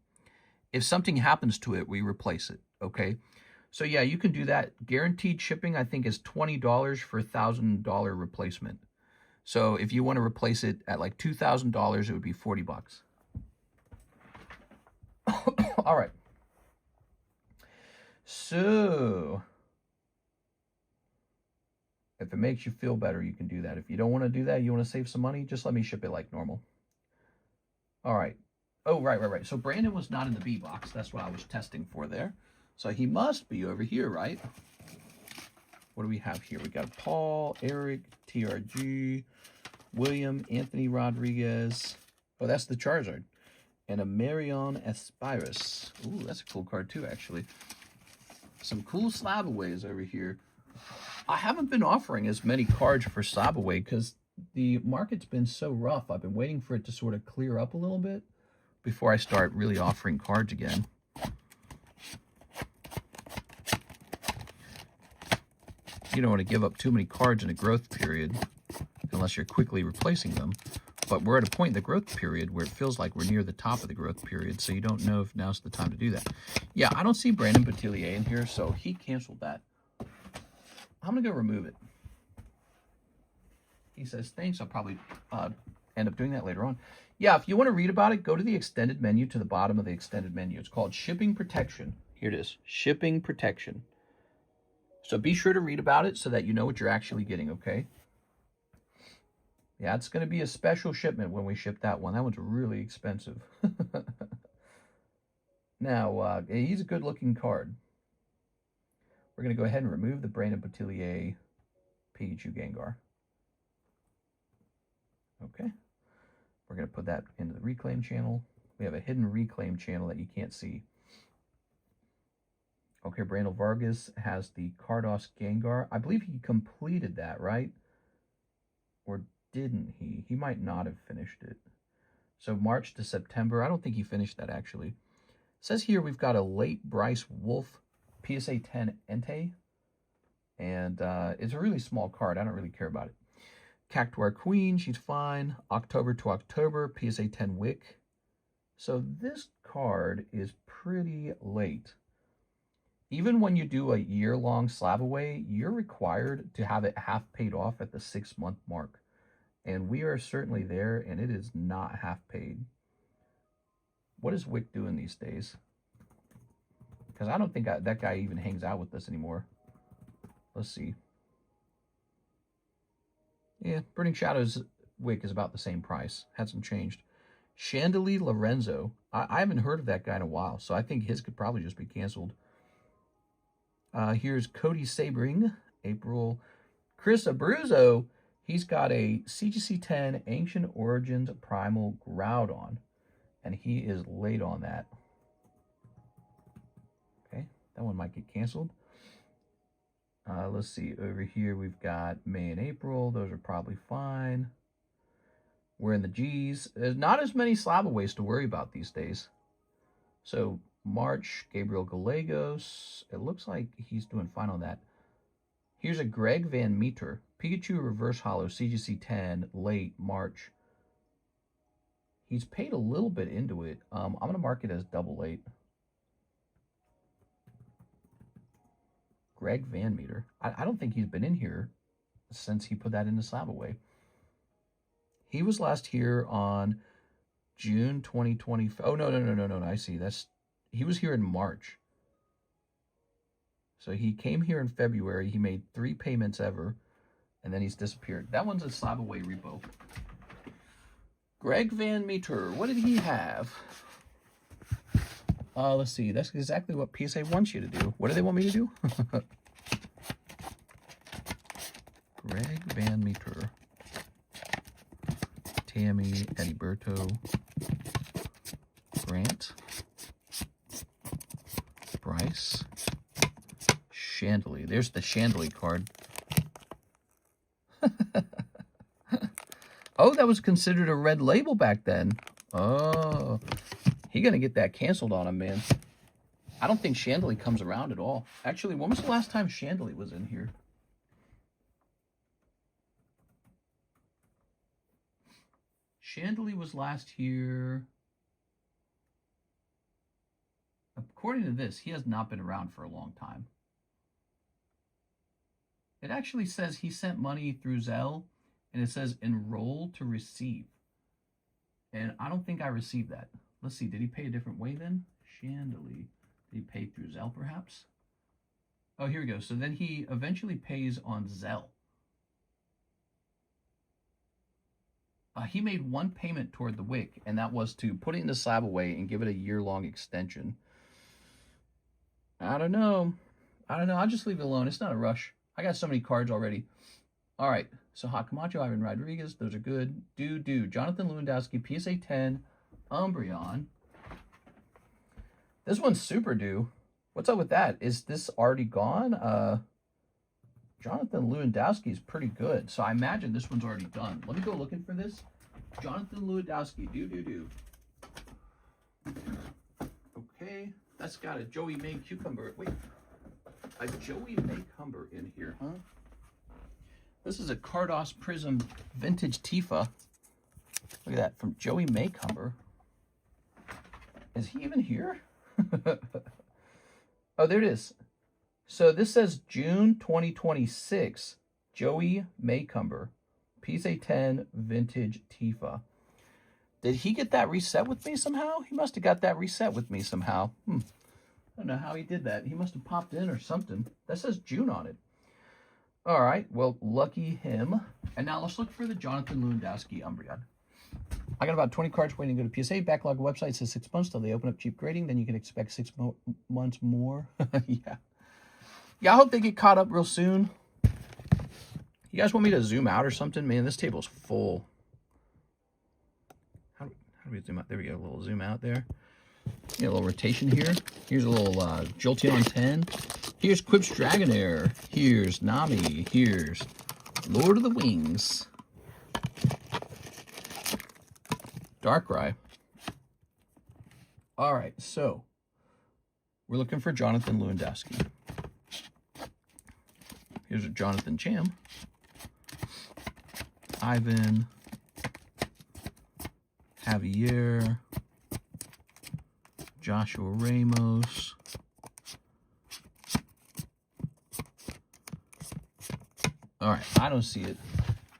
If something happens to it, we replace it, okay? So yeah, you can do that. Guaranteed shipping, I think, is $20 for a $1,000 replacement. So if you want to replace it at like $2,000, it would be 40 bucks. All right. So if it makes you feel better, you can do that. If you don't want to do that, you want to save some money, just let me ship it like normal. All right. Oh, right. So Brandon was not in the B box. That's what I was testing for there. So he must be over here, right? What do we have here? We got Paul, Eric, TRG, William, Anthony Rodriguez. Oh, that's the Charizard. And a Marion Aspirus. Ooh, that's a cool card too, actually. Some cool slab aways over here. I haven't been offering as many cards for slab away because the market's been so rough. I've been waiting for it to sort of clear up a little bit before I start really offering cards again. You don't want to give up too many cards in a growth period unless you're quickly replacing them. But we're at a point in the growth period where it feels like we're near the top of the growth period, so you don't know if now's the time to do that. Yeah, I don't see Brandon Boutillier in here, so he canceled that. I'm going to go remove it. He says, thanks. I'll probably end up doing that later on. Yeah, if you want to read about it, go to the extended menu to the bottom of the extended menu. It's called Shipping Protection. Here it is, Shipping Protection. So be sure to read about it so that you know what you're actually getting, okay? Yeah, it's going to be a special shipment when we ship that one. That one's really expensive. Now, he's a good-looking card. We're going to go ahead and remove the Brandon Boutillier Pikachu Gengar. Okay. We're going to put that into the reclaim channel. We have a hidden reclaim channel that you can't see. Okay, Brandon Vargas has the Cardos Gengar. I believe he completed that, right? Or didn't he? He might not have finished it. So March to September. I don't think he finished that, actually. It says here we've got a late Bryce Wolf PSA 10 Entei. And it's a really small card. I don't really care about it. Cactuar Queen, she's fine. October to October, PSA 10 Wick. So this card is pretty late. even when you do a year-long slab away, you're required to have it half paid off at the 6-month mark. And we are certainly there, and it is not half paid. What is Wick doing these days? Because I don't think that guy even hangs out with us anymore. Let's see. Yeah, Burning Shadows Wick is about the same price. Hasn't changed. Chandelier Lorenzo. I haven't heard of that guy in a while, so I think his could probably just be canceled. Here's Cody Sabring, April. Chris Abruzzo, he's got a CGC 10 Ancient Origins Primal Groudon, and he is late on that. Okay, that one might get canceled. Let's see, over here we've got May and April. Those are probably fine. We're in the G's. There's not as many slab-aways to worry about these days. So March, Gabriel Gallegos. It looks like he's doing fine on that. Here's a Greg Van Meter. Pikachu Reverse Hollow, CGC 10, late March. He's paid a little bit into it. I'm going to mark it as double late. Greg Van Meter. I don't think he's been in here since he put that in the slab away. He was last here on June 2020. Oh, no. I see. He was here in March. So he came here in February. He made 3 payments ever, and then he's disappeared. That one's a slab away repo. Greg Van Meter. What did he have? Let's see. That's exactly what PSA wants you to do. What do they want me to do? Greg Van Meter. Tammy, Ediberto, Grant, Bryce, Chandelier. There's the Chandelier card. Oh, that was considered a red label back then. Oh, he gonna get that canceled on him, man. I don't think Chandelier comes around at all. Actually, when was the last time Chandelier was in here? Chandelier was last here. According to this, he has not been around for a long time. It actually says he sent money through ZELLE, and it says enroll to receive. And I don't think I received that. Let's see, did he pay a different way then? Chandelier. Did he pay through ZELLE perhaps? Oh, here we go. So then he eventually pays on ZELLE. He made 1 payment toward the wick, and that was to put it in the slab away and give it a year-long extension. I don't know. I'll just leave it alone. It's not a rush. I got so many cards already. All right. So Hot Camacho, Ivan Rodriguez, those are good. Jonathan Lewandowski, PSA 10, Umbreon. This one's super due. What's up with that? Is this already gone? Jonathan Lewandowski is pretty good, so I imagine this one's already done. Let me go looking for this. Jonathan Lewandowski, Okay, that's got a Joey May Cucumber. Wait, a Joey May Cumber in here, huh? This is a Cardos Prism Vintage Tifa. Look at that, from Joey May Cumber. Is he even here? Oh, there it is. So this says June 2026, Joey Maycumber, PSA 10 Vintage Tifa. Did he get that reset with me somehow? He must have got that reset with me somehow. I don't know how he did that. He must have popped in or something. That says June on it. All right, well, lucky him. And now let's look for the Jonathan Lewandowski Umbreon. I got about 20 cards waiting to go to PSA. Backlog website says 6 months till they open up cheap grading. Then you can expect 6 months more. Yeah, I hope they get caught up real soon. You guys want me to zoom out or something? Man, this table's full. How do we zoom out? There we go, a little zoom out there. Yeah, a little rotation here. Here's a little Jolteon 10. Here's Quips Dragonair. Here's Nami. Here's Lord of the Wings. Darkrai. All right, so we're looking for Jonathan Lewandowski. Here's a Jonathan Cham. Ivan. Javier. Joshua Ramos. All right, I don't see it.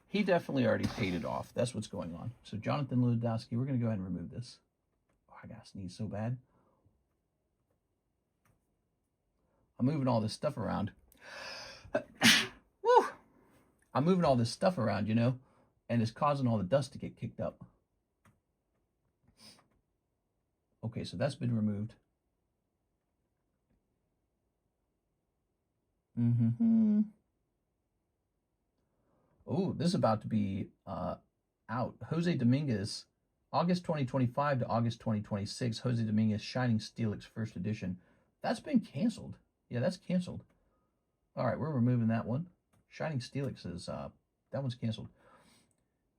He definitely already paid it off. That's what's going on. So Jonathan Lewandowski, we're going to go ahead and remove this. Oh, I got to sneeze so bad. I'm moving all this stuff around. Woo! I'm moving all this stuff around, you know, and it's causing all the dust to get kicked up. Okay, so that's been removed. Oh, this is about to be out. Jose Dominguez, August 2025 to August 2026. Jose Dominguez Shining Steelix First Edition. That's been canceled. Yeah, that's canceled. All right, we're removing that one. Shining Steelix is, that one's canceled.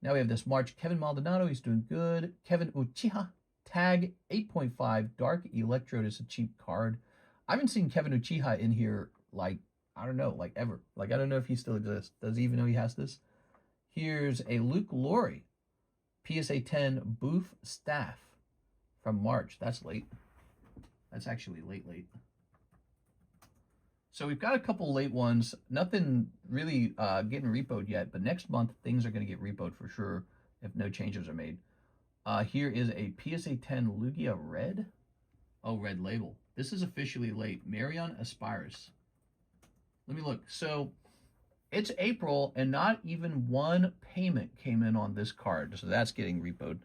Now we have this March. Kevin Maldonado, he's doing good. Kevin Uchiha, tag 8.5. Dark Electrode is a cheap card. I haven't seen Kevin Uchiha in here, like, I don't know, like ever. Like, I don't know if he still exists. Does he even know he has this? Here's a Luke Laurie, PSA 10 Booth Staff from March. That's late. That's actually late. So we've got a couple late ones. Nothing really getting repoed yet, but next month things are going to get repoed for sure if no changes are made. Here is a PSA 10 Lugia Red. Oh, red label. This is officially late. Marion Aspires. Let me look. So it's April and not even one payment came in on this card. So that's getting repoed.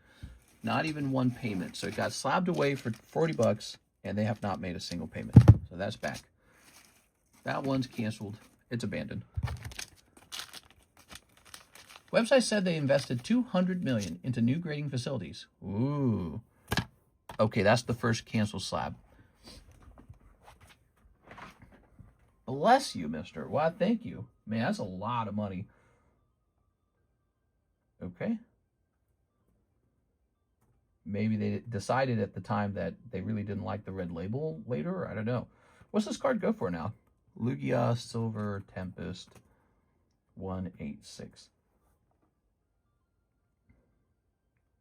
Not even one payment. So it got slabbed away for 40 bucks and they have not made a single payment. So that's back. That one's canceled. It's abandoned. Website said they invested $200 million into new grading facilities. Ooh. Okay, that's the first canceled slab. Bless you, mister. Well, thank you. Man, that's a lot of money. Okay. Maybe they decided at the time that they really didn't like the red label later. I don't know. What's this card go for now? Lugia Silver Tempest 186.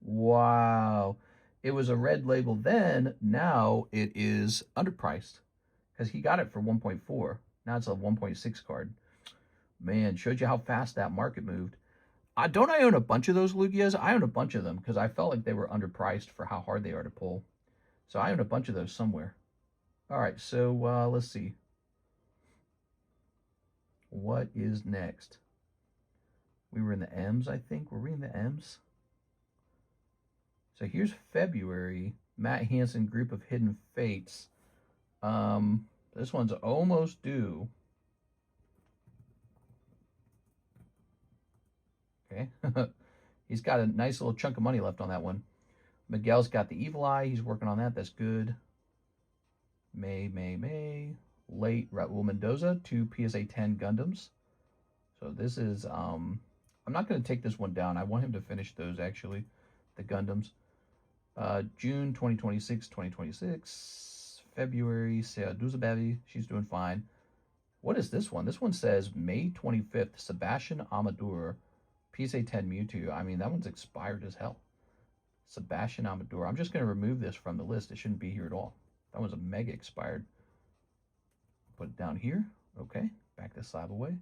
Wow. It was a red label then. Now it is underpriced because he got it for 1.4. Now it's a 1.6 card. Man, showed you how fast that market moved. Don't I own a bunch of those Lugias? I own a bunch of them because I felt like they were underpriced for how hard they are to pull. So I own a bunch of those somewhere. All right, so let's see. What is next? We were in the M's, I think. Were we in the M's? So here's February. Matt Hansen, Group of Hidden Fates. This one's almost due. Okay. He's got a nice little chunk of money left on that one. Miguel's got the Evil Eye. He's working on that. That's good. May. Late Raul Mendoza, 2 PSA 10 Gundams. So this is, I'm not going to take this one down. I want him to finish those, actually, the Gundams. June 2026. February, Sarah Duzabevi, she's doing fine. What is this one? This one says May 25th, Sebastian Amador, PSA 10 Mewtwo. I mean, that one's expired as hell. Sebastian Amador. I'm just going to remove this from the list. It shouldn't be here at all. That one's a mega expired. Put it down here. Okay, back this slab away.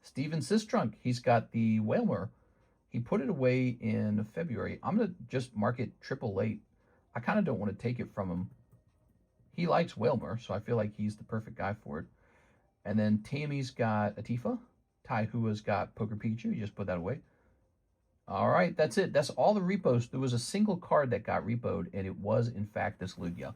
Steven Sistrunk, he's got the Whalmer. He put it away in February. I'm going to just mark it triple late. I kind of don't want to take it from him. He likes Whalmer, so I feel like he's the perfect guy for it. And then Tammy's got Atifa. Tai Hua's got Poker Pikachu. You just put that away. All right, that's it. That's all the repos. There was a single card that got repoed, and it was, in fact, this Lugia.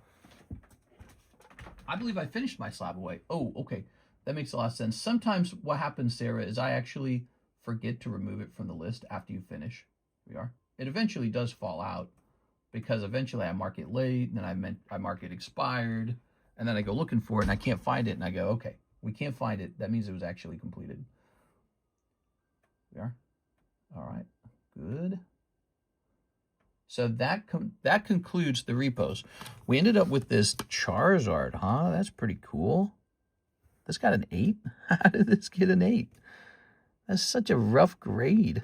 I believe I finished my slab away. Oh, okay. That makes a lot of sense. Sometimes what happens, Sarah, is I actually forget to remove it from the list after you finish. We are. It eventually does fall out because eventually I mark it late, and then I mark it expired, and then I go looking for it, and I can't find it, and I go, okay, we can't find it. That means it was actually completed. We are. All right. Good. So that concludes the repos. We ended up with this Charizard, huh? That's pretty cool. This got an 8? How did this get an 8? That's such a rough grade.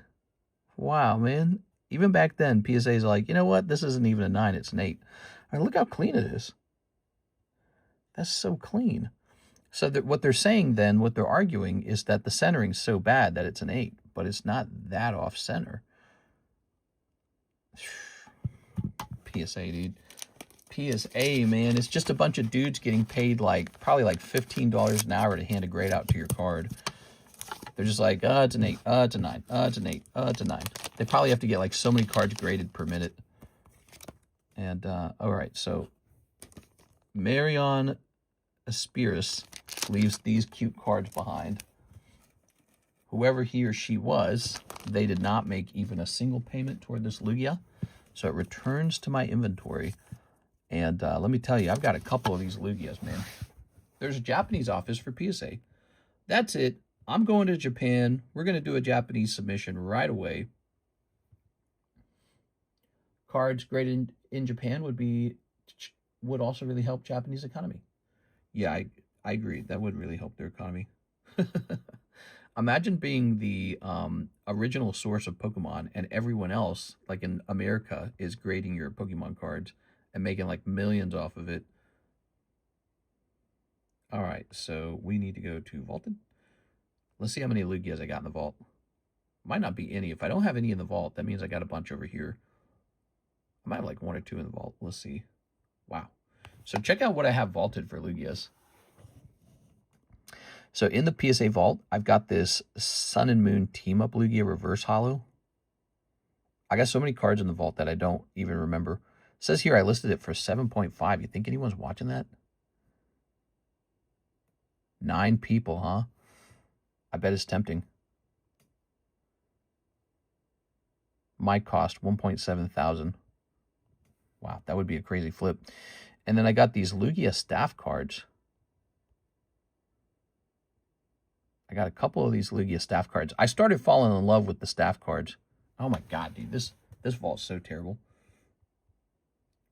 Wow, man. Even back then, PSA's like, you know what? This isn't even a 9, it's an 8. All right, look how clean it is. That's so clean. So that what they're saying then, what they're arguing is that the centering's so bad that it's an 8, but it's not that off center. PSA, dude. PSA, man. It's just a bunch of dudes getting paid probably like $15 an hour to hand a grade out to your card. They're just like, it's an 8, it's a 9, it's an 8, it's a 9. They probably have to get like so many cards graded per minute. And, all right, so Marion Aspiris leaves these cute cards behind. Whoever he or she was, they did not make even a single payment toward this Lugia. So it returns to my inventory. And let me tell you, I've got a couple of these Lugias, man. There's a Japanese office for PSA. That's it. I'm going to Japan. We're going to do a Japanese submission right away. Cards graded in Japan would also really help Japanese economy. Yeah, I agree. That would really help their economy. Imagine being the original source of Pokemon and everyone else, like in America, is grading your Pokemon cards and making like millions off of it. All right, so we need to go to Vaulted. Let's see how many Lugias I got in the vault. Might not be any. If I don't have any in the vault, that means I got a bunch over here. I might have like 1 or 2 in the vault. Let's see. Wow. So check out what I have vaulted for Lugias. So in the PSA vault, I've got this Sun and Moon Team Up Lugia Reverse Holo. I got so many cards in the vault that I don't even remember. It says here I listed it for 7.5. You think anyone's watching that? 9 people, huh? I bet it's tempting. My cost, 1.7 thousand. Wow, that would be a crazy flip. And then I got these Lugia staff cards. I got a couple of these Lugia staff cards. I started falling in love with the staff cards. Oh my god, dude, this vault's so terrible.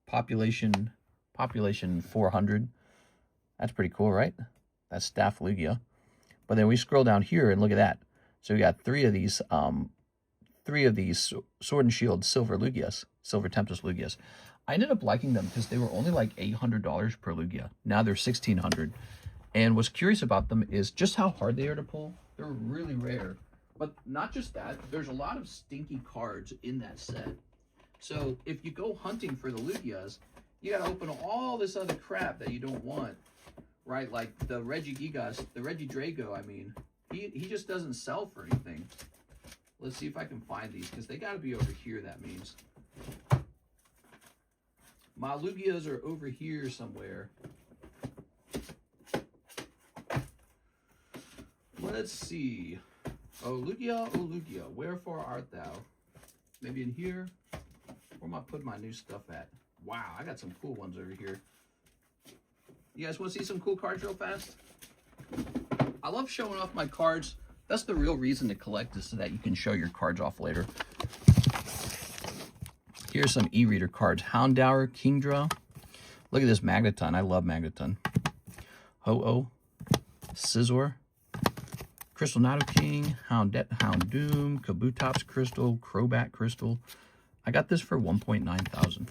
Population 400. That's pretty cool, right? That's staff Lugia. But then we scroll down here and look at that. So we got 3 of these Sword and Shield Silver Lugias, Silver Tempest Lugias. I ended up liking them because they were only like $800 per Lugia. Now they're $1,600. And what's curious about them is just how hard they are to pull. They're really rare. But not just that, there's a lot of stinky cards in that set. So if you go hunting for the Lugias, you got to open all this other crap that you don't want, right? Like the Regidrago, I mean, he just doesn't sell for anything. Let's see if I can find these, because they got to be over here, that means. My Lugias are over here somewhere. Let's see. Oh Lugia, wherefore art thou? Maybe in here? Where am I putting my new stuff at? Wow, I got some cool ones over here. You guys want to see some cool cards real fast? I love showing off my cards. That's the real reason to collect, is so that you can show your cards off later. Here's some e-reader cards. Houndour, Kingdra. Look at this Magneton. I love Magneton. Ho-Oh, Scizor, Crystal Nidoking, Houndoom, Kabutops Crystal, Crobat Crystal. I got this for 1.9 thousand.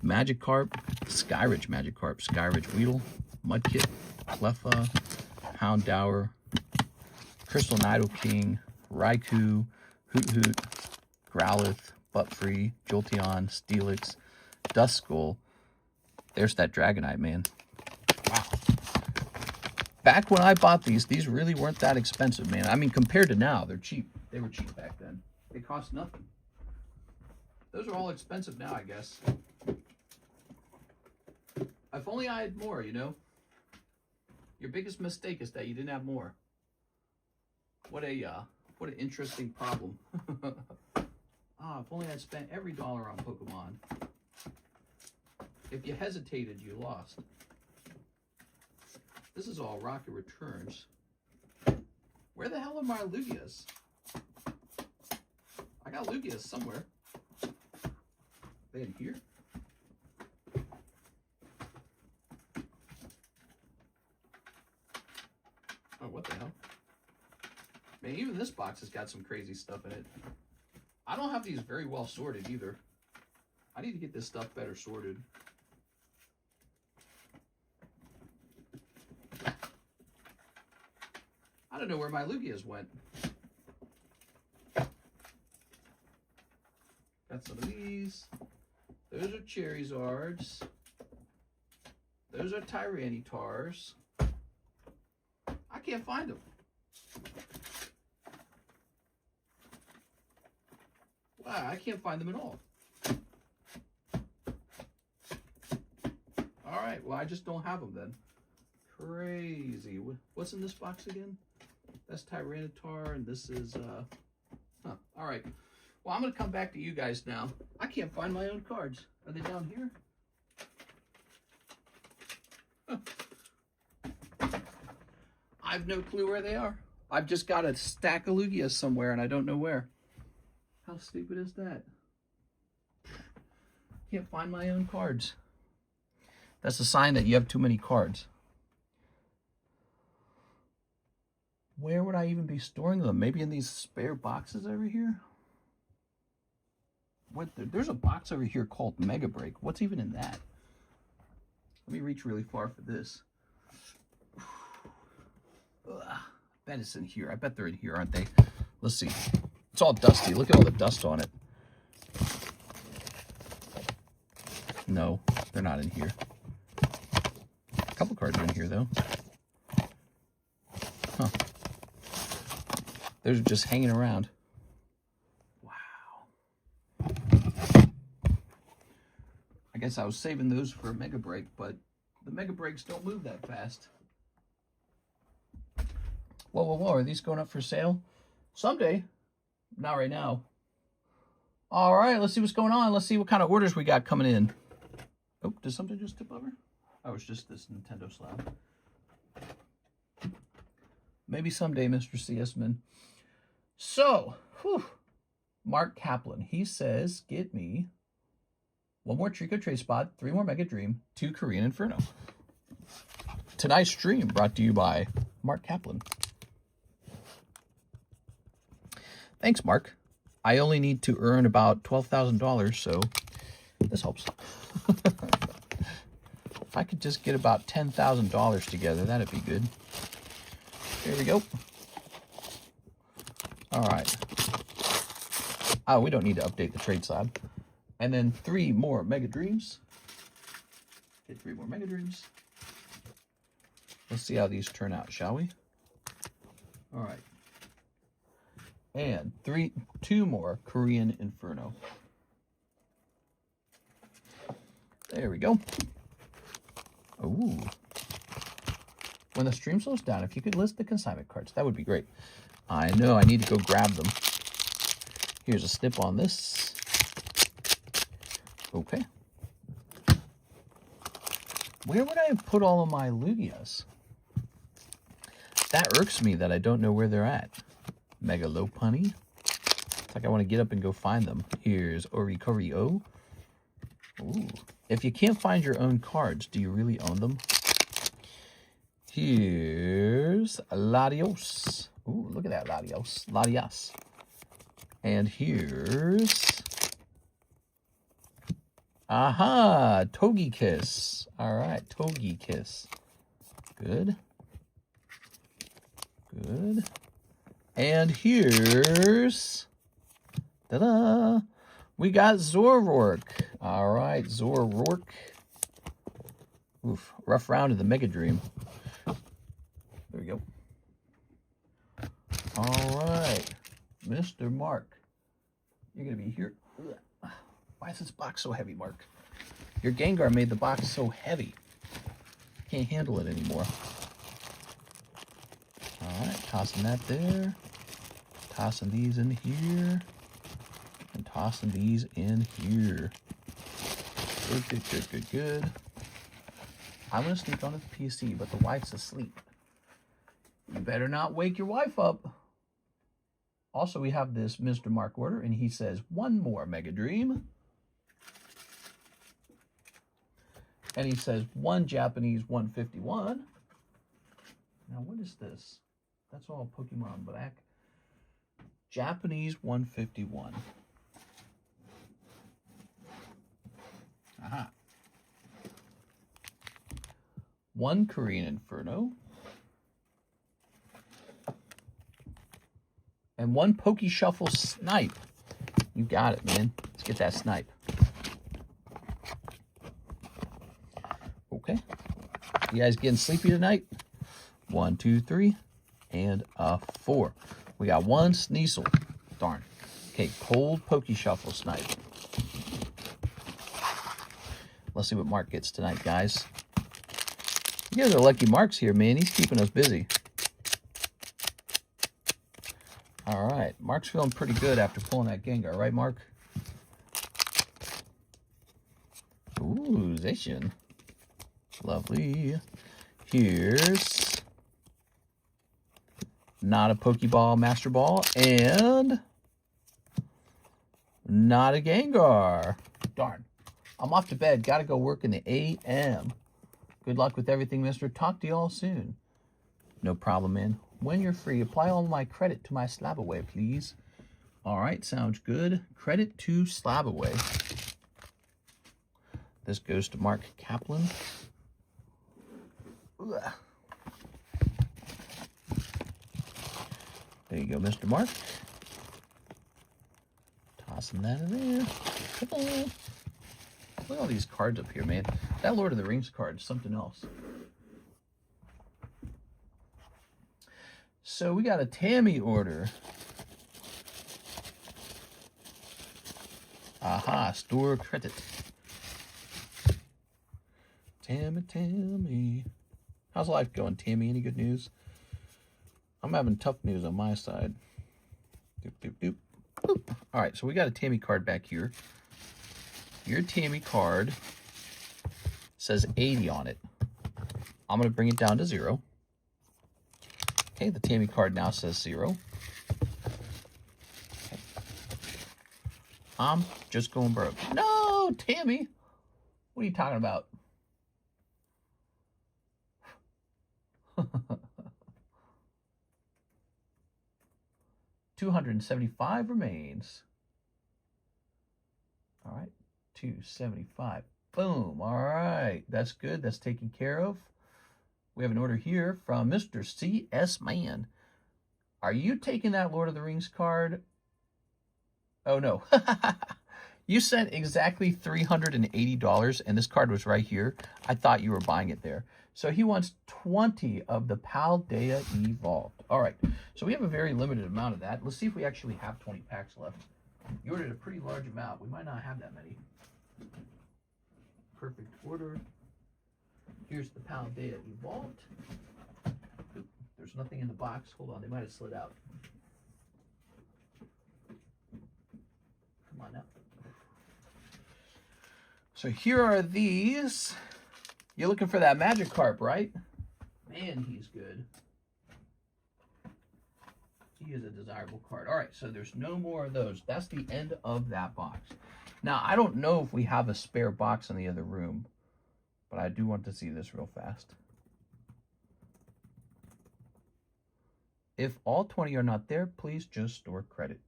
Magikarp, Skyridge Magikarp, Skyridge Weedle, Mudkip, Cleffa, Houndour, Crystal Nidoking, Raikou, Hoot, Growlithe, Buttfree, Jolteon, Steelix, Duskull. There's that Dragonite, man. Wow. Back when I bought these really weren't that expensive, man. I mean, compared to now, they're cheap. They were cheap back then. They cost nothing. Those are all expensive now, I guess. If only I had more, you know? Your biggest mistake is that you didn't have more. What an interesting problem. If only I'd spent every dollar on Pokemon. If you hesitated, you lost. This is all Rocket Returns. Where the hell are my Lugias? I got Lugias somewhere. Are they in here? Oh, what the hell? Man, even this box has got some crazy stuff in it. I don't have these very well sorted either. I need to get this stuff better sorted. I don't know where my Lugias went. Got some of these. Those are Charizards. Those are Tyrannitars. I can't find them. Wow, I can't find them at all. All right, well, I just don't have them then. Crazy. What's in this box again? That's Tyranitar, and this is, all right. Well, I'm going to come back to you guys now. I can't find my own cards. Are they down here? Huh. I have no clue where they are. I've just got a stack of Lugias somewhere, and I don't know where. How stupid is that? Can't find my own cards. That's a sign that you have too many cards. Where would I even be storing them? Maybe in these spare boxes over here? What? There's a box over here called Mega Break. What's even in that? Let me reach really far for this. Ugh, I bet it's in here. I bet they're in here, aren't they? Let's see. It's all dusty. Look at all the dust on it. No, they're not in here. A couple cards are in here, though. Huh. Those are just hanging around. Wow. I guess I was saving those for a Mega Break, but the Mega Breaks don't move that fast. Whoa, whoa, whoa. Are these going up for sale? Someday. Not right now. All right, let's see what's going on. Let's see what kind of orders we got coming in. Oh, did something just tip over? Oh, it's just this Nintendo slab. Maybe someday, Mr. CS-Man. So, whew, Mark Kaplan, he says, get me 1 more Trico Trade Spot, 3 more Mega Dream, 2 Korean Inferno. Tonight's stream brought to you by Mark Kaplan. Thanks, Mark. I only need to earn about $12,000, so this helps. If I could just get about $10,000 together, that'd be good. There we go. All right. Oh, we don't need to update the trade slab. And then 3 more Mega Dreams. Get 3 more Mega Dreams. Let's see how these turn out, shall we? All right. And 2 more Korean Inferno. There we go. Ooh. When the stream slows down, if you could list the consignment cards, that would be great. I know, I need to go grab them. Here's a snip on this. Okay. Where would I have put all of my Lugias? That irks me that I don't know where they're at. Mega Lopunny. It's like I want to get up and go find them. Here's Orikorio. Ooh. If you can't find your own cards, do you really own them? Here's Latios. Ooh, look at that, Latias. And here's... Aha! Togekiss. All right, Togekiss. Good. Good. And here's... Ta-da! We got Zoroark. All right, Zoroark. Oof, rough round of the Mega Dream. There we go. All right, Mr. Mark. You're going to be here. Ugh. Why is this box so heavy, Mark? Your Gengar made the box so heavy. Can't handle it anymore. All right, tossing that there. Tossing these in here. And tossing these in here. Good, good, good, good, good. I'm going to sneak onto the PC, but the wife's asleep. You better not wake your wife up. Also, we have this Mr. Mark order, and he says 1 more Mega Dream. And he says 1 Japanese 151. Now, what is this? That's all Pokemon Black. Japanese 151. Aha. 1 Korean Inferno. And 1 Pokey Shuffle Snipe. You got it, man. Let's get that snipe. Okay. You guys getting sleepy tonight? 1, 2, 3, and a 4. We got 1 Sneasel. Darn. Okay, cold Pokey Shuffle Snipe. Let's see what Mark gets tonight, guys. You guys are lucky Mark's here, man. He's keeping us busy. All right. Mark's feeling pretty good after pulling that Gengar, right, Mark? Ooh, Zacian. Lovely. Here's not a Pokeball Master Ball and not a Gengar. Darn. I'm off to bed. Got to go work in the AM. Good luck with everything, mister. Talk to you all soon. No problem, man. When you're free, apply all my credit to my Slabaway, please. All right, sounds good. Credit to Slabaway. This goes to Mark Kaplan. Ugh. There you go, Mr. Mark. Tossing that in there. Look at all these cards up here, man. That Lord of the Rings card is something else. So we got a Tammy order. Aha, store credit. Tammy. How's life going, Tammy? Any good news? I'm having tough news on my side. Doop, doop, doop. Boop. All right, so we got a Tammy card back here. Your Tammy card says 80 on it. I'm going to bring it down to 0. Okay, the Tammy card now says 0. Okay. I'm just going broke. No, Tammy. What are you talking about? $275 remains. All right, 275. Boom. All right, that's good. That's taken care of. We have an order here from Mr. C.S. Man. Are you taking that Lord of the Rings card? Oh, no. You sent exactly $380, and this card was right here. I thought you were buying it there. So he wants 20 of the Paldea Evolved. All right, so we have a very limited amount of that. Let's see if we actually have 20 packs left. You ordered a pretty large amount. We might not have that many. Perfect order. Here's the Paldea Evolved. Oop, there's nothing in the box. Hold on, they might have slid out. Come on now. So here are these. You're looking for that Magikarp, right? Man, he's good. He is a desirable card. All right, so there's no more of those. That's the end of that box. Now, I don't know if we have a spare box in the other room, but I do want to see this real fast. If all 20 are not there, please just store credit.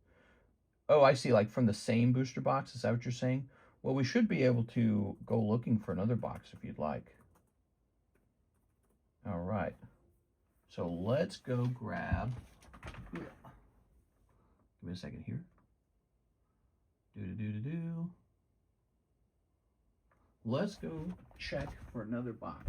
Oh, I see, like from the same booster box. Is that what you're saying? Well, we should be able to go looking for another box if you'd like. All right. So let's go grab. Give me a second here. Do. Let's go check for another box.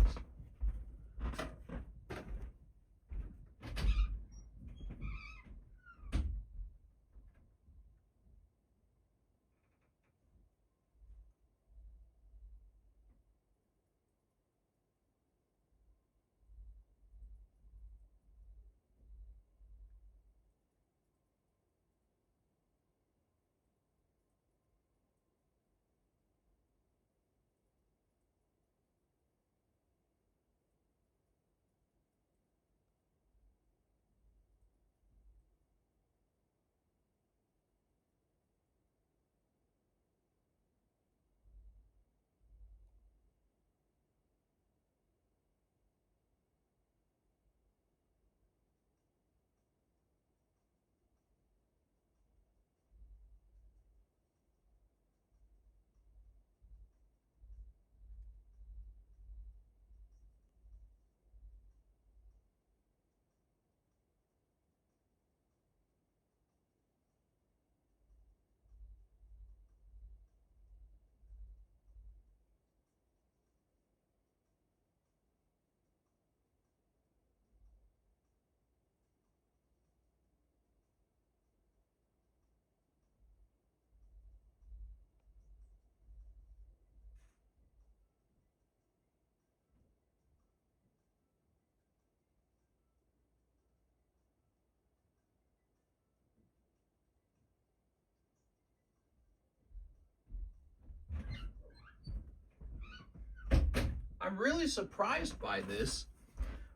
I'm really surprised by this,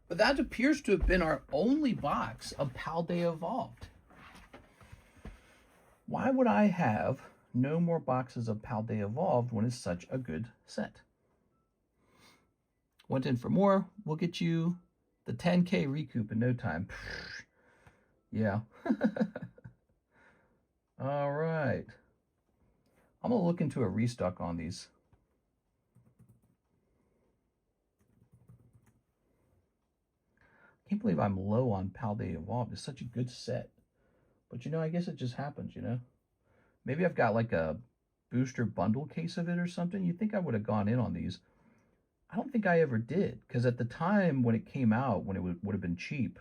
but that appears to have been our only box of Paldea Evolved. Why would I have no more boxes of Paldea Evolved when it's such a good set? Went in for more. We'll get you the 10K recoup in no time. Yeah. All right. I'm going to look into a restock on these. I can't believe I'm low on Paldea Evolved. It's such a good set. But, you know, I guess it just happens, you know. Maybe I've got like a booster bundle case of it or something. You'd think I would have gone in on these. I don't think I ever did. Because at the time when it came out, when it would have been cheap,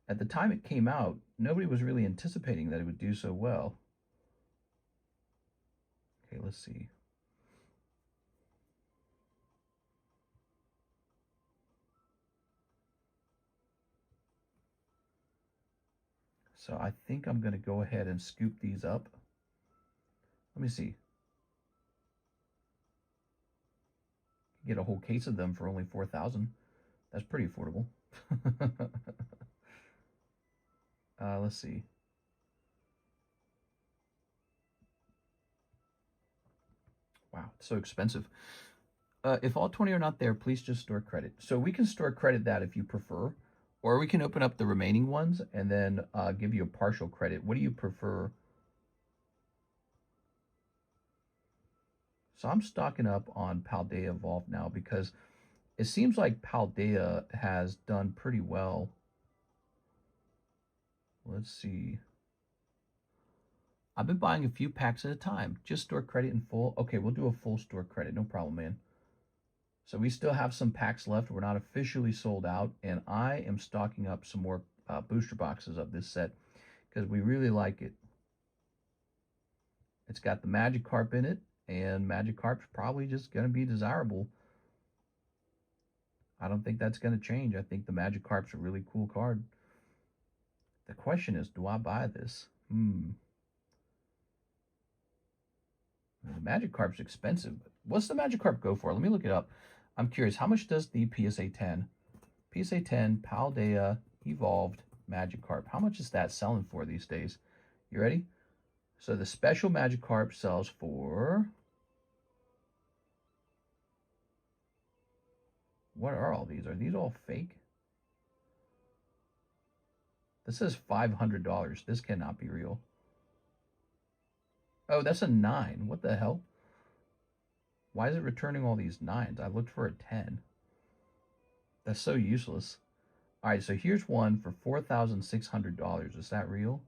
at the time it came out, nobody was really anticipating that it would do so well. Okay, let's see. So I think I'm going to go ahead and scoop these up. Let me see. Get a whole case of them for only $4,000. That's pretty affordable. Let's see. Wow, it's so expensive. If all 20 are not there, please just store credit. So we can store credit that if you prefer, or we can open up the remaining ones and then give you a partial credit. What do you prefer? So I'm stocking up on Paldea Evolved now because it seems like Paldea has done pretty well. Let's see. I've been buying a few packs at a time. Just store credit in full. Okay, we'll do a full store credit. No problem, man. So we still have some packs left. We're not officially sold out. And I am stocking up some more booster boxes of this set because we really like it. It's got the Magikarp in it. And Magikarp's probably just going to be desirable. I don't think that's going to change. I think the Magikarp's a really cool card. The question is, do I buy this? The Magikarp's expensive. What's the Magikarp go for? Let me look it up. I'm curious. How much does the PSA 10? PSA 10 Paldea Evolved Magikarp. How much is that selling for these days? You ready? So the special Magikarp sells for... What are all these? Are these all fake? This says $500. This cannot be real. Oh, that's a 9. What the hell? Why is it returning all these 9s? I looked for a 10. That's so useless. All right, so here's one for $4,600. Is that real?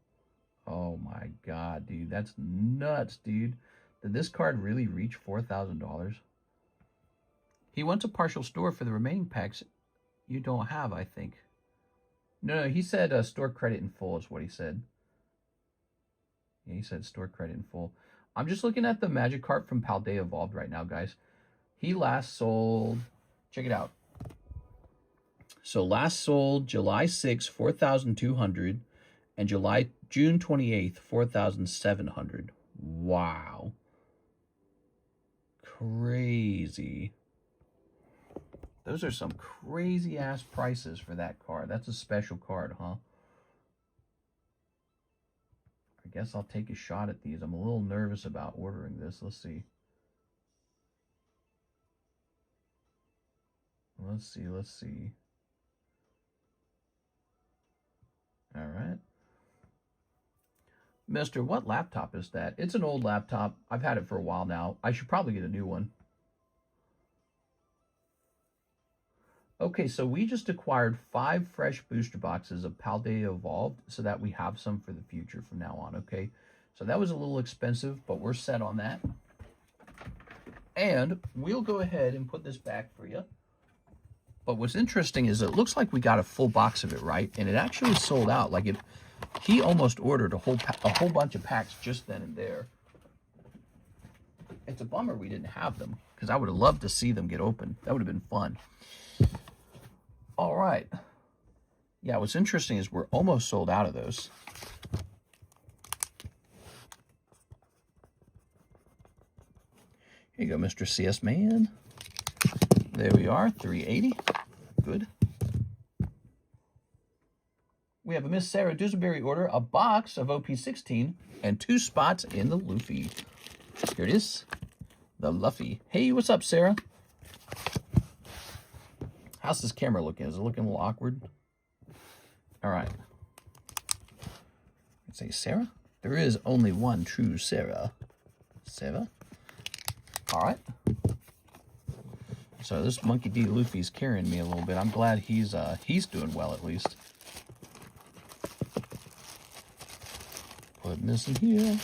Oh my God, dude. That's nuts, dude. Did this card really reach $4,000? He wants a partial store for the remaining packs you don't have, I think. No, he said store credit in full is what he said. Yeah, he said store credit in full. I'm just looking at the Magikarp from Paldea Evolved right now, guys. He last sold... Check it out. So last sold July 6th, 4,200. And June 28th, 4,700. Wow. Crazy. Those are some crazy ass prices for that card. That's a special card, huh? I guess I'll take a shot at these. I'm a little nervous about ordering this. Let's see. Let's see. All right. Mister, what laptop is that? It's an old laptop. I've had it for a while now. I should probably get a new one. Okay, so we just acquired 5 fresh booster boxes of Paldea Evolved so that we have some for the future from now on, okay? So that was a little expensive, but we're set on that. And we'll go ahead and put this back for you. But what's interesting is it looks like we got a full box of it, right? And it actually sold out. Like he almost ordered a whole bunch of packs just then and there. It's a bummer we didn't have them because I would have loved to see them get open. That would have been fun. All right. Yeah, what's interesting is we're almost sold out of those. Here you go, Mr. CS Man. There we are, 380. Good. We have a Miss Sarah Dusenberry order, a box of OP16, and 2 spots in the Luffy. Here it is, the Luffy. Hey, what's up, Sarah? How's this camera looking? Is it looking a little awkward? All right. Let's say Sarah. There is only one true Sarah. Sarah. All right. So this Monkey D. Luffy's carrying me a little bit. I'm glad he's doing well at least. Putting this in here.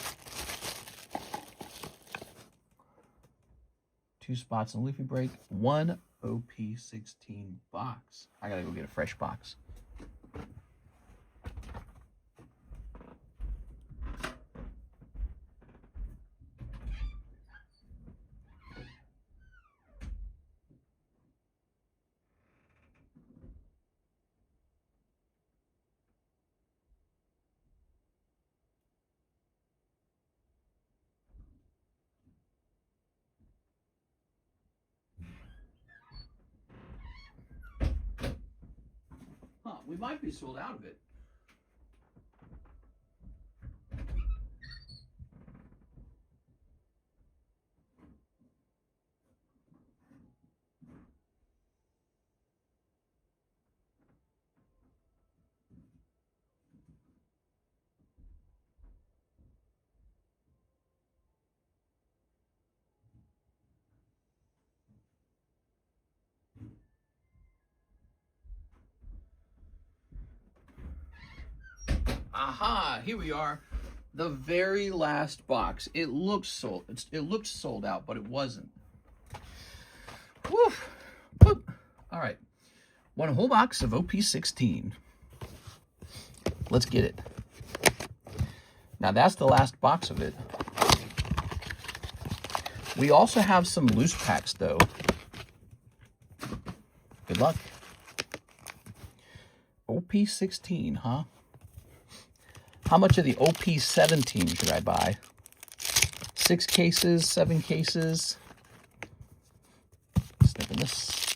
2 spots in Luffy break. 1 OP16 box. I gotta go get a fresh box. We might be sold out of it. Aha, here we are. The very last box. It looked sold out, but it wasn't. Woof. Whoop. All right. 1 whole box of OP16. Let's get it. Now that's the last box of it. We also have some loose packs though. Good luck. OP16, huh? How much of the OP17 should I buy? 6 cases, 7 cases. Snipping this.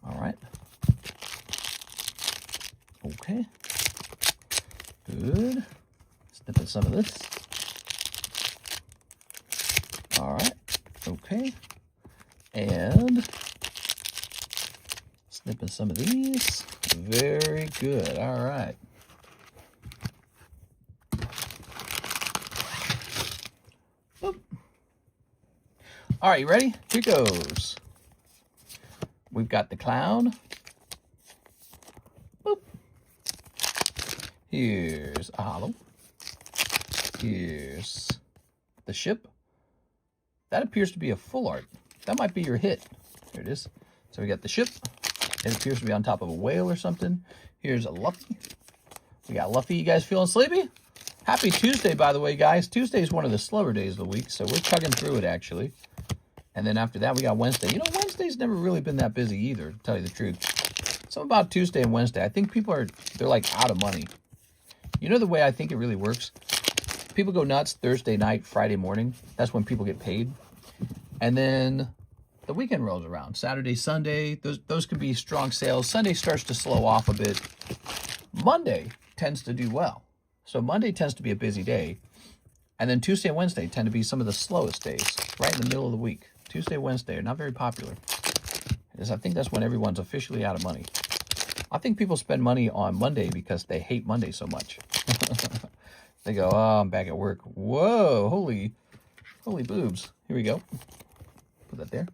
All right. Okay. Good. Snipping some of this. All right. Okay. And snipping some of these. Very good. All right. Boop. All right, you ready? Here goes. We've got the clown. Boop. Here's a hollow. Here's the ship. That appears to be a full art. That might be your hit. Here it is. So we got the ship. It appears to be on top of a whale or something. Here's a Luffy. We got Luffy. You guys feeling sleepy? Happy Tuesday, by the way, guys. Tuesday is one of the slower days of the week, so we're chugging through it, actually. And then after that, we got Wednesday. You know, Wednesday's never really been that busy either, to tell you the truth. Something about Tuesday and Wednesday. I think people they're like out of money. You know the way I think it really works? People go nuts Thursday night, Friday morning. That's when people get paid. And then the weekend rolls around. Saturday, Sunday, those could be strong sales. Sunday starts to slow off a bit. Monday tends to do well. So Monday tends to be a busy day. And then Tuesday and Wednesday tend to be some of the slowest days, right in the middle of the week. Tuesday, Wednesday are not very popular. I think that's when everyone's officially out of money. I think people spend money on Monday because they hate Monday so much. They go, oh, I'm back at work. Whoa, holy boobs. Here we go. Put that there.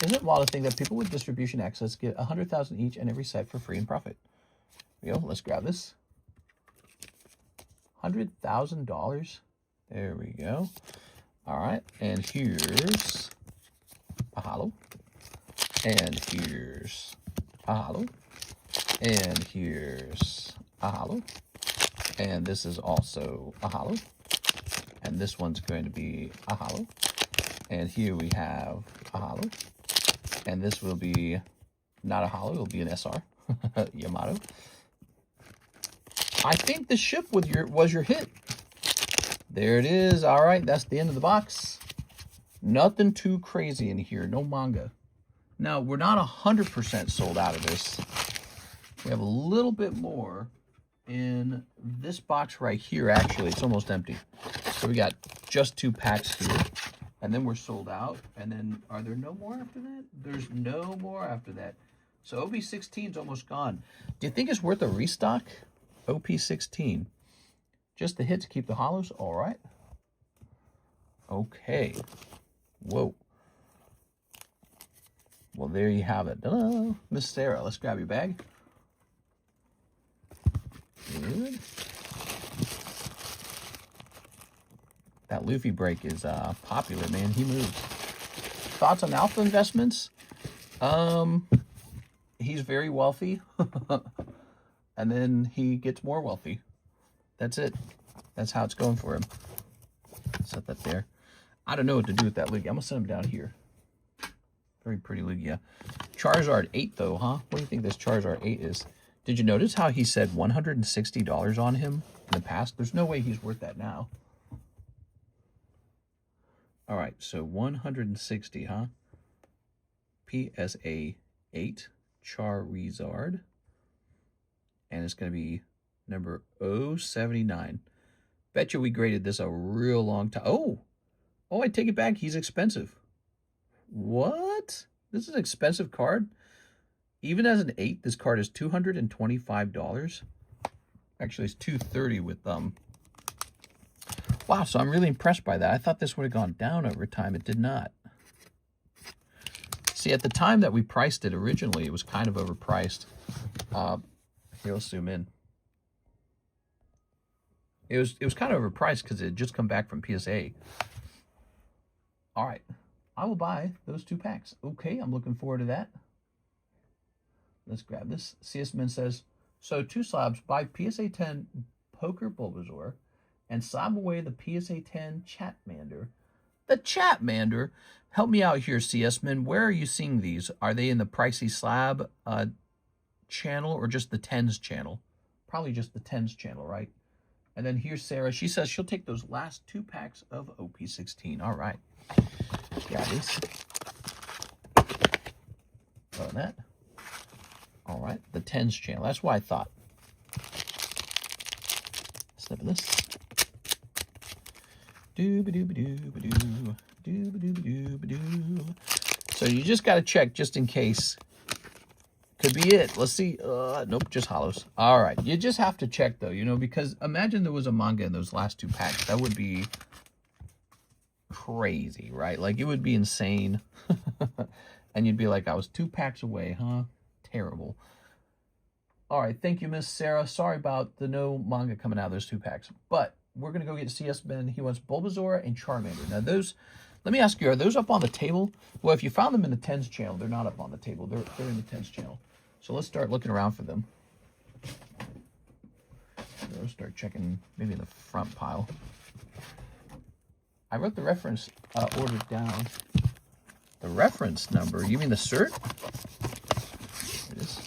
Isn't it wild to think that people with distribution access get 100,000 each and every set for free and profit? Here we go. Let's grab this. $100,000. There we go. All right. And here's a hollow. And here's a hollow. And here's a hollow. And this is also a hollow. And this one's going to be a hollow. And here we have a hollow. And this will be not a hollow, it'll be an SR. Yamato. I think the ship was your hit. There it is. All right, that's the end of the box. Nothing too crazy in here. No manga. Now, we're not 100% sold out of this. We have a little bit more in this box right here. Actually, it's almost empty. So we got just 2 packs here. And then we're sold out. And then, are there no more after that? There's no more after that. So OP16 is almost gone. Do you think it's worth a restock? OP16. Just the hits keep the hollows? All right. Okay. Whoa. Well, there you have it. Hello, Miss Sarah. Let's grab your bag. Good. That Luffy break is popular, man. He moves. Thoughts on alpha investments? He's very wealthy. And then he gets more wealthy. That's it. That's how it's going for him. Set that there. I don't know what to do with that Lugia. I'm going to set him down here. Very pretty Lugia. Charizard 8, though, huh? What do you think this Charizard 8 is? Did you notice how he said $160 on him in the past? There's no way he's worth that now. All right, so 160, huh? PSA 8 Charizard. And it's going to be number 079. Bet you we graded this a real long time. Oh, I take it back. He's expensive. What? This is an expensive card? Even as an 8, this card is $225. Actually, it's $230 with Wow, so I'm really impressed by that. I thought this would have gone down over time. It did not. See, at the time that we priced it originally, it was kind of overpriced. Here, let's zoom in. It was kind of overpriced because it had just come back from PSA. All right. I will buy those 2 packs. Okay, I'm looking forward to that. Let's grab this. CS Min says, so 2 slabs, buy PSA 10 Poker Bulbasaur and slab away the PSA 10 Chatmander. The Chatmander? Help me out here, CS Min. Where are you seeing these? Are they in the pricey slab channel or just the 10s channel? Probably just the 10s channel, right? And then here's Sarah. She says she'll take those last 2 packs of OP16. All right. Got this. Got that. All right. The 10s channel. That's what I thought. Snip of this. Doo-ba-doo-ba-doo-ba-doo. Doo-ba-doo-ba-doo-ba-doo. So you just got to check just in case. Could be it. Let's see. Nope, just hollows. All right. You just have to check, though, you know, because imagine there was a manga in those last 2 packs. That would be crazy, right? Like, it would be insane. And you'd be like, I was 2 packs away, huh? Terrible. All right. Thank you, Miss Sarah. Sorry about the no manga coming out of those 2 packs. But we're going to go get CS Ben. He wants Bulbasaur and Charmander. Now, those... Let me ask you, are those up on the table? Well, if you found them in the 10s channel, they're not up on the table. They're in the 10s channel. So let's start looking around for them. Let's start checking maybe in the front pile. I wrote the reference order down. The reference number? You mean the cert? It is.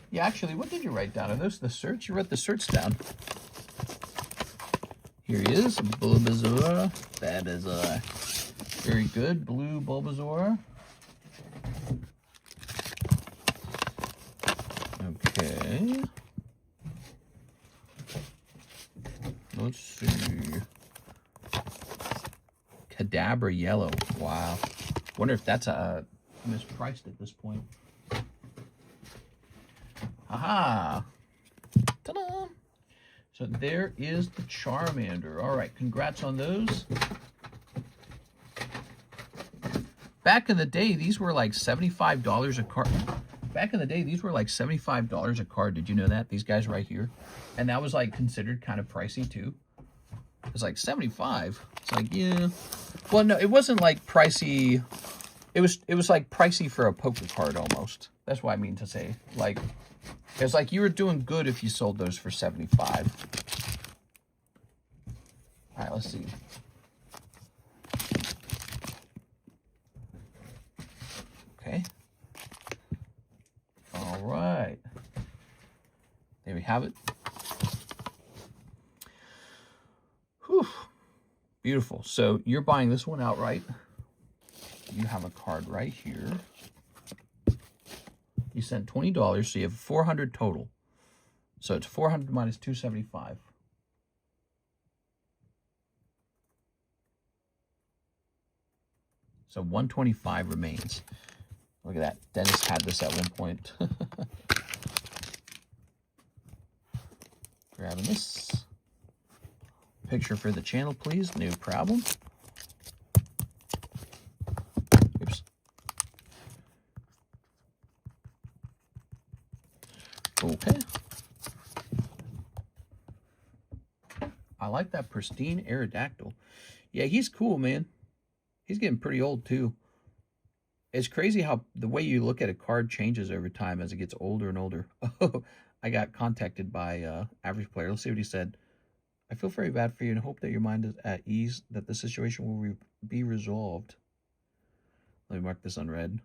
Yeah, actually, what did you write down? Are those the certs? You wrote the certs down. Here he is, Bulbasaur. That is very good. Blue Bulbasaur. Okay. Let's see. Kadabra Yellow. Wow. Wonder if that's mispriced at this point. Aha! Ta-da! So there is the Charmander. All right, congrats on those. Back in the day, these were like $75 a card. Back in the day, these were like $75 a card. Did you know that? These guys right here. And that was like considered kind of pricey too. It was like 75. It's like, yeah. Well, no, it wasn't like pricey. It was like pricey for a poker card almost. That's what I mean to say. Like, it was like you were doing good if you sold those for 75. All right, let's see. Okay. All right. There we have it. Whew. Beautiful. So you're buying this one outright. You have a card right here. You sent $20, so you have 400 total. So it's 400 minus 275. So 125 remains. Look at that. Dennis had this at one point. Grabbing this. Picture for the channel, please. No problem. Oops. Okay. I like that pristine Aerodactyl. Yeah, he's cool, man. He's getting pretty old, too. It's crazy how the way you look at a card changes over time as it gets older and older. Oh, I got contacted by Average Player. Let's see what he said. I feel very bad for you and hope that your mind is at ease, that the situation will be resolved. Let me mark this on red.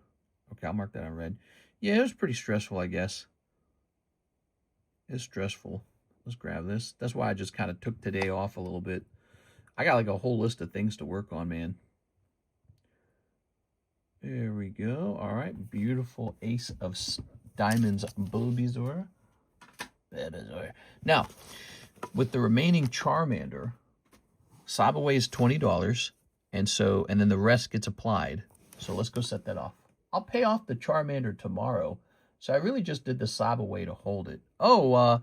Okay, I'll mark that on red. Yeah, it was pretty stressful, I guess. It's stressful. Let's grab this. That's why I just kind of took today off a little bit. I got like a whole list of things to work on, man. There we go. All right. Beautiful Ace of Diamonds Bulbasaur. Now, with the remaining Charmander, Sabaway is $20, and then the rest gets applied. So let's go set that off. I'll pay off the Charmander tomorrow. So I really just did the Sabaway to hold it. Oh,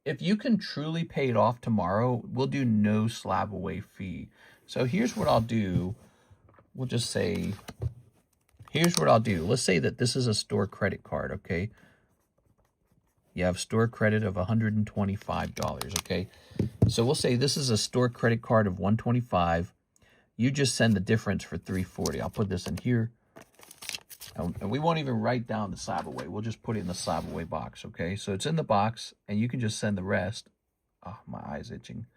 if you can truly pay it off tomorrow, we'll do no Slabaway fee. So here's what I'll do. We'll just say, here's what I'll do. Let's say that this is a store credit card, okay? You have store credit of $125, okay? So we'll say this is a store credit card of $125. You just send the difference for $340. I'll put this in here. And we won't even write down the Slabaway. We'll just put it in the Slabaway box, okay? So it's in the box, and you can just send the rest. Oh, my eye's itching.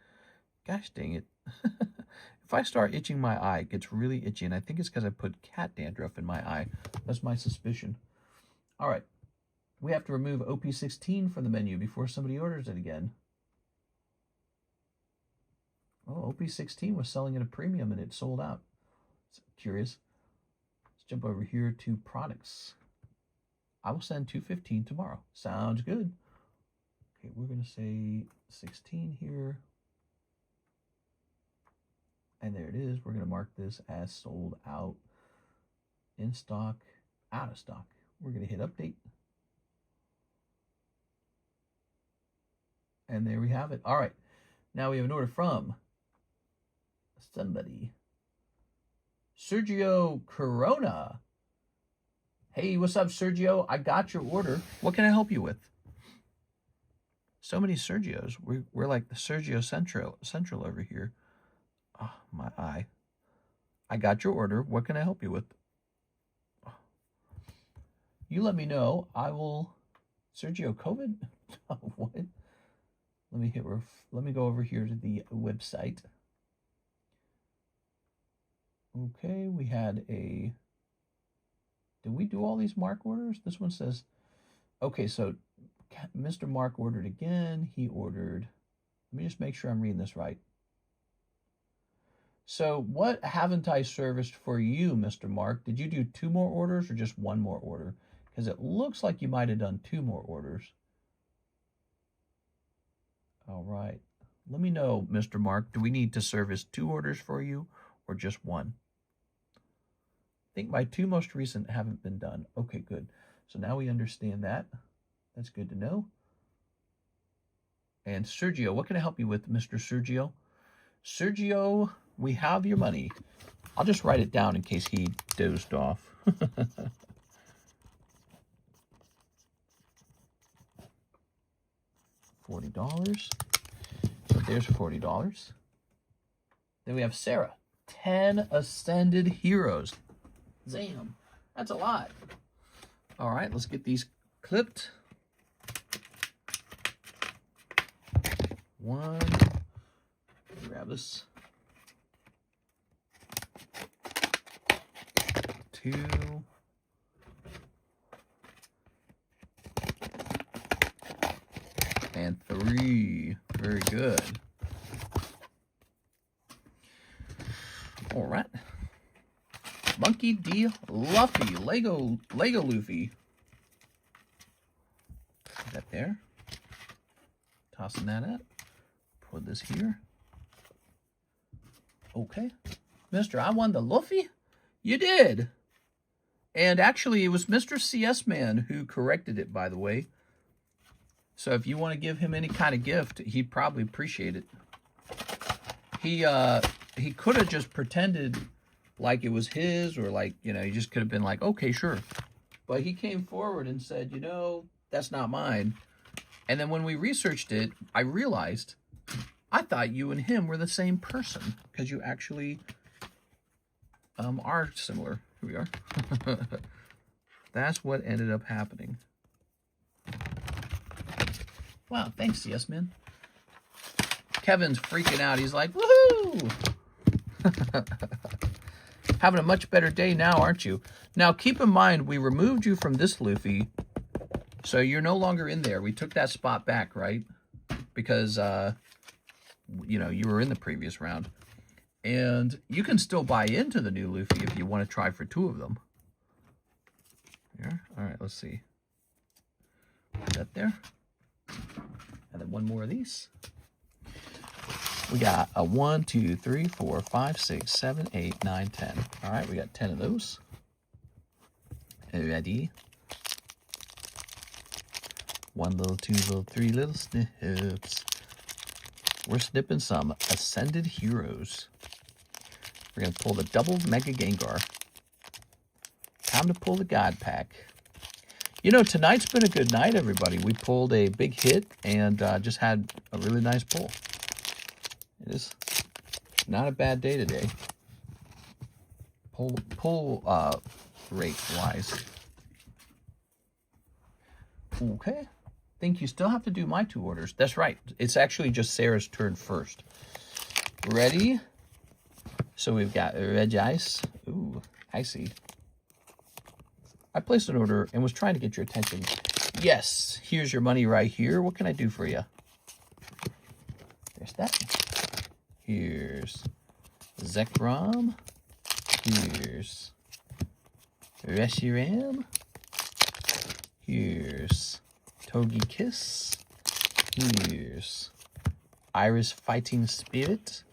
Gosh dang it. If I start itching my eye, it gets really itchy, and I think it's because I put cat dandruff in my eye. That's my suspicion. All right. We have to remove OP16 from the menu before somebody orders it again. Oh, OP16 was selling at a premium, and it sold out. It's curious. Jump over here to products. I will send 215 tomorrow. Sounds good. Okay, we're going to say 16 here. And there it is. We're going to mark this as sold out. In stock, out of stock. We're going to hit update. And there we have it. All right. Now we have an order from somebody. Sergio Corona. Hey, what's up, Sergio? I got your order. What can I help you with? So many Sergios. We're like the Sergio Central over here. Oh, my eye. I got your order. What can I help you with? You let me know. I will. Sergio, COVID? What? Let me go over here to the website. Okay, we had a, did we do all these Mark orders? This one says, okay, so Mr. Mark ordered again. He ordered, let me just make sure I'm reading this right. So what haven't I serviced for you, Mr. Mark? Did you do 2 more orders or just 1 more order? Because it looks like you might have done 2 more orders. All right. Let me know, Mr. Mark, do we need to service 2 orders for you or just 1? I think my 2 most recent haven't been done. Okay, good. So now we understand that. That's good to know. And Sergio, what can I help you with, Mr. Sergio? Sergio, we have your money. I'll just write it down in case he dozed off. $40. So there's $40. Then we have Sarah. 10 Ascended Heroes. Damn, that's a lot. All right, let's get these clipped. 1. Grab this. 2. And 3. Very good. Mickey D. Luffy. Lego Luffy. Put that there. Tossing that up. Put this here. Okay. Mister, I won the Luffy? You did. And actually, it was Mr. CS Man who corrected it, by the way. So if you want to give him any kind of gift, he'd probably appreciate it. He could have just pretended like it was his, or like, you know, he just could have been like, okay, sure. But he came forward and said, you know, that's not mine. And then when we researched it, I realized I thought you and him were the same person, because you actually are similar. Here we are. That's what ended up happening. Wow, thanks, yes, man. Kevin's freaking out. He's like, woohoo! Having a much better day now, aren't you? Now, keep in mind, we removed you from this Luffy, so you're no longer in there. We took that spot back, right? Because, you know, you were in the previous round. And you can still buy into the new Luffy if you want to try for 2 of them. Here. All right, let's see. Put that there. And then 1 more of these. We got a 1, 2, 3, 4, 5, 6, 7, 8, 9, 10. All right, we got 10 of those. Ready? 1 little, 2 little, 3 little snips. We're snipping some Ascended Heroes. We're going to pull the double Mega Gengar. Time to pull the God Pack. You know, tonight's been a good night, everybody. We pulled a big hit and just had a really nice pull. It is not a bad day today. Pull rate-wise. Okay. Think you still have to do my 2 orders. That's right. It's actually just Sarah's turn first. Ready? So we've got Red Ice. Ooh, icy. I placed an order and was trying to get your attention. Yes, here's your money right here. What can I do for you? There's that. Here's Zekrom. Here's Reshiram. Here's Togi Kiss. Here's Iris Fighting Spirit.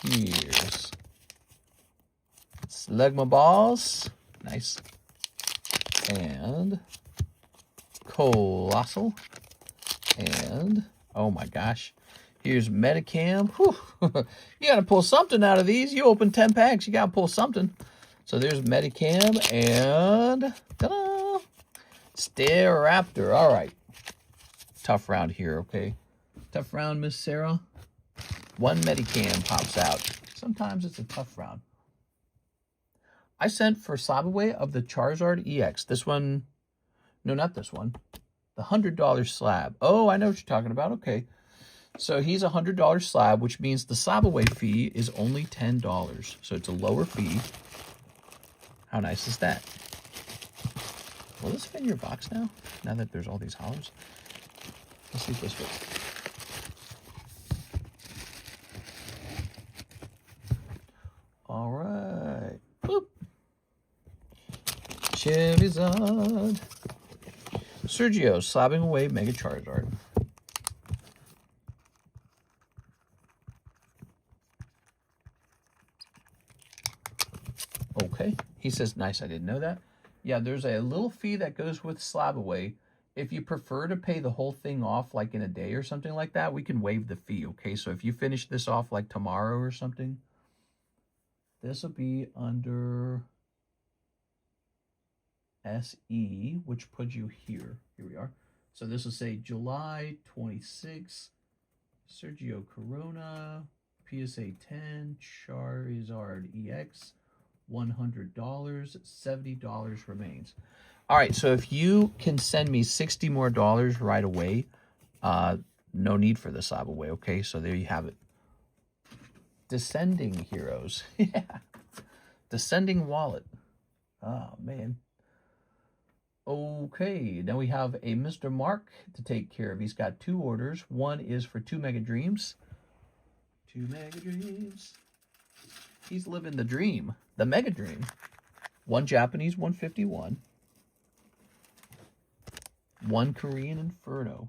Here's Slugma Balls. Nice. And Colossal. And, oh my gosh, here's Metacam. Whew. You got to pull something out of these. You open 10 packs, you got to pull something. So there's Metacam and ta-da! Staraptor. All right. Tough round here, okay? Tough round, Miss Sarah. 1 Metacam pops out. Sometimes it's a tough round. I sent for Sabaway of the Charizard EX. This one, no, not this one. The $100 slab. Oh, I know what you're talking about. Okay. So he's a $100 slab, which means the Sabaway fee is only $10. So it's a lower fee. How nice is that? Will this fit in your box now? Now that there's all these hollers? Let's see if this fits. All right. Boop. Charizard. Sergio, slabbing away Mega Charizard. Okay. He says, nice, I didn't know that. Yeah, there's a little fee that goes with slab away. If you prefer to pay the whole thing off like in a day or something like that, we can waive the fee, okay? So if you finish this off like tomorrow or something, this will be under SE, which puts you here. Here we are. So this will say July 26, Sergio Corona, PSA 10, Charizard EX, $100, $70 remains. All right, so if you can send me $60 more right away, no need for the Sabaway, okay? So there you have it. Descending Heroes. Yeah. Descending Wallet. Oh, man. Okay, now we have a Mr. Mark to take care of. He's got 2 orders. One is for 2 Mega Dreams. 2 Mega Dreams. He's living the dream. The Mega Dream. 1 Japanese 151. 1 Korean Inferno.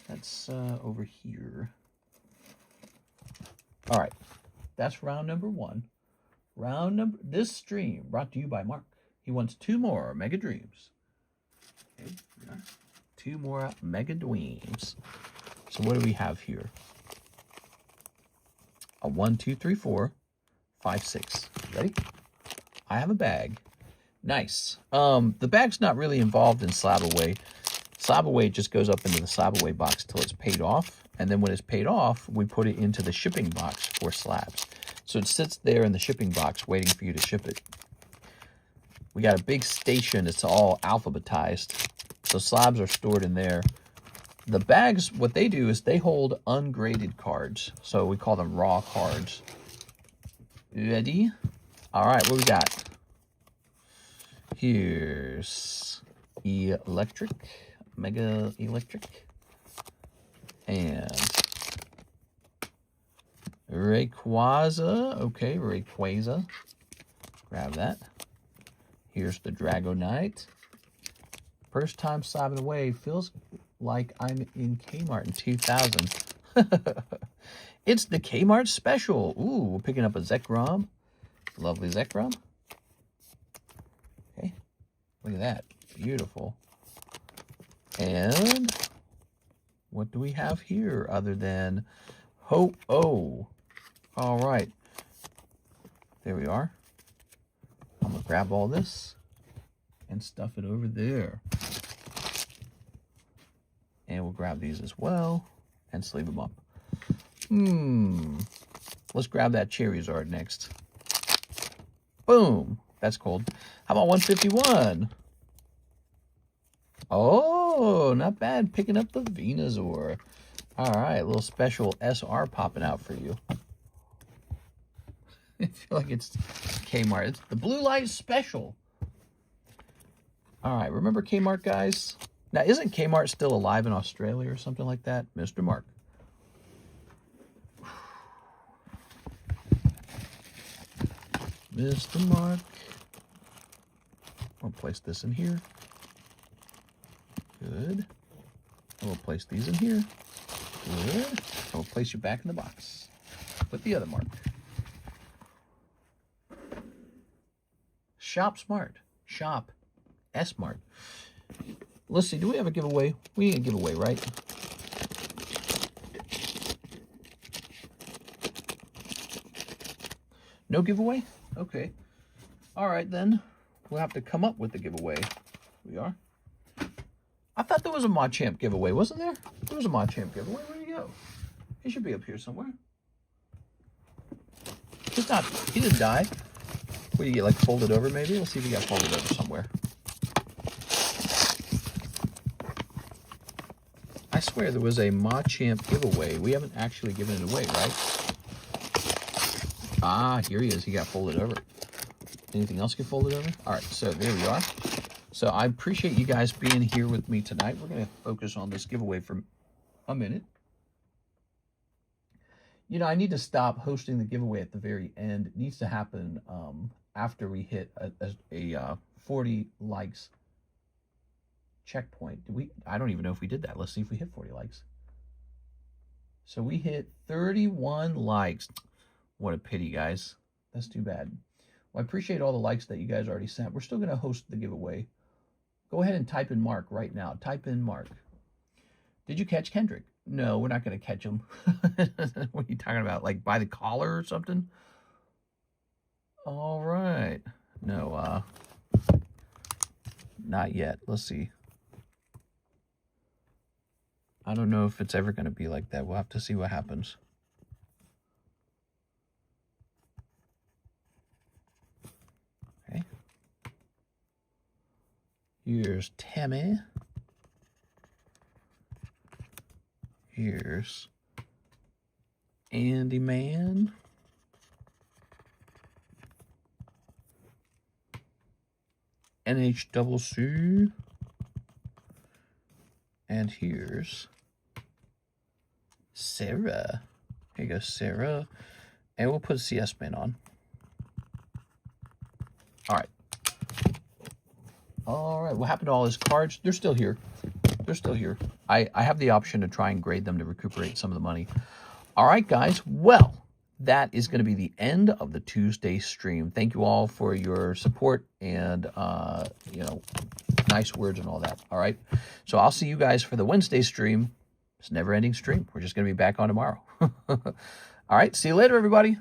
That's over here. All right. That's round number 1. This stream brought to you by Mark. He wants 2 more Mega Dreams. Okay, 2 more Mega Dreams. So what do we have here? A 1, 2, 3, 4, 5, 6. Ready? I have a bag. Nice. The bag's not really involved in slab away. Slab away just goes up into the slab away box till it's paid off. And then when it's paid off, we put it into the shipping box for slabs. So it sits there in the shipping box waiting for you to ship it. We got a big station. It's all alphabetized. So slabs are stored in there. The bags, what they do is they hold ungraded cards. So we call them raw cards. Ready? All right, what we got? Here's Electric, Mega Electric, and Rayquaza. Okay, Rayquaza. Grab that. Here's the Dragonite. First time slabbing away. Feels like I'm in Kmart in 2000. It's the Kmart special. Ooh, we're picking up a Zekrom. Lovely Zekrom. Okay, look at that. Beautiful. And what do we have here other than Ho-Oh? All right. There we are. I'm going to grab all this and stuff it over there. And we'll grab these as well and sleeve them up. Let's grab that Charizard next. Boom. That's cold. How about 151? Oh, not bad. Picking up the Venusaur. All right, a little special SR popping out for you. I feel like it's Kmart. It's the Blue Light Special. All right, remember Kmart, guys? Now, isn't Kmart still alive in Australia or something like that? Mr. Mark. Mr. Mark. I'll place this in here. Good. We'll place these in here. Good. We'll place you back in the box with the other mark. Shop Smart. Shop S-Mart. Let's see, do we have a giveaway? We need a giveaway, right? No giveaway? Okay. All right, then. We'll have to come up with the giveaway. We are. I thought there was a Machamp giveaway, wasn't there? There was a Machamp giveaway. Where did he go? He should be up here somewhere. He's not. He didn't die. What do you get, like folded over maybe? Let's see if he got folded over somewhere. I swear there was a Machamp giveaway. We haven't actually given it away, right? Ah, here he is. He got folded over. Anything else get folded over? All right, so there we are. So I appreciate you guys being here with me tonight. We're going to focus on this giveaway for a minute. You know, I need to stop hosting the giveaway at the very end. It needs to happen after we hit a 40 likes checkpoint. I don't even know if we did that. Let's see if we hit 40 likes. So we hit 31 likes. What a pity, guys. That's too bad. Well, I appreciate all the likes that you guys already sent. We're still going to host the giveaway. Go ahead and type in Mark right now. Type in Mark. Did you catch Kendrick? No, we're not going to catch him. What are you talking about? Like by the collar or something? All right. No, not yet. Let's see. I don't know if it's ever going to be like that. We'll have to see what happens. Okay. Here's Tammy. Here's Andy Man. NHCC. And here's Sarah. Here you go, Sarah. And we'll put CS Man on. All right. All right. What happened to all his cards? They're still here. They're still here. I have the option to try and grade them to recuperate some of the money. All right, guys. Well, that is going to be the end of the Tuesday stream. Thank you all for your support and, you know, nice words and all that. All right. So I'll see you guys for the Wednesday stream. It's a never-ending stream. We're just going to be back on tomorrow. All right. See you later, everybody.